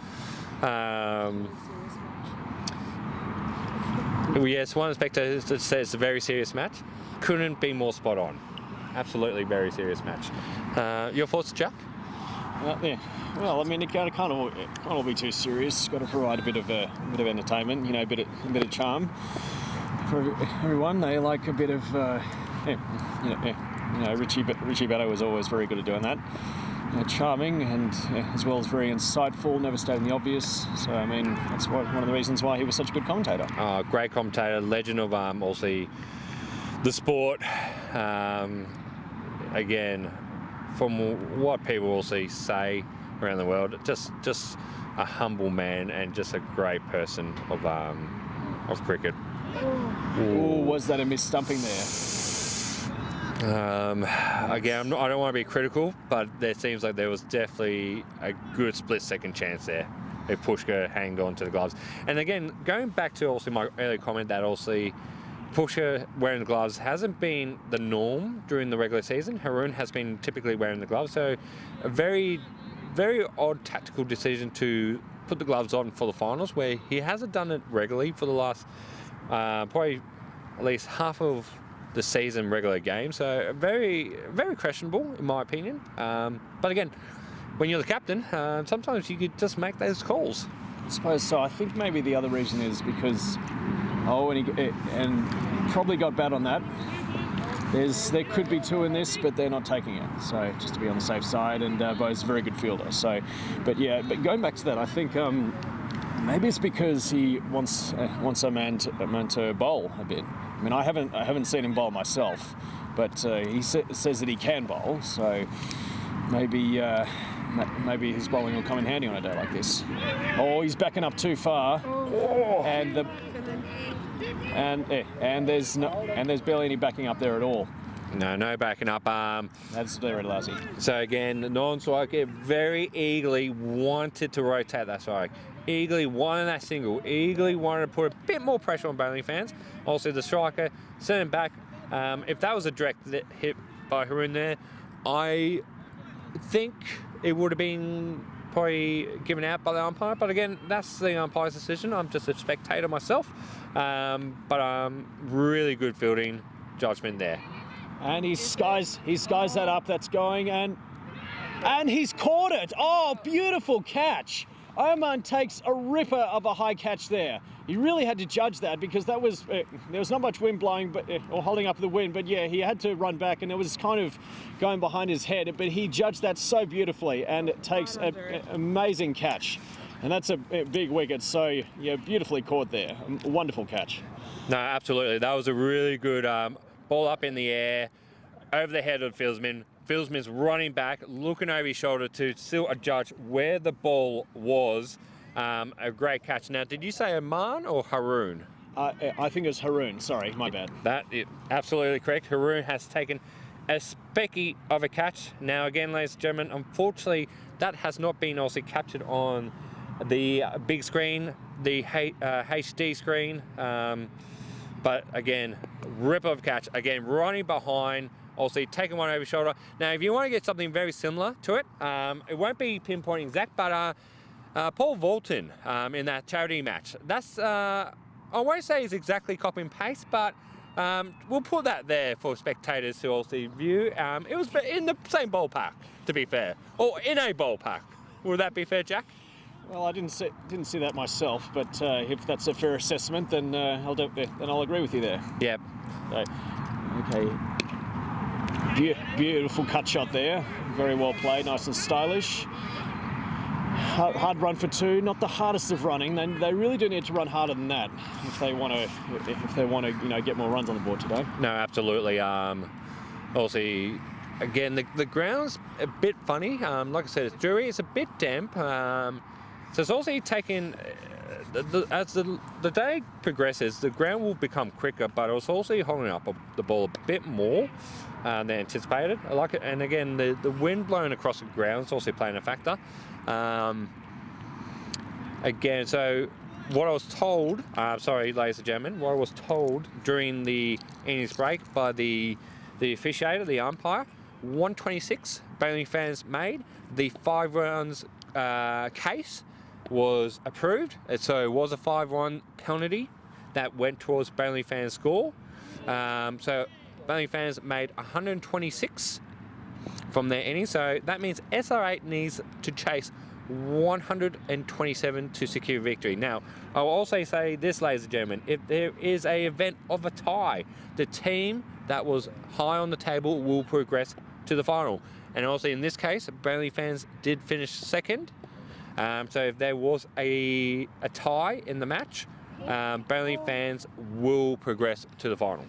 Yes, one spectator says it's a very serious match. Couldn't be more spot on. Absolutely very serious match. Your thoughts, Jack? Yeah. Well, I mean, it can't all be too serious. Got to provide a bit of entertainment, a bit of charm for everyone. They like a bit of, Richie Beto was always very good at doing that. Charming and as well as very insightful, never stating the obvious. So, I mean, that's one of the reasons why he was such a good commentator. Great commentator, legend of also the sport. Again, from what people also say around the world, just a humble man and just a great person of cricket. Ooh, was that a miss stumping there? Again, I don't want to be critical, but there seems like there was definitely a good split-second chance there if Pushkar hanged on to the gloves. And again, going back to also my earlier comment that also Pushkar wearing the gloves hasn't been the norm during the regular season. Haroon has been typically wearing the gloves, so a very, very odd tactical decision to put the gloves on for the finals, where he hasn't done it regularly for the last probably at least half of the season regular game. So very, very questionable in my opinion. But again, when you're the captain, sometimes you could just make those calls. I suppose so. I think maybe the other reason is because and probably got bat on that. There could be 2 in this, but they're not taking it. So just to be on the safe side, and Bo's a very good fielder. So, but going back to that, I think maybe it's because he wants a man to bowl a bit. I mean, I haven't seen him bowl myself, but he says that he can bowl. So maybe his bowling will come in handy on a day like this. Oh, he's backing up too far, and there's barely any backing up there at all. No backing up. That's very lousy. So again, the non-striker very eagerly wanted to rotate that strike. Eagerly wanted that single. Eagerly wanted to put a bit more pressure on bowling fans. Also, the striker sent him back. If that was a direct hit by Haroon there, I think it would have been probably given out by the umpire. But again, that's the umpire's decision. I'm just a spectator myself. But really good fielding judgment there. And he skies that up. That's going, and he's caught it. Oh, beautiful catch. Oman takes a ripper of a high catch there. He really had to judge that because that was there was not much wind blowing, or holding up the wind. But yeah, he had to run back, and it was kind of going behind his head. But he judged that so beautifully, and it takes an amazing catch. And that's a big wicket. So yeah, beautifully caught there. A wonderful catch. No, absolutely. That was a really good ball up in the air, over the head of the fieldsman. Fieldsman's running back, looking over his shoulder to still judge where the ball was. A great catch. Now, did you say Oman or Haroon? I think it was Haroon. Sorry, my bad. That is absolutely correct. Haroon has taken a specky of a catch. Now, again, ladies and gentlemen, unfortunately, that has not been also captured on the big screen, the HD screen. But again, rip of catch. Again, running behind, also taking one over his shoulder. Now, if you want to get something very similar to it, it won't be pinpoint exact, but Paul Vaulton in that charity match. That's, I won't say it's exactly copy and paste, but we'll put that there for spectators to also view. It was in the same ballpark, to be fair, or in a ballpark. Would that be fair, Jack? Well, I didn't see that myself, but if that's a fair assessment, then I'll agree with you there. Yep. So, okay. Beautiful cut shot there. Very well played, nice and stylish. Hard run for two, not the hardest of running. They really do need to run harder than that if they want to get more runs on the board today. No, absolutely. Also, again, the ground's a bit funny. Like I said, it's dewy. It's a bit damp. So it's also taking, as the day progresses, the ground will become quicker, but it's also holding up the ball a bit more than anticipated. I like it, and again, the wind blowing across the ground is also playing a factor. Again, so what I was told, sorry, ladies and gentlemen, what I was told during the innings break by the officiator, the umpire, 126 Bailey fans made. The 5 rounds case was approved, so it was a 5-run penalty that went towards Bailey fans' score. So Bailey fans made 126 from their innings, so that means SR8 needs to chase 127 to secure victory. Now, I'll also say this, ladies and gentlemen, if there is an event of a tie, the team that was high on the table will progress to the final. And also in this case, Bailey fans did finish second. So if there was a tie in the match, Bailey fans will progress to the final.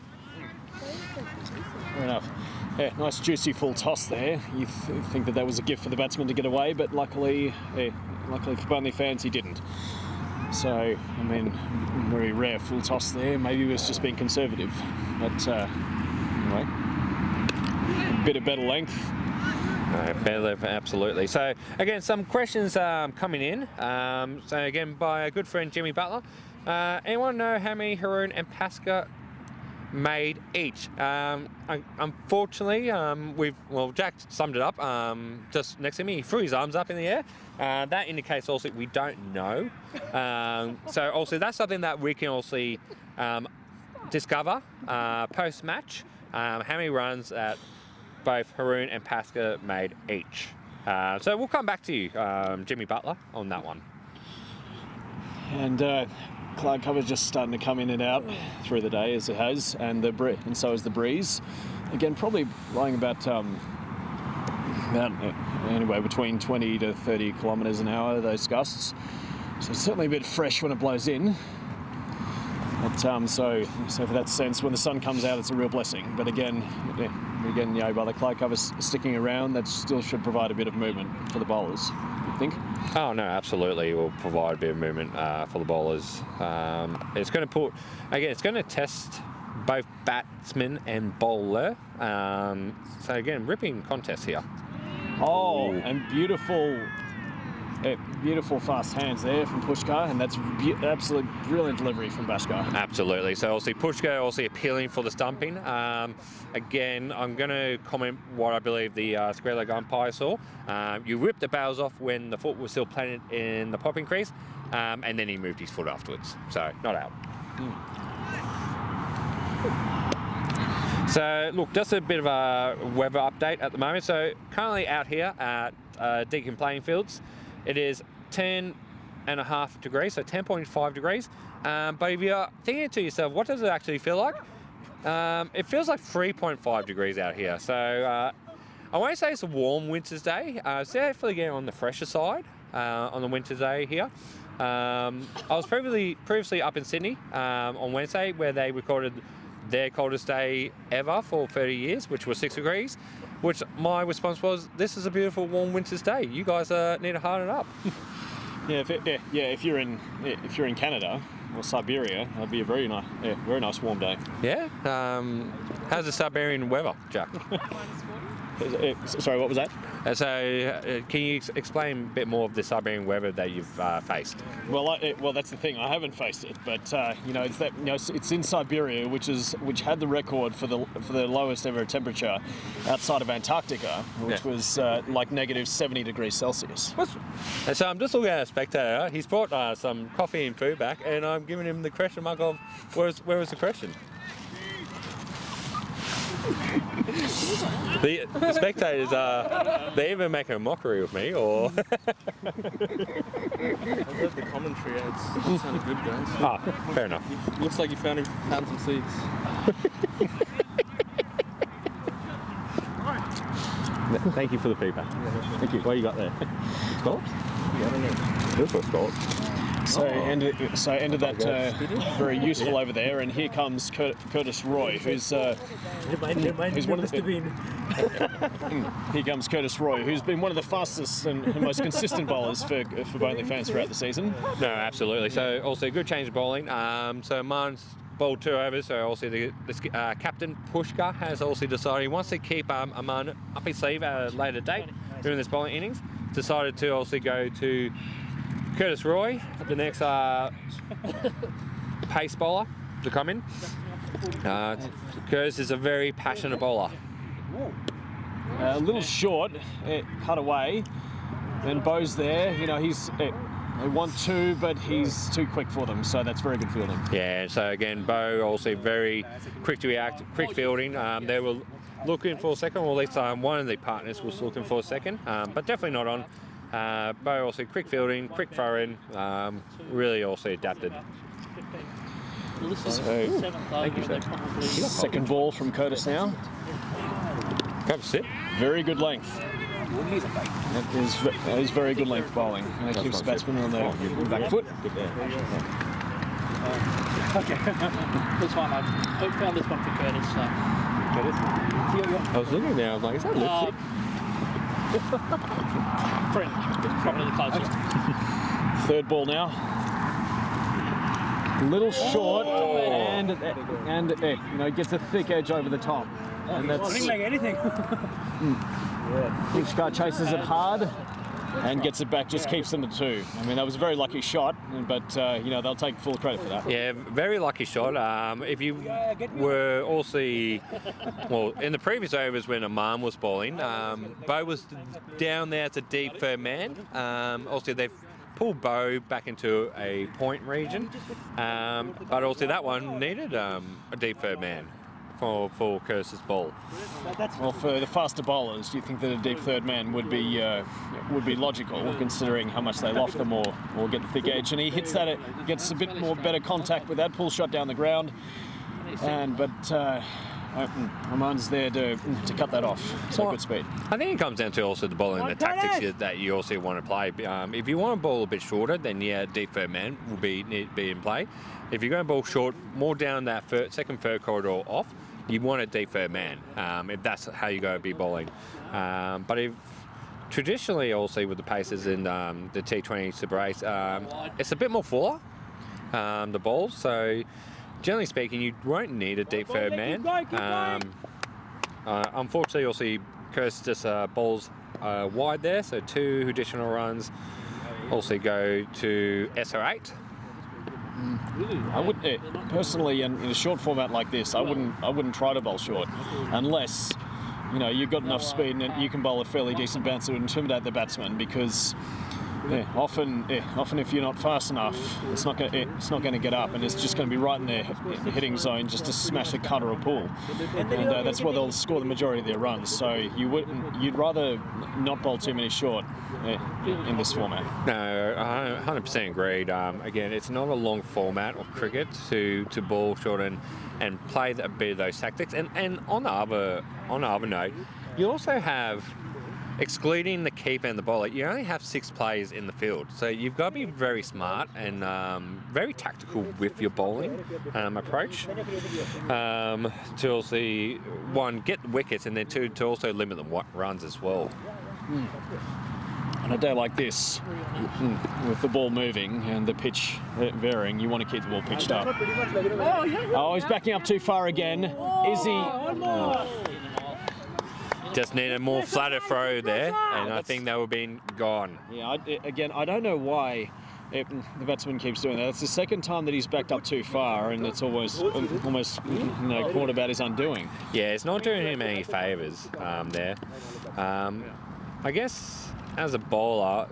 Fair enough. Yeah, nice juicy full toss there. You think that was a gift for the batsman to get away, but luckily for Burnley fans, he didn't. So, I mean, very rare full toss there. Maybe he was just being conservative. But anyway, a bit of better length. Better, absolutely. So again, some questions coming in. So again, by a good friend Jimmy Butler. Anyone know how many Haroon and Pasca made each? Unfortunately, Jack summed it up just next to me. He threw his arms up in the air. That indicates also we don't know. So also that's something that we can also discover post-match. How many runs that both Haroon and Pasca made each. So we'll come back to you, Jimmy Butler, on that one. And cloud cover's just starting to come in and out through the day, as it has, and so is the breeze. Again, probably blowing about anyway between 20 to 30 kilometres an hour, those gusts. So it's certainly a bit fresh when it blows in. But so for that sense, when the sun comes out, it's a real blessing. But again, by the cloud cover sticking around, that still should provide a bit of movement for the bowlers, I think. Oh no, absolutely, it will provide a bit of movement for the bowlers. It's going to test both batsman and bowler. So again, ripping contest here. Oh, and beautiful beautiful fast hands there from Pushkar, and that's absolute brilliant delivery from Bhaskar. Absolutely. So obviously Pushkar also appealing for the stumping. Again, I'm going to comment what I believe the square leg umpire saw. You ripped the bails off when the foot was still planted in the popping crease, and then he moved his foot afterwards. So not out. So look, just a bit of a weather update at the moment. So currently out here at Deakin Playing Fields, it is 10.5 degrees, so 10.5 degrees. But if you're thinking to yourself, what does it actually feel like? It feels like 3.5 degrees out here. So I won't say it's a warm winter's day. It's definitely getting on the fresher side on the winter's day here. I was previously up in Sydney on Wednesday, where they recorded their coldest day ever for 30 years, which was 6 degrees. Which my response was, "This is a beautiful warm winter's day. You guys need to harden up." If you're in Canada or Siberia, that'd be a very nice warm day. Yeah. How's the Siberian weather, Jack? Sorry, what was that? Can you explain a bit more of the Siberian weather that you've faced? Well, that's the thing. I haven't faced it, but it's that it's in Siberia, which had the record for the lowest ever temperature outside of Antarctica, which was like negative 70 degrees Celsius. And so I'm just looking at a spectator. He's brought some coffee and food back, and I'm giving him the question mark of where was the question? The spectators they even making a mockery of me, or I heard the commentary. It sounded good, guys. Ah, fair enough. Looks like you found some seats. Thank you for the feedback. Thank you. What you got there? Scallops? Yeah, I don't know. Those were scallops. So ended that very useful over there, and here comes Curtis Roy, who's one of the. Here comes Curtis Roy, who's been one of the fastest and most consistent bowlers for Burnley fans throughout the season. No, absolutely. So also a good change of bowling. So Marn's bowled 2 overs. So also the captain Pushkar has also decided he wants to keep Aman up his sleeve at a later date during this bowling innings. Decided to also go to Curtis Roy, the next pace bowler to come in. Curtis is a very passionate bowler. A little short, cut away. Then Bo's there. They want 2, but he's too quick for them, so that's very good fielding. Yeah, so again, Bo also very quick to react, quick fielding. They were looking for a second, or at least one of the partners was looking for a second, but definitely not on. Bo also quick fielding, quick throwing, really also adapted. So, thank you, sir. Second ball from Curtis now. Come sit. Very good length. That is very good length bowling. That keeps the batsman on the back foot. Okay. This one, I found this one for Curtis. Curtis? I was looking there, I was like, is that lipstick? Probably the closest. Third ball now. Little short, and gets a thick edge over the top, and that's. I didn't make anything. Pushkar chases it hard and gets it back. Just keeps them to 2. I mean, that was a very lucky shot, but they'll take full credit for that. Yeah, very lucky shot. If you were also, well, in the previous overs when Aman was bowling, Bo was down there as a deep third man. Also, they've pulled Bo back into a point region, but also that one needed a deep third man for Curtis's ball. Well, for the faster bowlers, do you think that a deep third man would be logical, considering how much they loft them or get the thick edge? And he hits that, it gets a bit more better contact with that pull shot down the ground, but Aman's there to cut that off. So good speed. I think it comes down to also the bowling and the tactics that you also want to play. If you want to bowl a bit shorter, then yeah, deep third man will be in play. If you're going to bowl short, more down that second third corridor off, you want a deep third man, if that's how you're going to be bowling. But if traditionally also with the paces in the T20 Super 8, it's a bit more fuller, the balls. So generally speaking, you won't need a deep third man. Unfortunately, also Curtis just bowls wide there, so 2 additional runs also go to SR8. I would personally, in a short format like this, I wouldn't try to bowl short, unless you've got enough speed and you can bowl a fairly decent bounce to intimidate the batsman. Because often if you're not fast enough, it's not going to get up, and it's just going to be right in their hitting zone just to smash a cutter or pull, and that's where they'll score the majority of their runs. So you'd rather not bowl too many short in this format. No, 100% agreed. Again, it's not a long format of cricket to bowl short and play a bit of those tactics. And on the other note, you also have, excluding the keeper and the bowler, you only have 6 players in the field. So you've got to be very smart and very tactical with your bowling approach to also, one, get the wickets, and then two, to also limit the runs as well. On a day like this, with the ball moving and the pitch varying, you want to keep the ball pitched up. Oh, he's backing up too far again. Is he? Just need a more flatter throw there, and I think that would have been gone. Yeah, again, I don't know why the batsman keeps doing that. It's the second time that he's backed up too far, and it's almost caught about his undoing. Yeah, it's not doing him any favours there. I guess as a bowler,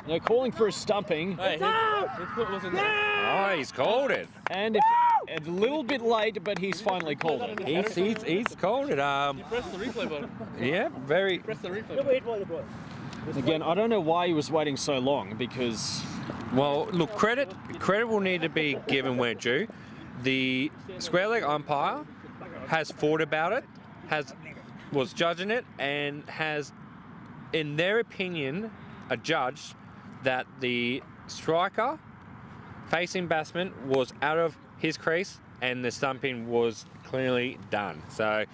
they're calling for a stumping. Oh, he's called it. And a little bit late, but he's finally called it. He's called it. Press the replay button. Yeah, very. Press the replay. Again, I don't know why he was waiting so long, because... Well, look, credit will need to be given where due. The square leg umpire has thought about it, was judging it, and has, in their opinion, adjudged that the striker facing batsman was out of his crease and the stumping was clearly done. So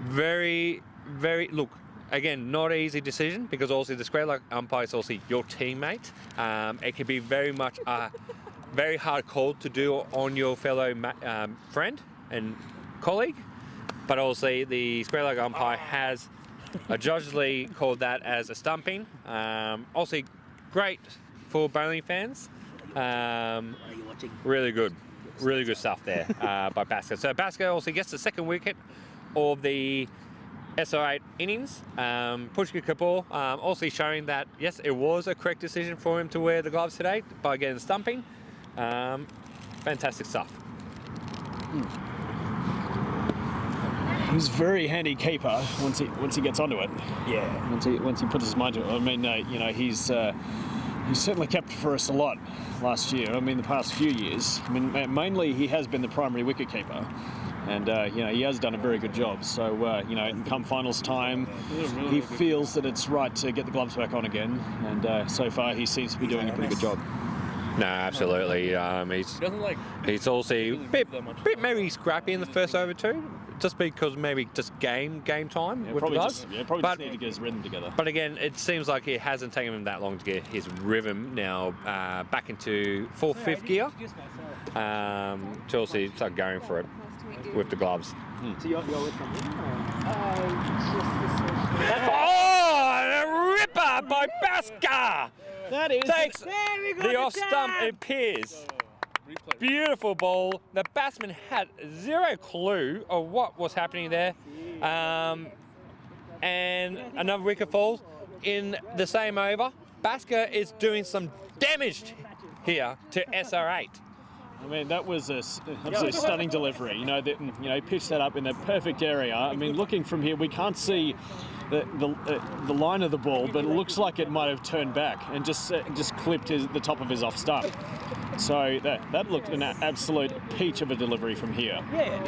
very, very, look, again, not an easy decision, because also the square leg umpire is also your teammate. It can be very much a very hard call to do on your fellow friend and colleague, but also the square leg umpire has adjudgedly called that as a stumping. Also great for bowling fans. Really good stuff there by Basker. So Basker also gets the second wicket of the SR8 innings. Pushkar Kapoor also showing that, yes, it was a correct decision for him to wear the gloves today by getting stumping. Fantastic stuff. He's a very handy keeper once he gets onto it. Yeah. Once he puts his mind to it. I mean, he's certainly kept for us a lot last year. I mean, the past few years. I mean, mainly he has been the primary wicket keeper, and he has done a very good job. So come finals time, he feels that it's right to get the gloves back on again, and so far he seems to be doing a pretty good job. No, absolutely. He's also a bit maybe scrappy in the first over too, just because maybe just game time with the gloves. Probably just need to get his rhythm together. But again, it seems like it hasn't taken him that long to get his rhythm now back into 4th, 5th gear. Chelsea start going for it with the gloves. Oh, a ripper by Basker! That is... Takes the off stump and Piers. Beautiful ball. The batsman had zero clue of what was happening there. And another wicket falls in the same over. Basker is doing some damage here to SR8. I mean, that was a absolutely stunning delivery. He pitched that up in the perfect area. I mean, looking from here, we can't see the line of the ball, but it looks like it might have turned back and just clipped the top of his off stump. So that looked an absolute peach of a delivery from here.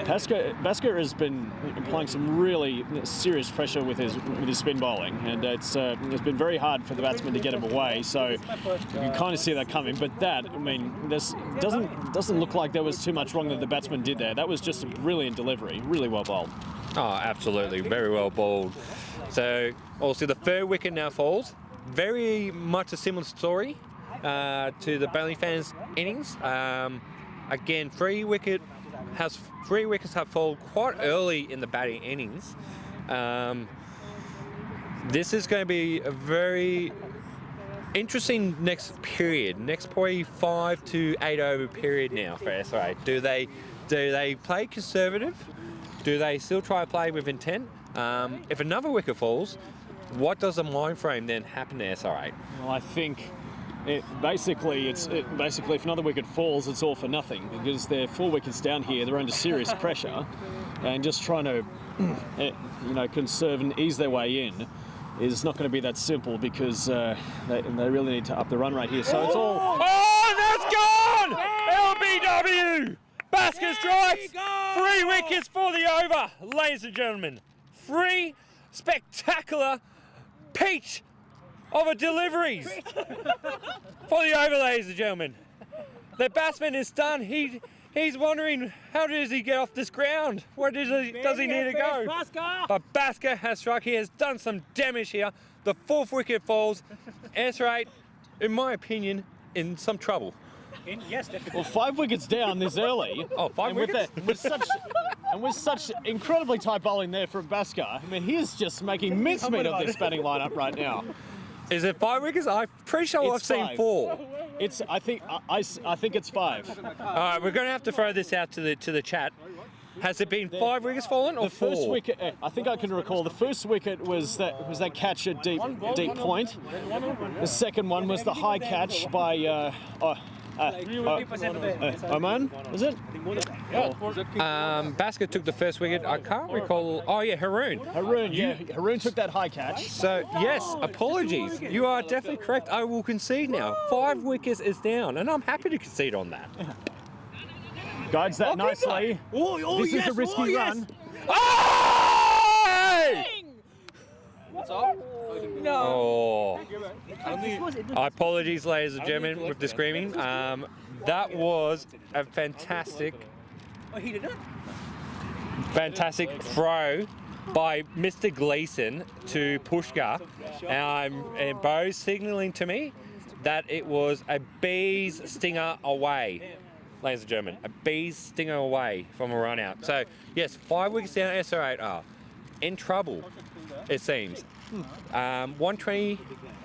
Basker has been applying some really serious pressure with his spin bowling, and it's been very hard for the batsman to get him away. So you can kind of see that coming. But I mean, this doesn't look like there was too much wrong that the batsman did there. That was just a brilliant delivery, really well bowled. Oh, absolutely, very well bowled. So also the 3rd wicket now falls. Very much a similar story to the bowling fans' innings. Again, 3 wickets have fallen quite early in the batting innings. this is going to be a very interesting next period. Next probably 5 to 8 over period now for SR8. Do they play conservative? Do they still try to play with intent? If another wicket falls, what does the mind frame then happen to SR8? Well, I think basically if another wicket falls, it's all for nothing, because they're 4 wickets down here. They're under serious pressure, and just trying to conserve and ease their way in is not going to be that simple, because they really need to up the run rate here. So it's all. Oh, that's gone! LBW! Basker strikes! 3 wickets for the over, ladies and gentlemen. 3 spectacular peach of a deliveries for the over, ladies and gentlemen. The batsman is stunned. He's wondering, how does he get off this ground? Where does he need to go? But Basker has struck. He has done some damage here. The 4th wicket falls. SR8, in my opinion, in some trouble. Yes, definitely. Well, 5 wickets down this early. Oh, 5 wickets? With such incredibly tight bowling there from Basker. I mean, he's just making mincemeat of this batting lineup right now. Is it 5 wickets? I'm pretty sure I've seen 4. I think it's 5. All right, we're going to have to throw this out to the chat. Has it been 5 wickets fallen or 4? The first wicket, I think I can recall. The first wicket was that catch at deep point. The second one was the high catch by Oman, was it? Basker took the first wicket. I can't recall. Oh yeah, Haroon. Haroon took that high catch. So yes, apologies. You are definitely correct. I will concede now. 5 wickets is down, and I'm happy to concede on that. Guides that nicely. This is a risky run. Oh! What's up? No. Oh. Apologies, ladies and gentlemen, with the screaming. That was a fantastic throw by Mr. Gleeson to Pushkar. And Bo's signalling to me that it was a bee's stinger away. Ladies and gentlemen, a bee's stinger away from a run out. So, yes, 5 wickets down, SR8 are in trouble, it seems. 120,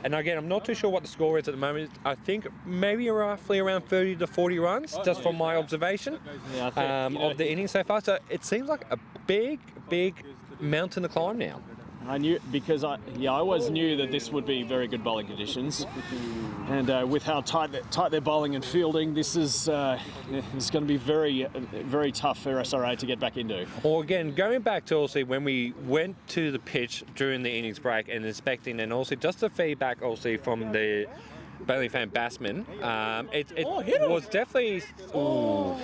and again, I'm not too sure what the score is at the moment. I think maybe roughly around 30 to 40 runs, just from my observation of the innings so far. So it seems like a big mountain to climb now. I knew, because I always knew that this would be very good bowling conditions, and with how tight they're bowling and fielding, this is going to be very tough for SR8 to get back into. Well, again, going back to also when we went to the pitch during the innings break and inspecting, and also just the feedback also from the Burnley fan batsman, it was definitely. Ooh,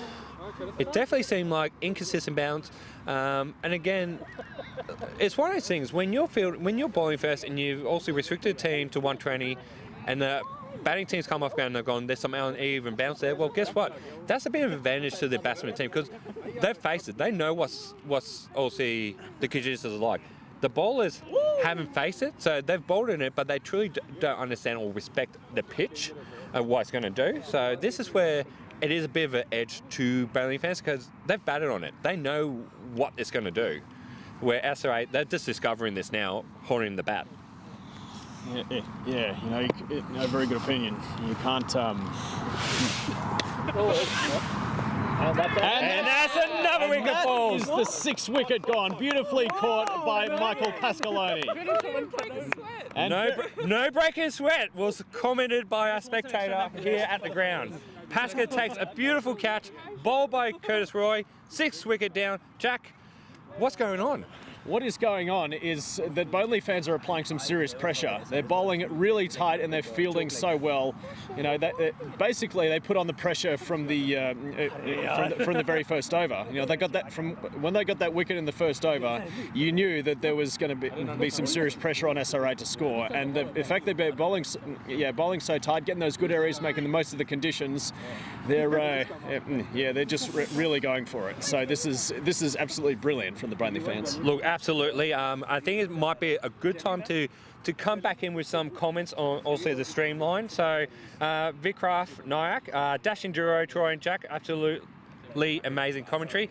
it definitely seemed like inconsistent bounce, and again, it's one of those things when you're bowling first and you've also restricted the team to 120, and the batting teams come off ground and they've gone, there's some uneven bounce there. Well, guess what? That's a bit of an advantage to the batsman team, because they've faced it. They know what's also the conditions are like. The bowlers haven't faced it, so they've bowled in it, but they truly don't understand or respect the pitch and what it's going to do. So this is where it is a bit of an edge to Burnley fans, because they've batted on it. They know what it's going to do. Where SR8, they're just discovering this now, holding the bat. Yeah, very good opinion. You can't. And that's another wicket fall. That is the 6th wicket gone, beautifully caught by Michael Pasqualoni. And no breaking sweat was commented by a spectator here at the ground. Pasca takes a beautiful catch, bowled by Curtis Roy, 6th wicket down. Jack, what's going on? What is going on is that Burnley fans are applying some serious pressure. They're bowling it really tight and they're fielding so well. You know, basically they put on the pressure from the very first over. You know, they got that from when they got that wicket in the first over. You knew that there was going to be some serious pressure on SR8 to score. And the fact they've been bowling so tight, getting those good areas, making the most of the conditions, they're just really going for it. So this is absolutely brilliant from the Burnley fans. Look, absolutely. I think it might be a good time to come back in with some comments on also the streamline. So Vikraf Nayak, Dashing Duro, Troy and Jack, absolutely amazing commentary.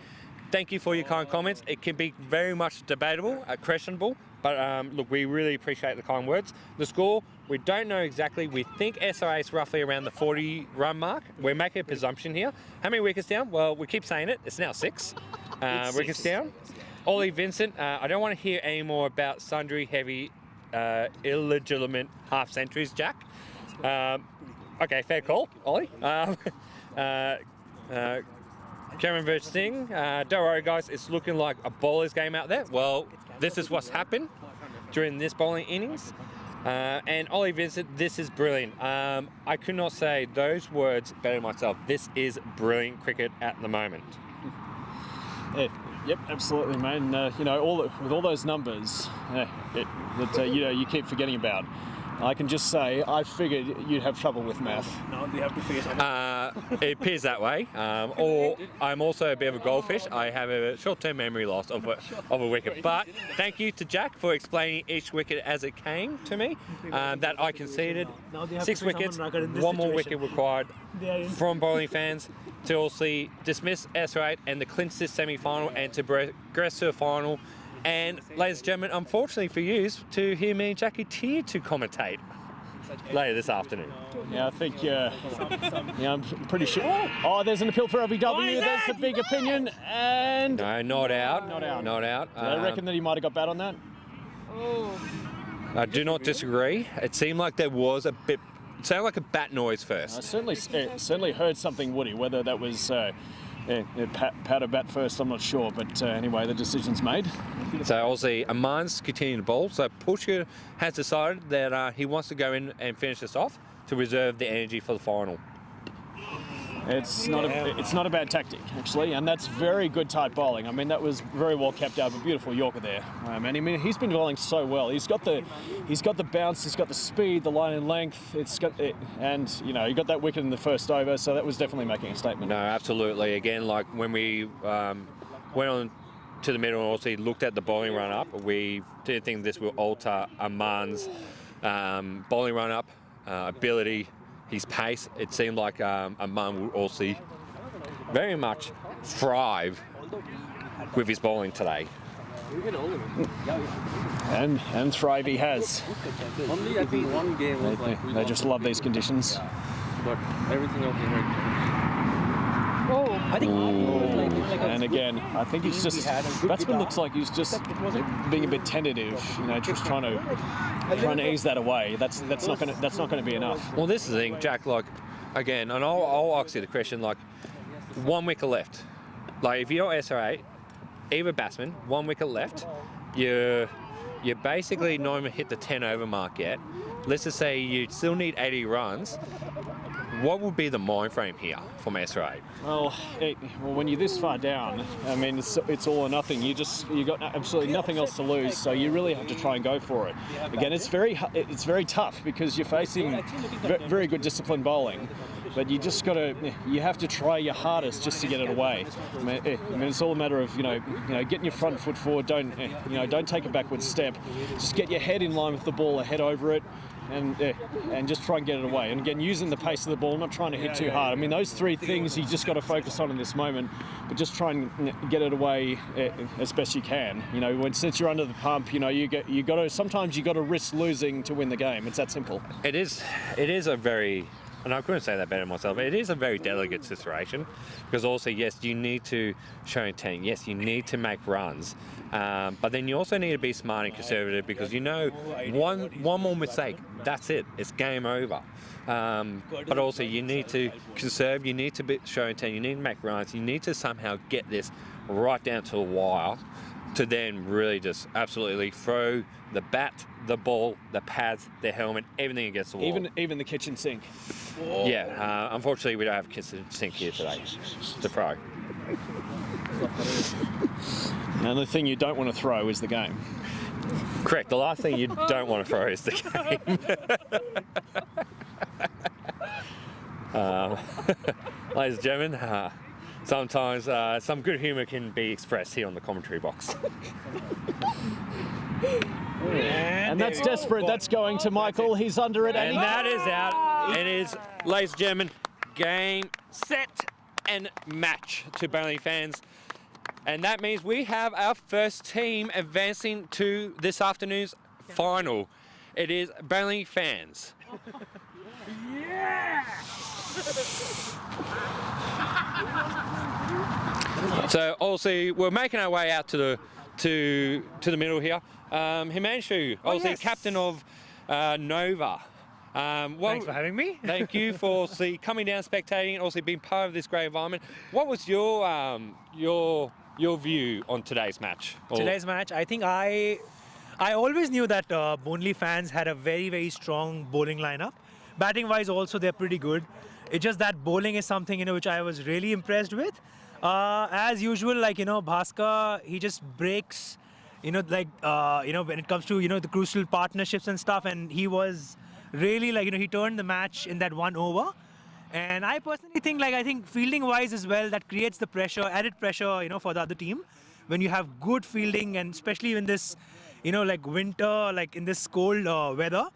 thank you for your kind comments. It can be very much debatable, questionable, but look, we really appreciate the kind words. The score, we don't know exactly. We think SR8 is roughly around the 40 run mark. We're making a presumption here. How many wickets down? Well, we keep saying it. It's now 6 wickets down. Ollie Vincent, I don't want to hear any more about sundry heavy, illegitimate half centuries, Jack. Okay, fair call, Ollie. Cameron versus Singh, don't worry guys, it's looking like a bowler's game out there. Well, this is what's happened during this bowling innings. And Ollie Vincent, this is brilliant. I could not say those words better myself. This is brilliant cricket at the moment. Yep, absolutely, man. You know, with all those numbers that you know you keep forgetting about. I can just say, I figured you'd have trouble with math. No, you have to figure something. It appears that way. Or I'm also a bit of a goldfish. I have a short-term memory loss of a wicket. But thank you to Jack for explaining each wicket as it came to me. That I conceded 6 wickets, 1 more wicket required from bowling fans to also dismiss SR8 and to clinch this semi-final and to progress to a final. And ladies and gentlemen, unfortunately for you, to hear me and Jackie Tier to commentate later this afternoon. Yeah, I think, yeah, I'm pretty sure. Oh, there's an appeal for LBW. There's the big opinion. And no, not out. Not out. I reckon that he might have got bat on that. I do not disagree. It seemed like there was a bit. It sounded like a bat noise first. I certainly heard something, Woody. Whether that was pat a bat first, I'm not sure. But anyway, the decision's made. So obviously, Aman's continuing to bowl. So Pushkar has decided that he wants to go in and finish this off to reserve the energy for the final. It's not a bad tactic, actually, and that's very good tight bowling. I mean, that was very well kept out, a beautiful Yorker there. And I mean, he's been bowling so well. He's got the bounce, he's got the speed, the line and length. And you know, he got that wicket in the first over, so that was definitely making a statement. No, absolutely. Again, like when we went on to the middle and also looked at the bowling run up, we didn't think this will alter Aman's bowling run up ability. His pace, it seemed like Aman would also very much thrive with his bowling today. And thrive he has. Only I think one game was like they just love these conditions. But everything else is very I think and again, I think he's just batsman looks like he's just being a bit tentative, you know, just trying to ease that away. That's not going to be enough. Well, this is the thing, Jack. Like again, and I'll ask you the question. Like 1 wicket left. Like if you're SR8, either batsman, 1 wicket left. You're basically not even hit the 10 over mark yet. Let's just say you still need 80 runs. What would be the mind frame here from SR8? Well, when you're this far down, I mean, it's all or nothing. You got absolutely nothing else to lose, so you really have to try and go for it. Again, it's very tough because you're facing very good disciplined bowling, but you have to try your hardest just to get it away. I mean, it's all a matter of you know getting your front foot forward. Don't take a backward step. Just get your head in line with the ball, head over it. And just try and get it away. And again, using the pace of the ball, not trying to hit too hard. I mean, those 3 things you just got to focus on in this moment, but just try and get it away as best you can. You know, since you're under the pump, you know, sometimes you got to risk losing to win the game. It's that simple. It is a very, and I couldn't say that better myself, it is a very delicate situation because also, yes, you need to show intent. Yes, you need to make runs. But then you also need to be smart and conservative because you know one more mistake, that's it. It's game over. But also you need to conserve. You need to show intent. You need to make runs. You need to somehow get this right down to the wire to then really just absolutely throw the bat, the ball, the pads, the helmet, everything against the wall. Even the kitchen sink. Yeah. Unfortunately, we don't have a kitchen sink here today. It's a pro. And the thing you don't want to throw is the game. Correct. The last thing you don't want to throw is the game. Ladies and gentlemen, sometimes some good humour can be expressed here on the commentary box. And that's desperate. That's going to Michael. He's under it. And that is out. It is, ladies and gentlemen, game, set, and match to bowling fans. And that means we have our first team advancing to this afternoon's final. It is Burnley fans. Yeah! So obviously we're making our way out to the middle here. Himanshu, obviously captain of Nova. Thanks for having me. Thank you for coming down, spectating, and also being part of this great environment. What was your view on today's match? Today's match, I think I always knew that Burnley fans had a very strong bowling lineup. Batting wise also they're pretty good. It's just that bowling is something which I was really impressed with. As usual, Bhaskar, he just breaks when it comes to the crucial partnerships and stuff, and he was really he turned the match in that 1 over. And I personally think I think fielding wise as well, that creates the pressure, added pressure for the other team when you have good fielding, and especially in this winter, in this cold weather.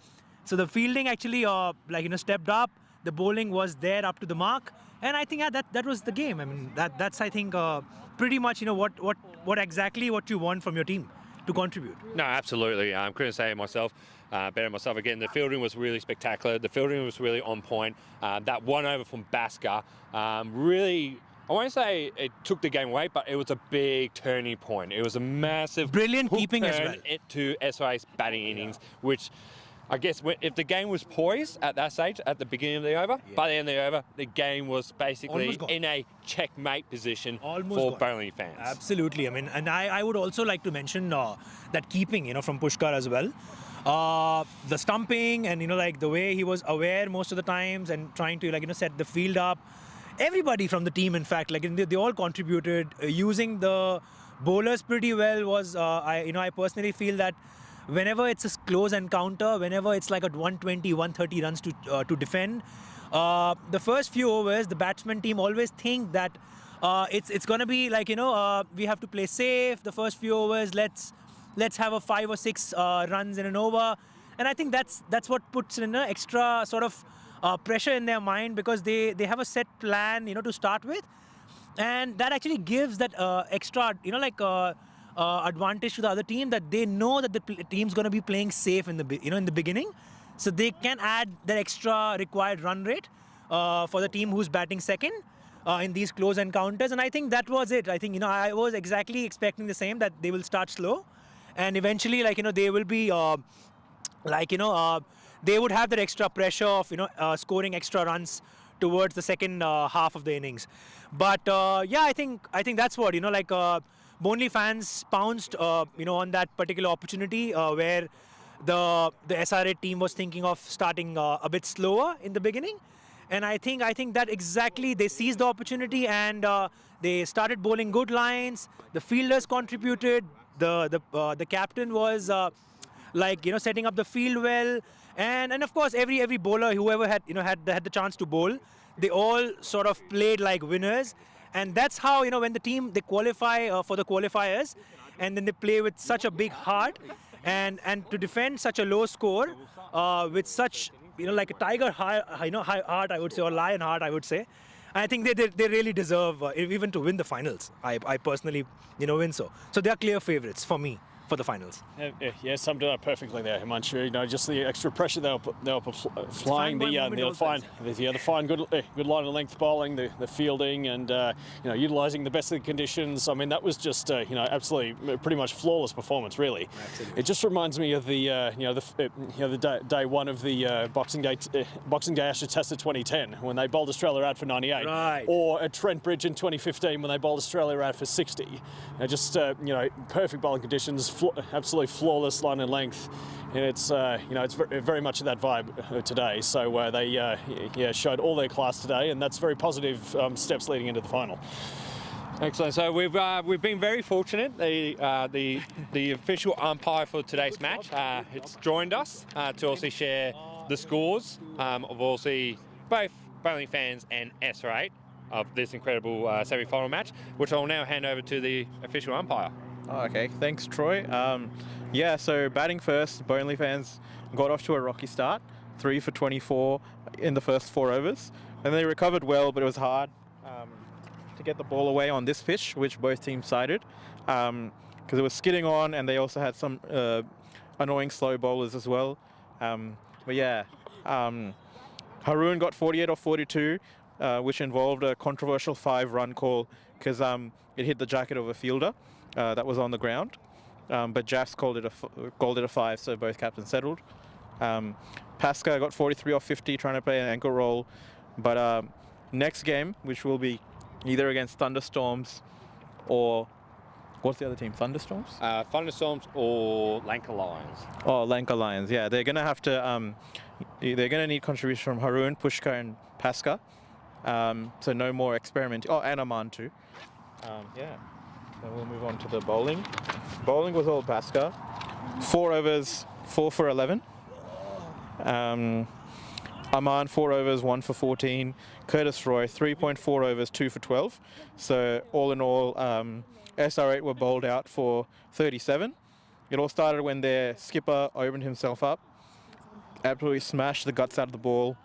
So the fielding actually stepped up. The bowling was there up to the mark, and I think that was the game. I mean that's I think pretty much what exactly what you want from your team to contribute. No, absolutely. Couldn't say it myself. Better myself again. The fielding was really spectacular. The fielding was really on point. That 1 over from Bhaskar really, I won't say it took the game away, but it was a big turning point. It was a massive, brilliant keeping as well to SR8's batting innings, which I guess if the game was poised at that stage, at the beginning of the over, by the end of the over, the game was basically in a checkmate position for Burnley fans. Absolutely. I mean, and I would also like to mention that keeping, from Pushkar as well. The stumping and, the way he was aware most of the times and trying to, set the field up. Everybody from the team, in fact, they all contributed. Using the bowlers pretty well was, I personally feel that whenever it's a close encounter, whenever it's at 120, 130 runs to defend, the first few overs, the batsman team always think that it's going to be we have to play safe. The first few overs, let's have a 5 or 6 runs in an over. And I think that's what puts in an extra sort of pressure in their mind, because they have a set plan, to start with. And that actually gives that extra, advantage to the other team, that they know that the team's going to be playing safe in the in the beginning, so they can add that extra required run rate for the team who's batting second in these close encounters. And I think that was it. I think I was exactly expecting the same, that they will start slow, and eventually they will be they would have that extra pressure of scoring extra runs towards the second half of the innings. But yeah, I think that's what Burnley fans pounced, on that particular opportunity where the SR8 team was thinking of starting a bit slower in the beginning, and I think that exactly they seized the opportunity, and they started bowling good lines. The fielders contributed. The captain was setting up the field well, and of course every bowler, whoever had had the chance to bowl, they all sort of played like winners. And that's how, when the team, they qualify for the qualifiers, and then they play with such a big heart, and to defend such a low score with such, like a tiger heart, I would say, or lion heart, I would say. I think they really deserve even to win the finals. I personally, win so. So they are clear favourites for me for the finals. Yeah, summed it up perfectly there, Himanshu. Just the extra pressure they were flying, the fine good line of length bowling, the fielding, and utilising the best of the conditions. I mean, that was just absolutely pretty much flawless performance, really. Absolutely. It just reminds me of the day one of the Boxing Day Ashes Test of 2010 when they bowled Australia out for 98, right. Or at Trent Bridge in 2015 when they bowled Australia out for 60. Perfect bowling conditions. Absolutely flawless line and length, and it's it's very much of that vibe today. So they showed all their class today, and that's very positive steps leading into the final. Excellent. So we've been very fortunate. The official umpire for today's match it's joined us to also share the scores of also both Burnley fans and SR8 of this incredible semi-final match, which I'll now hand over to the official umpire. Oh, okay, thanks Troy. So batting first, Burnley fans got off to a rocky start, 3 for 24 in the first 4 overs, and they recovered well, but it was hard. to get the ball away on this pitch, which both teams sided, because it was skidding on, and they also had some annoying slow bowlers as well. But yeah, Haroon got 48 off 42, which involved a controversial 5-run call because it hit the jacket of a fielder that was on the ground. But Jas called it a 5, so both captains settled. Pasca got 43 off 50, trying to play an ankle roll. But next game, which will be either against Thunderstorms or what's the other team? Thunderstorms? Thunderstorms or Lanka Lions. Oh, Lanka Lions. Yeah, they're gonna have to. They're gonna need contribution from Haroon, Pushkar, and Pasca. So no more experiment. Oh, and Aman too. Yeah. Then we'll move on to the bowling. Bowling was all Pasca. 4 overs, 4 for 11. Aman 4 overs, 1 for 14. Curtis Roy 3.4 overs, 2 for 12. So all in all, SR8 were bowled out for 37. It all started when their skipper opened himself up, absolutely smashed the guts out of the ball,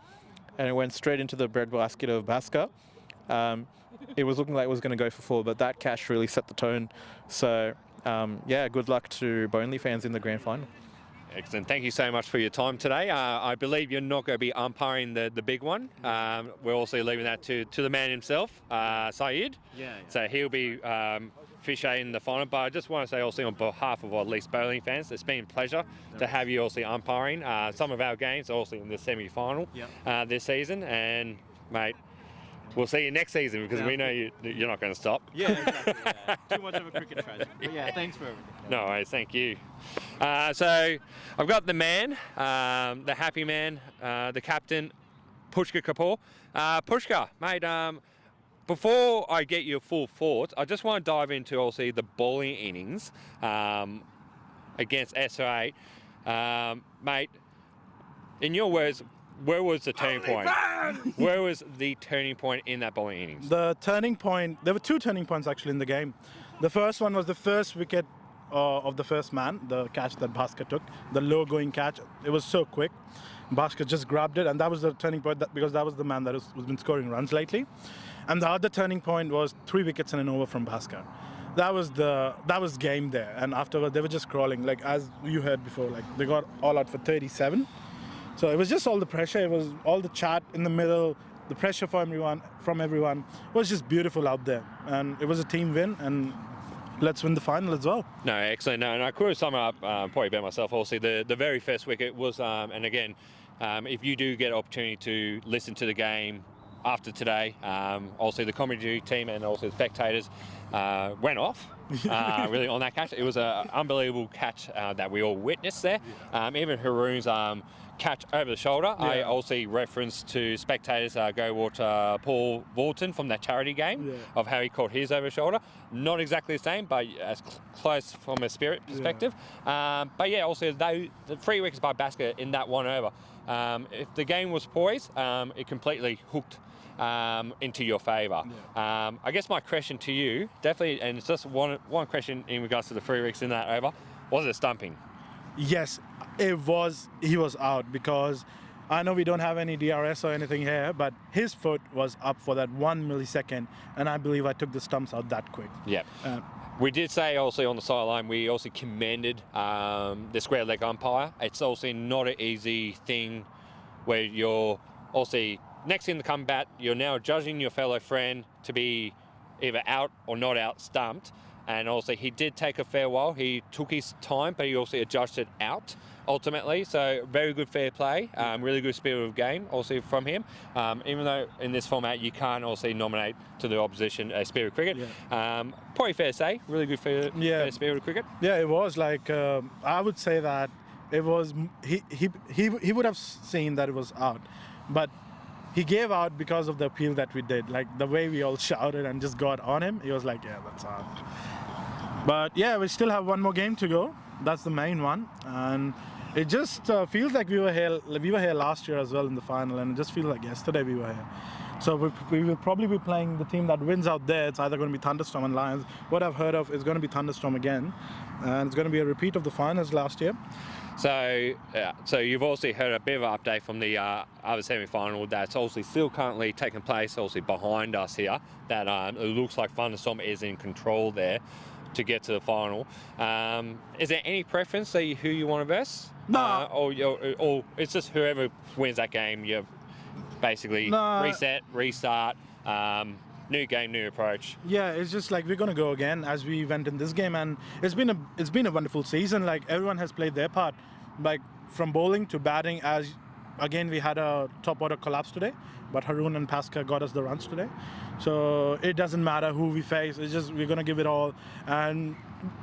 and it went straight into the breadbasket of Pasca. It was looking like it was going to go for 4, but that catch really set the tone. So yeah, good luck to Bonely fans in the grand final. Excellent. Thank you so much for your time today. I believe you're not going to be umpiring the big one. We're also leaving that to the man himself, Saeed. Yeah. So he'll be officiating the final. But I just want to say also on behalf of at least bowling fans, it's been a pleasure to have you also umpiring some of our games also in the semi-final this season. And mate, we'll see you next season because we know you're not going to stop. Yeah, exactly. Yeah. Too much of a cricket tragedy. But yeah, thanks for everything. No worries, thank you. So I've got the man, the happy man, the captain, Pushkar Kapoor. Pushkar, mate, before I get your full thoughts, I just want to dive into also the bowling innings against SR8. Mate, in your words, where was the turning point? Where was the turning point in that bowling innings? The turning point, there were 2 turning points actually in the game. The first one was the first wicket of the first man, the catch that Bhaskar took, the low going catch. It was so quick. Bhaskar just grabbed it, and that was the turning point because that was the man that has been scoring runs lately. And the other turning point was 3 wickets and an over from Bhaskar. That was game there. And afterward, they were just crawling, like as you heard before, like they got all out for 37. So it was just all the pressure. It was all the chat in the middle, the pressure from everyone. It was just beautiful out there, and it was a team win. And let's win the final as well. No, excellent. No, and I could sum up probably about myself also. The very first wicket was, and again, if you do get an opportunity to listen to the game after today, also the commentary team and also the spectators went off really on that catch. It was an unbelievable catch that we all witnessed there. Even Haroon's catch over the shoulder. Yeah. I also referenced to spectators go watch Paul Walton from that charity game of how he caught his over the shoulder. Not exactly the same, but as close from a spirit perspective. But yeah, also the 3 wickets by Bhaskar in that 1 over. If the game was poised, it completely hooked into your favour. Yeah. I guess my question to you, definitely, and it's just one question in regards to the 3 wickets in that over, was it stumping? Yes, it was. He was out because I know we don't have any DRS or anything here, but his foot was up for that 1 millisecond, and I believe I took the stumps out that quick. Yeah. We did say also on the sideline, we also commended the square leg umpire. It's also not an easy thing where you're also next in the combat, you're now judging your fellow friend to be either out or not out, stumped. And also he did take a fair while. He took his time, but he also adjusted out ultimately. So very good fair play, really good spirit of game also from him. Even though in this format you can't also nominate to the opposition a spirit of cricket. Yeah. Probably fair to say, really good fair spirit of cricket. Yeah, it was like, I would say that it was, he would have seen that it was out. But he gave out because of the appeal that we did. Like the way we all shouted and just got on him, he was like, yeah, that's out. But yeah, we still have 1 more game to go. That's the main one. And it just feels like we were here last year as well in the final, and it just feels like yesterday we were here. So we will probably be playing the team that wins out there. It's either going to be Thunderstorm and Lions. What I've heard of is going to be Thunderstorm again. And it's going to be a repeat of the finals last year. So you've also heard a bit of an update from the other semi-final that's also still currently taking place, also behind us here. That it looks like Thunderstorm is in control there to get to the final. Is there any preference who you want to verse? No. Or it's just whoever wins that game, you basically reset, restart. New game, new approach. Yeah, it's just like we're gonna go again as we went in this game, and it's been a wonderful season. Like everyone has played their part, like from bowling to batting. As again, we had a top order collapse today, but Haroon and Pascal got us the runs today. So it doesn't matter who we face. It's just we're gonna give it all, and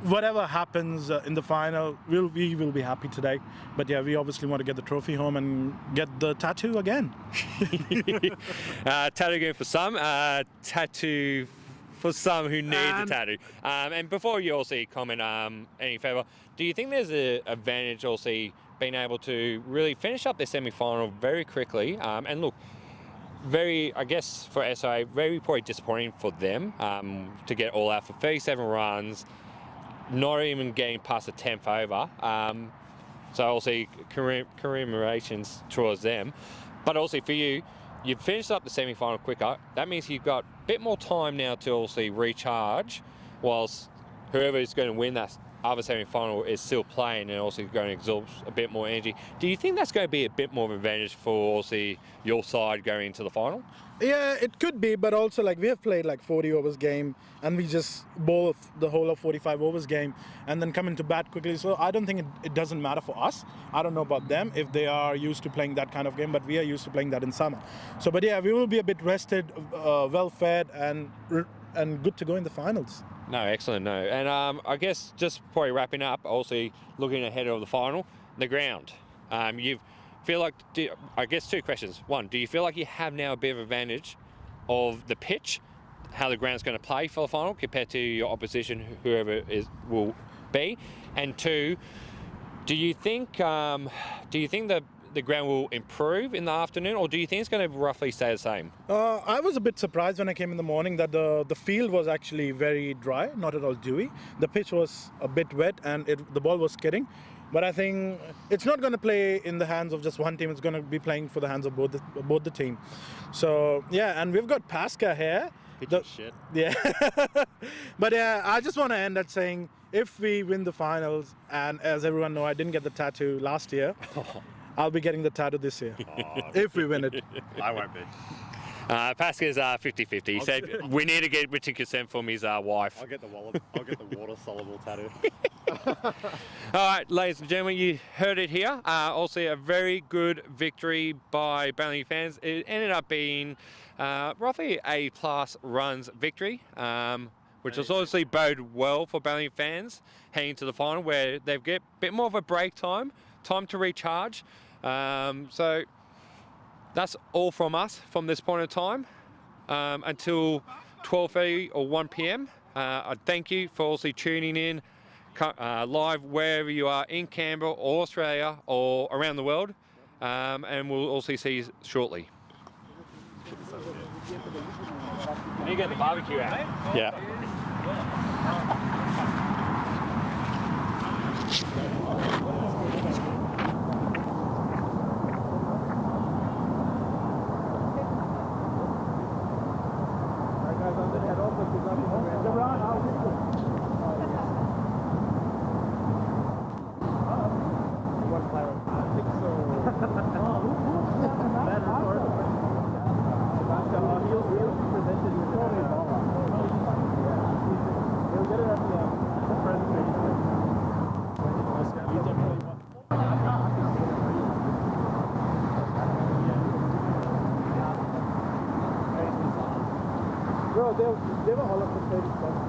whatever happens in the final, we will be happy today. But yeah, we obviously want to get the trophy home and get the tattoo again. Tattoo again for some. Tattoo for some who need the tattoo. And before you also comment any further, do you think there's an advantage also being able to really finish up the semi-final very quickly? And look, I guess for SR8, very probably disappointing for them to get all out for 37 runs, not even getting past the 10th over. So also commemorations towards them. But also for you, you've finished up the semi-final quicker. That means you've got a bit more time now to also recharge, whilst whoever is going to win that other semi-final is still playing and also going to exhaust a bit more energy. Do you think that's going to be a bit more of an advantage for also your side going into the final? Yeah, it could be, but also like we have played like 40 overs game and we just bowl the whole of 45 overs game and then come into bat quickly. So I don't think it doesn't matter for us. I don't know about them if they are used to playing that kind of game, but we are used to playing that in summer. So, but yeah, we will be a bit rested, well fed and good to go in the finals. No, excellent. No, and I guess just probably wrapping up, also looking ahead of the final, the ground. You feel like, I guess two questions. One, do you feel like you have now a bit of advantage of the pitch, how the ground's going to play for the final compared to your opposition, whoever will be? And two, do you think the ground will improve in the afternoon, or do you think it's going to roughly stay the same? I was a bit surprised when I came in the morning that the field was actually very dry, not at all dewy. The pitch was a bit wet and the ball was skidding. But I think it's not going to play in the hands of just one team. It's going to be playing for the hands of both the team. So yeah, and we've got Pascal here. Shit. Yeah. But yeah, I just want to end at saying if we win the finals, and as everyone knows, I didn't get the tattoo last year. I'll be getting the tattoo this year, if we win it. I won't be. Pascal's 50-50. He said we need to get written consent from his wife. I'll get the water-soluble tattoo. All right, ladies and gentlemen, you heard it here. Also a very good victory by Burnley fans. It ended up being roughly a A+ runs victory, which has obviously boded well for Burnley fans heading to the final, where they get a bit more of a break time to recharge. So that's all from us from this point in time until 12:30 or 1 p.m. I thank you for also tuning in live wherever you are in Canberra or Australia or around the world, and we'll also see you shortly. You get the barbecue out. Yeah. They were all up to 30 spots.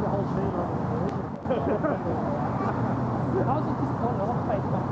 The whole team how's it just falling off Facebook?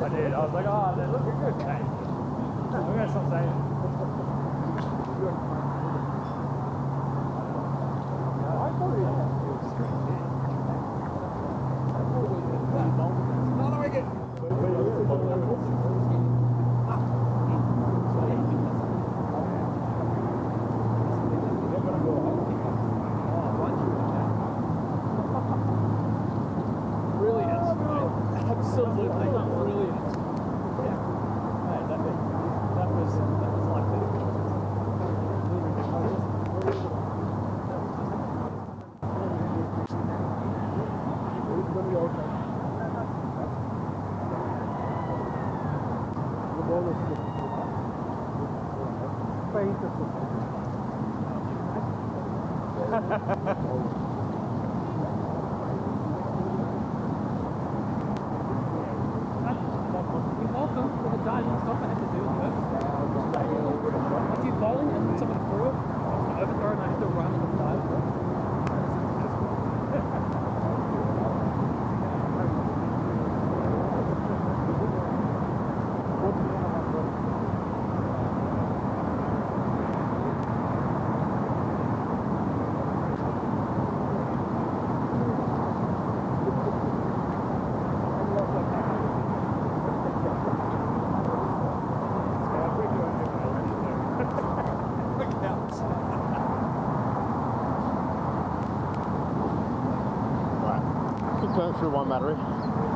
I did. I was like, oh, they're looking good, mate. I'm going to stop saying it. Absolutely brilliant. Yeah. Mate, that was like welcome to the diving stuff I had to do with it. I keep bowling and someone threw it, overthrow and I had to run and dive. Keep going through one battery.